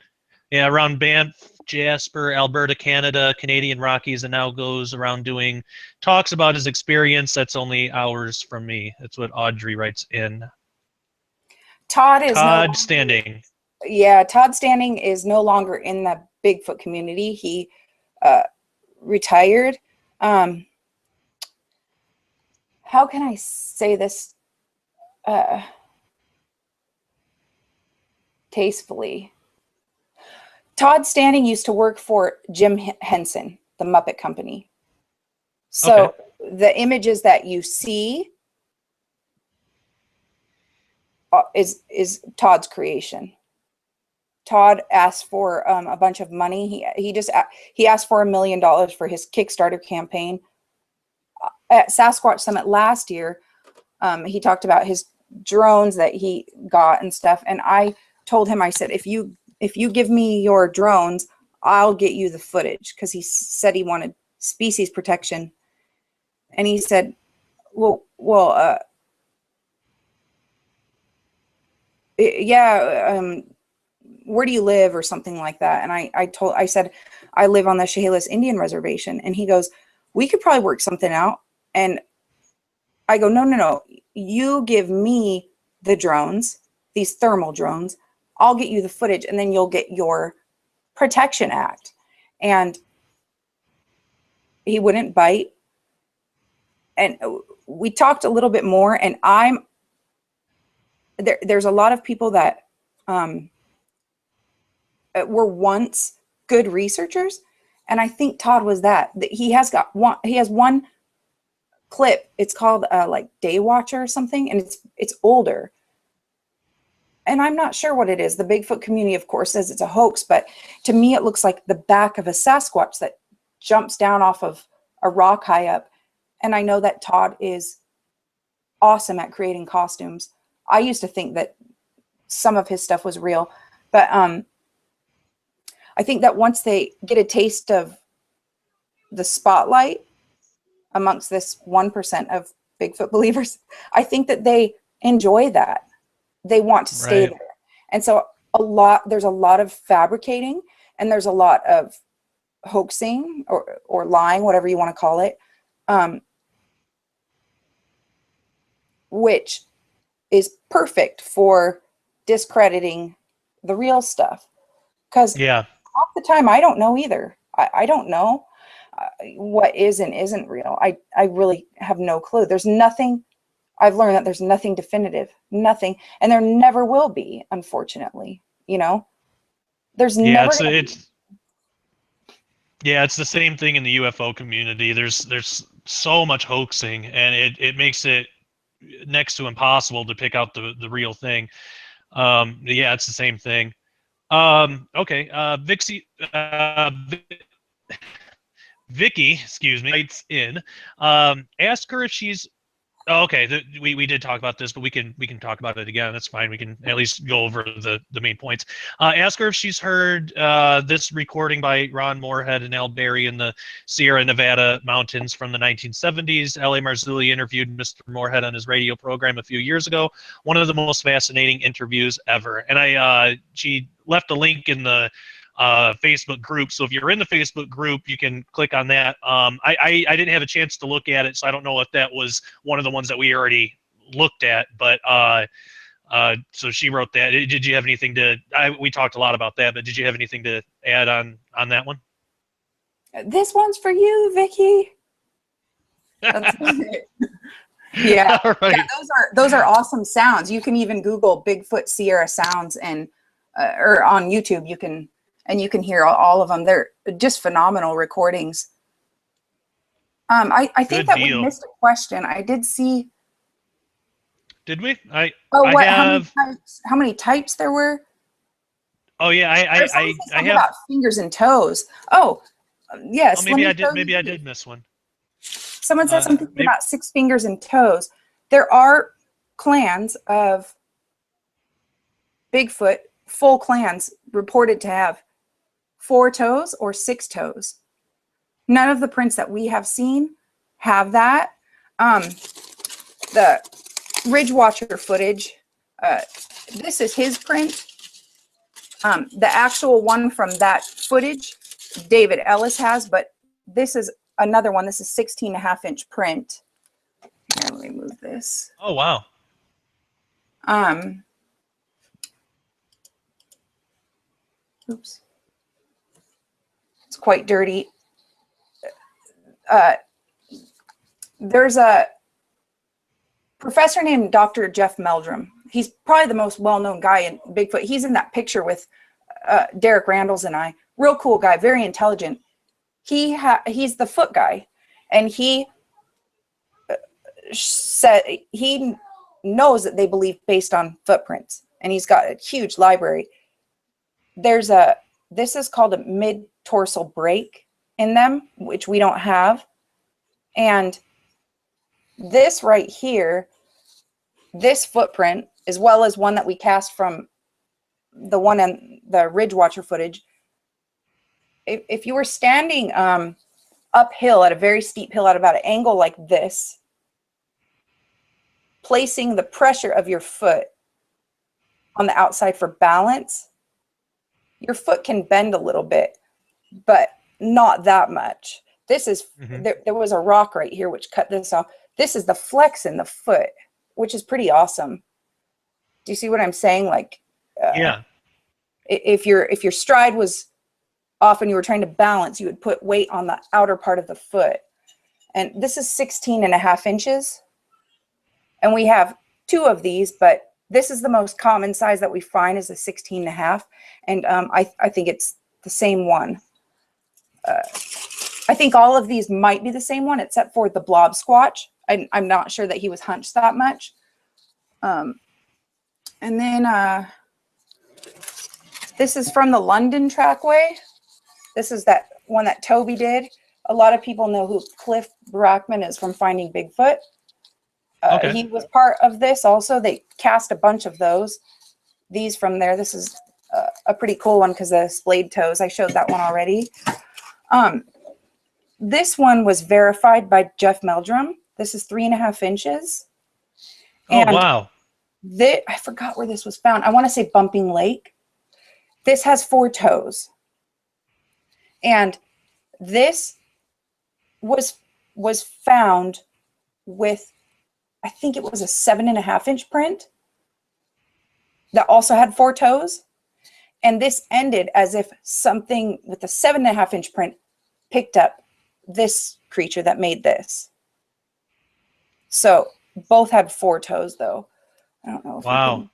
Banff, Jasper, Alberta, Canada, Canadian Rockies, and now goes around doing talks about his experience. That's only hours from me. That's what Audrey writes in. Todd Standing. Yeah, Todd Standing is no longer in the Bigfoot community. He retired. How can I say this tastefully? Todd Standing used to work for Jim Henson, the Muppet Company. So the images that you see is Todd's creation. Todd asked for a bunch of money. He asked for $1 million for his Kickstarter campaign. At Sasquatch Summit last year, he talked about his drones that he got and stuff. And I told him, I said, if you give me your drones, I'll get you the footage, because he said he wanted species protection. And he said, yeah, where do you live, or something like that? And I said, I live on the Chehalis Indian Reservation. And he goes, we could probably work something out. And I go, no. You give me the drones, these thermal drones. I'll get you the footage, and then you'll get your Protection Act. And he wouldn't bite. And we talked a little bit more, and there's a lot of people that were once good researchers, and I think Todd was that. He has one clip. It's called like Day Watcher or something, and it's older. And I'm not sure what it is. The Bigfoot community, of course, says it's a hoax, but to me, it looks like the back of a Sasquatch that jumps down off of a rock high up. And I know that Todd is awesome at creating costumes. I used to think that some of his stuff was real, but I think that once they get a taste of the spotlight amongst this 1% of Bigfoot believers, I think that they enjoy that. They want to stay there. And so there's a lot of fabricating, and there's a lot of hoaxing or lying, whatever you want to call it, which is perfect for discrediting the real stuff. Because half the time I don't know either. I don't know what is and isn't real. I really have no clue. There's nothing. I've learned that there's nothing definitive, nothing, and there never will be, unfortunately. There's never. It's the same thing in the UFO community. There's so much hoaxing, and it makes it next to impossible to pick out the real thing. It's the same thing. Vicky, excuse me, writes in. Ask her if she's. Oh, okay, we did talk about this, but we can talk about it again. That's fine. We can at least go over the main points. Ask her if she's heard this recording by Ron Moorhead and Al Berry in the Sierra Nevada mountains from the 1970s. L.A. Marzulli interviewed Mr. Moorhead on his radio program a few years ago. One of the most fascinating interviews ever. And she left a link in the Facebook group. So if you're in the Facebook group, you can click on that. I didn't have a chance to look at it, so I don't know if that was one of the ones that we already looked at, but so she wrote that. Did you have anything we talked a lot about that, but did you have anything to add on that one? This one's for you, Vicky. Yeah. All right. Yeah, those are awesome sounds. You can even Google Bigfoot Sierra sounds and or on YouTube you can hear all of them. They're just phenomenal recordings. I think that we missed a question. I did see. Did we? How many types there were? Oh yeah, I have about fingers and toes. Oh, yes. Oh, maybe I did miss one. Someone said something about 6 fingers and toes. There are clans of Bigfoot, full clans reported to have 4 toes or 6 toes. None of the prints that we have seen have that. The Ridgewatcher footage, this is his print. The actual one from that footage, David Ellis has, but this is another one. This is 16.5-inch print. Here, let me move this. Oh, wow. Oops. It's quite dirty. There's a professor named Dr. Jeff Meldrum. He's probably the most well-known guy in Bigfoot. He's in that picture with Derek Randles and I. Real cool guy, very intelligent. He's the foot guy, and he said he knows that they believe based on footprints, and he's got a huge library. This is called a mid-torsal break in them, which we don't have. And this right here, this footprint, as well as one that we cast from the one in the Ridgewatcher footage, if you were standing uphill at a very steep hill at about an angle like this, placing the pressure of your foot on the outside for balance, your foot can bend a little bit, but not that much. This is, there was a rock right here which cut this off. This is the flex in the foot, which is pretty awesome. Do you see what I'm saying? Like, Yeah. If your stride was off and you were trying to balance, you would put weight on the outer part of the foot. And this is 16.5 inches. And we have 2 of these, but this is the most common size that we find is a 16.5. And I think it's the same one. I think all of these might be the same one, except for the Blobsquatch. I'm not sure that he was hunched that much. And then this is from the London Trackway. This is that one that Toby did. A lot of people know who Cliff Brackman is from Finding Bigfoot. Okay. He was part of this also. They cast a bunch of these from there. This is a pretty cool one because the splayed toes. I showed that one already. This one was verified by Jeff Meldrum. This is 3.5 inches. And oh, wow. I forgot where this was found. I want to say Bumping Lake. This has 4 toes. And this was found with, I think it was a 7.5 inch print that also had 4 toes. And this ended as if something with a 7.5 inch print picked up this creature that made this. So both had 4 toes though. I don't know if wow. you can...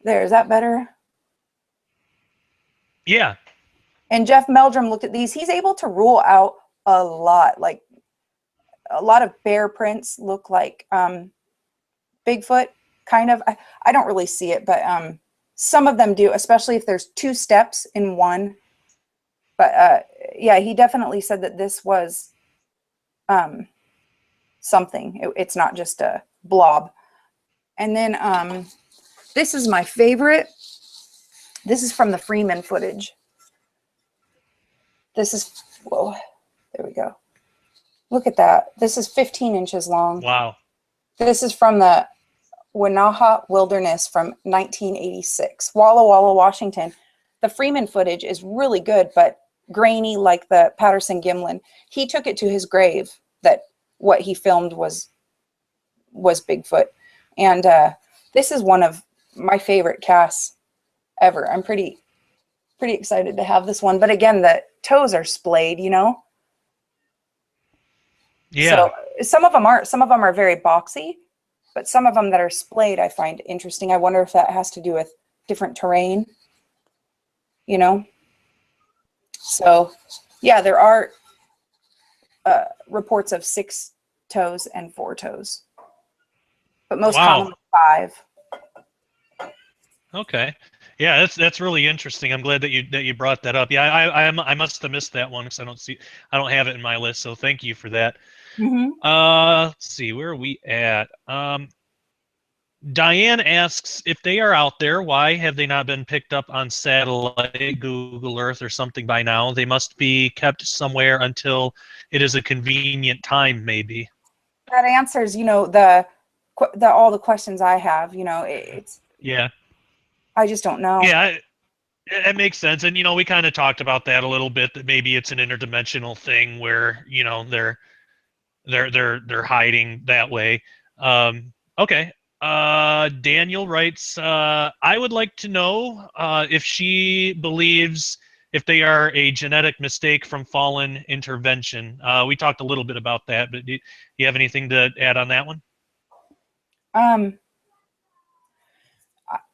There, is that better? Yeah. And Jeff Meldrum looked at these. He's able to rule out a lot. Like a lot of bear prints look like Bigfoot, kind of. I don't really see it, but some of them do, especially if there's 2 steps in one. But yeah, he definitely said that this was something. It's not just a blob. And then this is my favorite. This is from the Fremont footage. This is, whoa, there we go. Look at that. This is 15 inches long. Wow. This is from the Wanaha Wilderness from 1986, Walla Walla, Washington. The Fremont footage is really good, but grainy like the Patterson Gimlin. He took it to his grave that what he filmed was Bigfoot. And this is one of my favorite casts ever. I'm pretty excited to have this one. But again, the toes are splayed, you know? Yeah. So some of them are very boxy, but some of them that are splayed I find interesting. I wonder if that has to do with different terrain, you know? So yeah, there are reports of 6 toes and 4 toes, but most commonly 5. Okay. Yeah, that's really interesting. I'm glad that you brought that up. Yeah, I must have missed that one because I don't have it in my list. So thank you for that. Mm-hmm. Let's see, where are we at? Diane asks if they are out there, why have they not been picked up on satellite, Google Earth, or something by now? They must be kept somewhere until it is a convenient time, maybe. That answers, you know, the all the questions I have. You know, it's yeah. I just don't know. Yeah, it makes sense, and you know, we kind of talked about that a little bit. That maybe it's an interdimensional thing where you know they're hiding that way. Okay. Daniel writes, I would like to know if she believes if they are a genetic mistake from fallen intervention. We talked a little bit about that, but do you have anything to add on that one?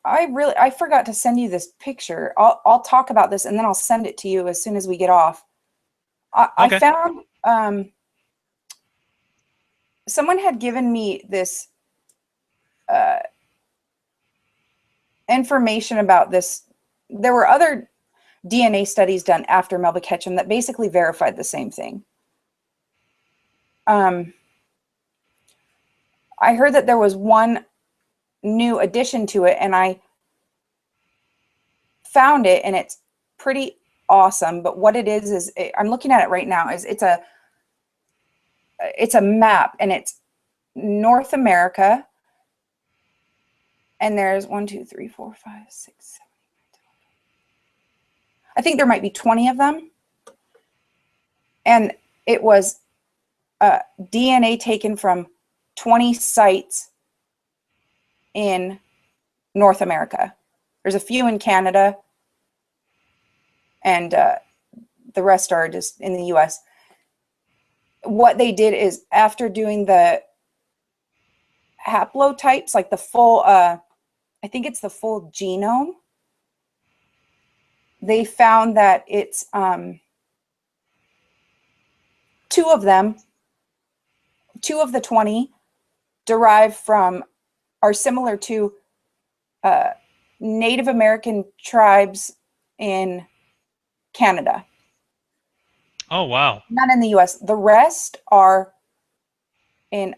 I forgot to send you this picture. I'll talk about this and then I'll send it to you as soon as we get off. Okay. I found someone had given me this information about this. There were other DNA studies done after Melba Ketchum that basically verified the same thing. I heard that there was one new addition to it, and I found it, and it's pretty awesome. But what it is I'm looking at it right now. It's a map, and it's North America, and there's 1, 2, 3, 4, 5, 6, 7, 8, 9, 10. I think there might be 20 of them, and it was DNA taken from 20 sites in North America. There's a few in Canada, and the rest are just in the US. What they did is, after doing the haplotypes, like the full, I think it's the full genome, they found that it's two of the 20 are similar to Native American tribes in Canada. Oh, wow. Not in the US. The rest are in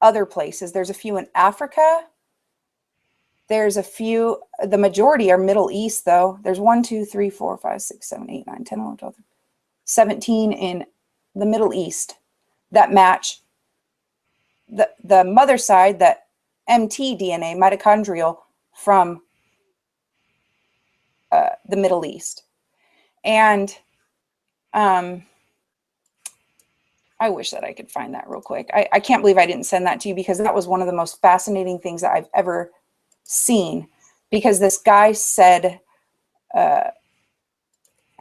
other places. There's a few in Africa. There's a few, the majority are Middle East, though. There's 1, 2, 3, 4, 5, 6, 7, 8, 9, 10, 11, 12, 17 in the Middle East that match the mother side, that mtDNA, mitochondrial, from the Middle East. And I wish that I could find that real quick. I can't believe I didn't send that to you, because that was one of the most fascinating things that I've ever seen. Because this guy said, I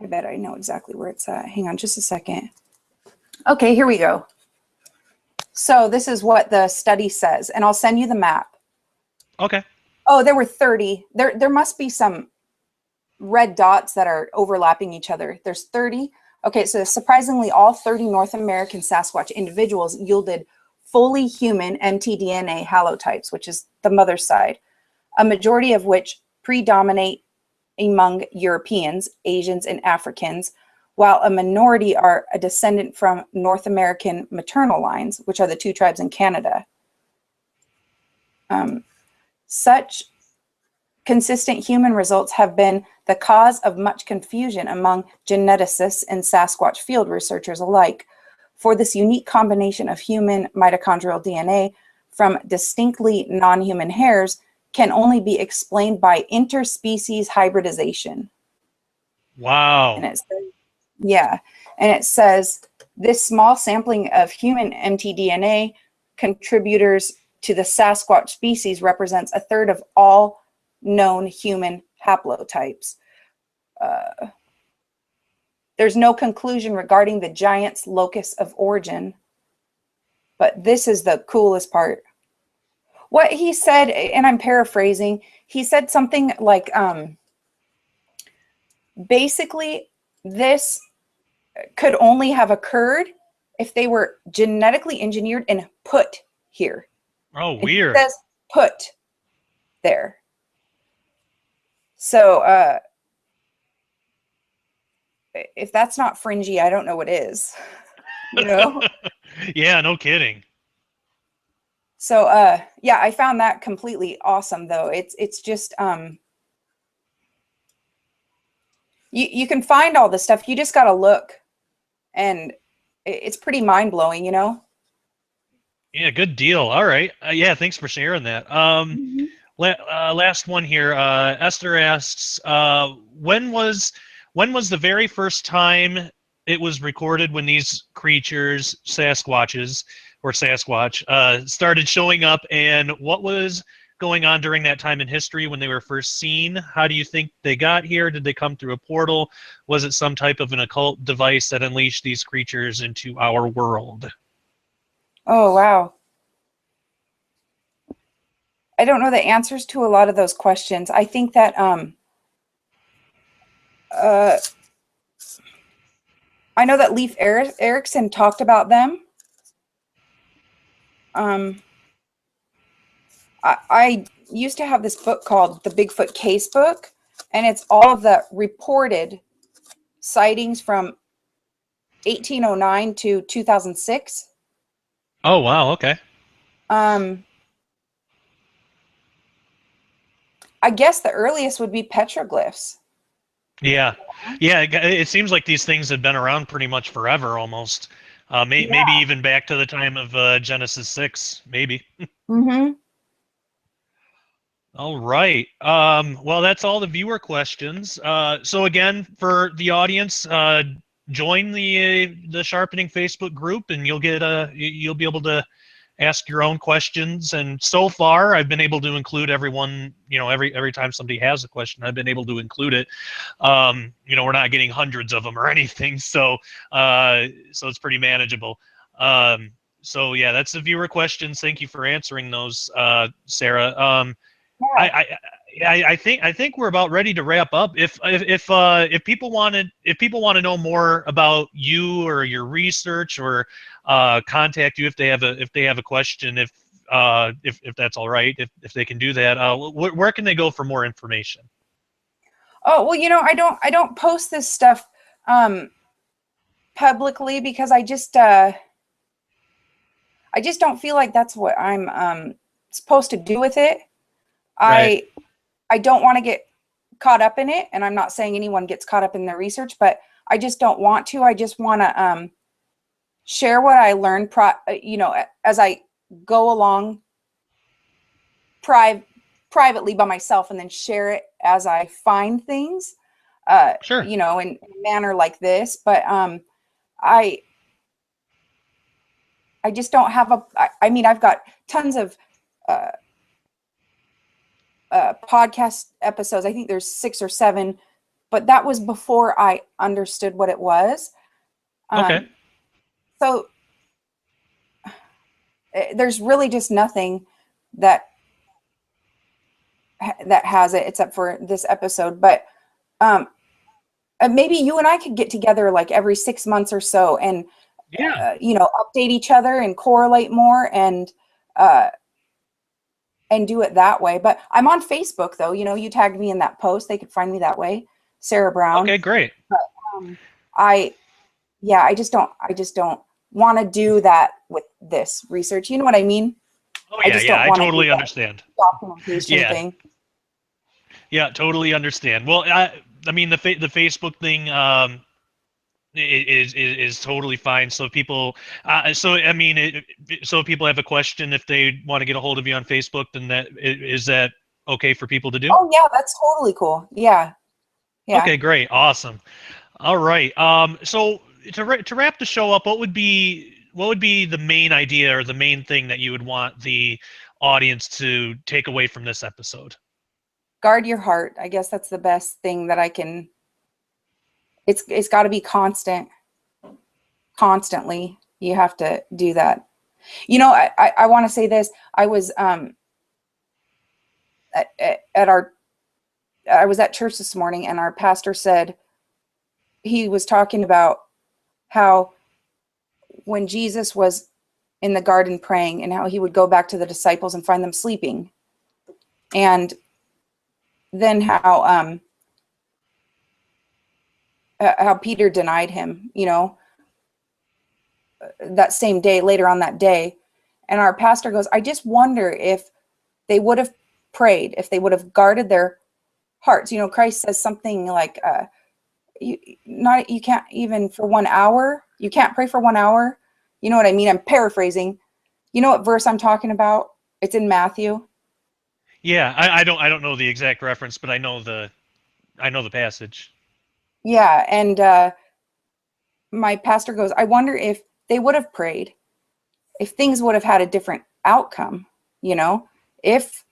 bet I know exactly where it's at. Hang on just a second. Okay, here we go. So this is what the study says, and I'll send you the map. Okay. Oh, there were 30. There must be some red dots that are overlapping each other. There's 30. Okay, so surprisingly, all 30 North American Sasquatch individuals yielded fully human mtDNA halotypes, which is the mother side, a majority of which predominate among Europeans, Asians, and Africans, while a minority are a descendant from North American maternal lines, which are the 2 tribes in Canada. Such consistent human results have been the cause of much confusion among geneticists and Sasquatch field researchers alike, for this unique combination of human mitochondrial DNA from distinctly non-human hairs can only be explained by interspecies hybridization. Wow. And it says, yeah, and it says this small sampling of human mtDNA contributors to the Sasquatch species represents a third of all known human haplotypes. There's no conclusion regarding the giant's locus of origin, but this is the coolest part. What he said, and I'm paraphrasing, he said something like, basically, this could only have occurred if they were genetically engineered and put here. Oh, weird. It says put there. So if that's not fringy, I don't know what is. You know? Yeah, no kidding. So yeah, I found that completely awesome, though. It's just you can find all this stuff. You just got to look, and it's pretty mind-blowing, you know? Yeah, good deal. All right. Yeah, thanks for sharing that. Last one here. Esther asks, when was the very first time it was recorded when these creatures, Sasquatches or Sasquatch, started showing up, and what was going on during that time in history when they were first seen? How do you think they got here? Did they come through a portal? Was it some type of an occult device that unleashed these creatures into our world? Oh, wow. I don't know the answers to a lot of those questions. I think that I know that Leif Erikson talked about them. I used to have this book called the Bigfoot Case Book, and it's all of the reported sightings from 1809 to 2006. Oh, wow. Okay. I guess the earliest would be petroglyphs. Yeah. Yeah. It seems like these things have been around pretty much forever almost. Maybe even back to the time of Genesis 6, maybe. Mm-hmm. All right. Well, that's all the viewer questions. So again, for the audience, join the Sharpening Facebook group, and you'll be able to ask your own questions. And so far, I've been able to include everyone. Every time somebody has a question, I've been able to include it. We're not getting hundreds of them or anything, so it's pretty manageable. So yeah, that's the viewer questions. Thank you for answering those, Sarah. I think we're about ready to wrap up. If people want to know more about you or your research, or contact you if they have a question, if that's all right, if they can do that, where can they go for more information? Oh, well, I don't post this stuff publicly because I just don't feel like that's what I'm supposed to do with it. Right. I don't want to get caught up in it, and I'm not saying anyone gets caught up in their research, but I just don't want to. I just want to share what I learned, as I go along privately by myself, and then share it as I find things, Sure. in a manner like this. But I just don't have I've got tons of podcast episodes. I think there's 6 or 7, but that was before I understood what it was. Okay. So there's really just nothing that has it except for this episode. But maybe you and I could get together like every 6 months or so, and update each other and correlate more, and do it that way. But I'm on Facebook, though. You tagged me in that post. They could find me that way, Sarah Brown. Okay, great. But I just don't want to do that with this research. You know what I mean? Oh yeah, I totally understand. Documentation thing. Yeah, totally understand. Well, I mean the Facebook thing is totally fine. So people, so if people have a question, if they want to get a hold of you on Facebook, then is that okay for people to do? Oh yeah, that's totally cool. Yeah. Okay, great, awesome. All right. So to wrap the show up, what would be the main idea or the main thing that you would want the audience to take away from this episode? Guard your heart. I guess that's the best thing that I can. It's got to be constantly. You have to do that. I want to say this. I was I was at church this morning, and our pastor said, he was talking about how when Jesus was in the garden praying, and how he would go back to the disciples and find them sleeping, and then how Peter denied him, that same day, later on that day. And our pastor goes, I just wonder if they would have prayed, if they would have guarded their hearts. Christ says something like, you can't even for 1 hour. You can't pray for 1 hour. You know what I mean? I'm paraphrasing. You know what verse I'm talking about? It's in Matthew. Yeah, I don't know the exact reference, but I know the passage. Yeah, and my pastor goes, I wonder if they would have prayed, if things would have had a different outcome, if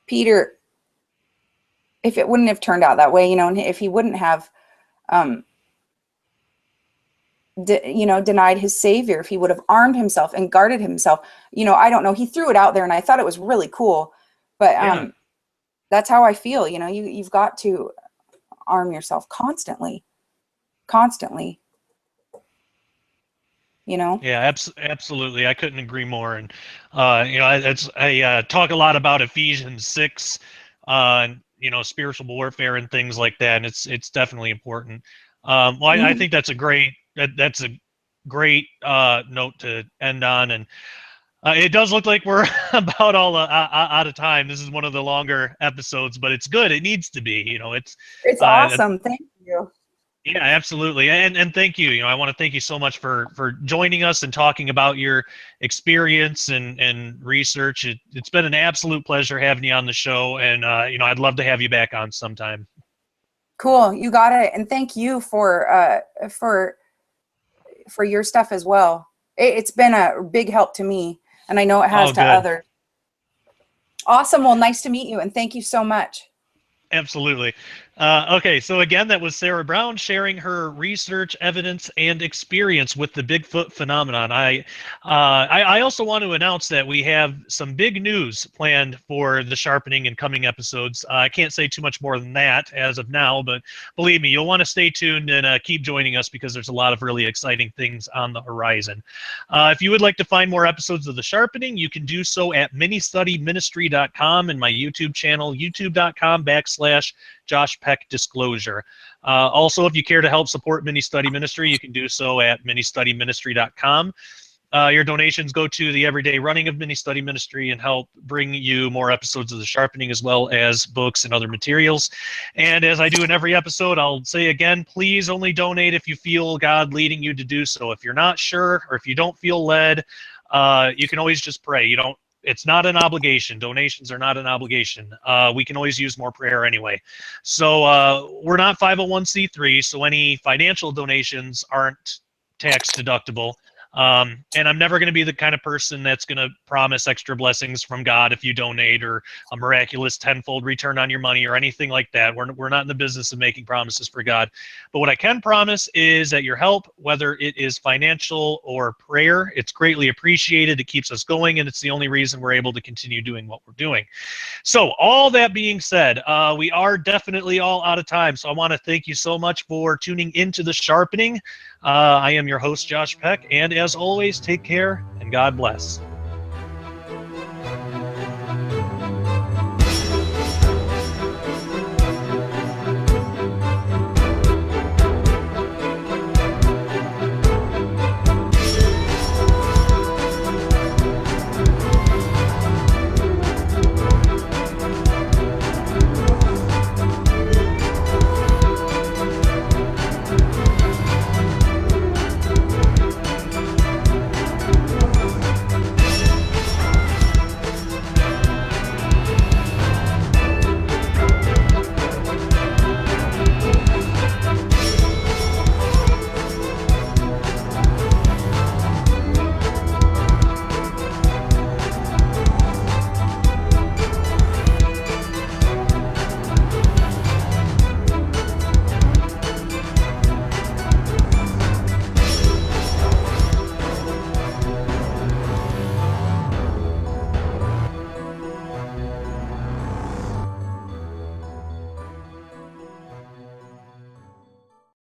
Peter, if it wouldn't have turned out that way, and if he wouldn't have, denied his Savior, if he would have armed himself and guarded himself, I don't know. He threw it out there, and I thought it was really cool, but that's how I feel. You've got to arm yourself constantly. you know? Yeah, absolutely. I couldn't agree more. And I talk a lot about Ephesians 6, and spiritual warfare and things like that. And it's definitely important. Well, I think that's a great note to end on. And it does look like we're about all out of time. This is one of the longer episodes, but it's good. It needs to be. It's awesome. Thank you. Yeah, absolutely. And thank you. I want to thank you so much for joining us and talking about your experience and research. It's been an absolute pleasure having you on the show, and I'd love to have you back on sometime. Cool. You got it. And thank you for your stuff as well. It's been a big help to me, and I know it has to others. Awesome. Well, nice to meet you, and thank you so much. Absolutely. Okay, so again, that was Sara Brown sharing her research, evidence, and experience with the Bigfoot phenomenon. I also want to announce that we have some big news planned for the sharpening in coming episodes. I can't say too much more than that as of now, but believe me, you'll want to stay tuned and keep joining us because there's a lot of really exciting things on the horizon. If you would like to find more episodes of the sharpening, you can do so at ministudyministry.com and my YouTube channel, youtube.com/Josh Peck Disclosure. Also, if you care to help support Mini Study Ministry, you can do so at ministudyministry.com. Your donations go to the everyday running of Mini Study Ministry and help bring you more episodes of the sharpening as well as books and other materials. And as I do in every episode, I'll say again, please only donate if you feel God leading you to do so. If you're not sure or if you don't feel led, you can always just pray. It's not an obligation. Donations are not an obligation. We can always use more prayer anyway. So we're not 501c3, so any financial donations aren't tax deductible. And I'm never going to be the kind of person that's going to promise extra blessings from God if you donate or a miraculous tenfold return on your money or anything like that. We're not in the business of making promises for God. But what I can promise is that your help, whether it is financial or prayer, it's greatly appreciated. It keeps us going, and it's the only reason we're able to continue doing what we're doing. So all that being said, we are definitely all out of time. So I want to thank you so much for tuning into the sharpening. I am your host, Josh Peck, and as always, take care and God bless.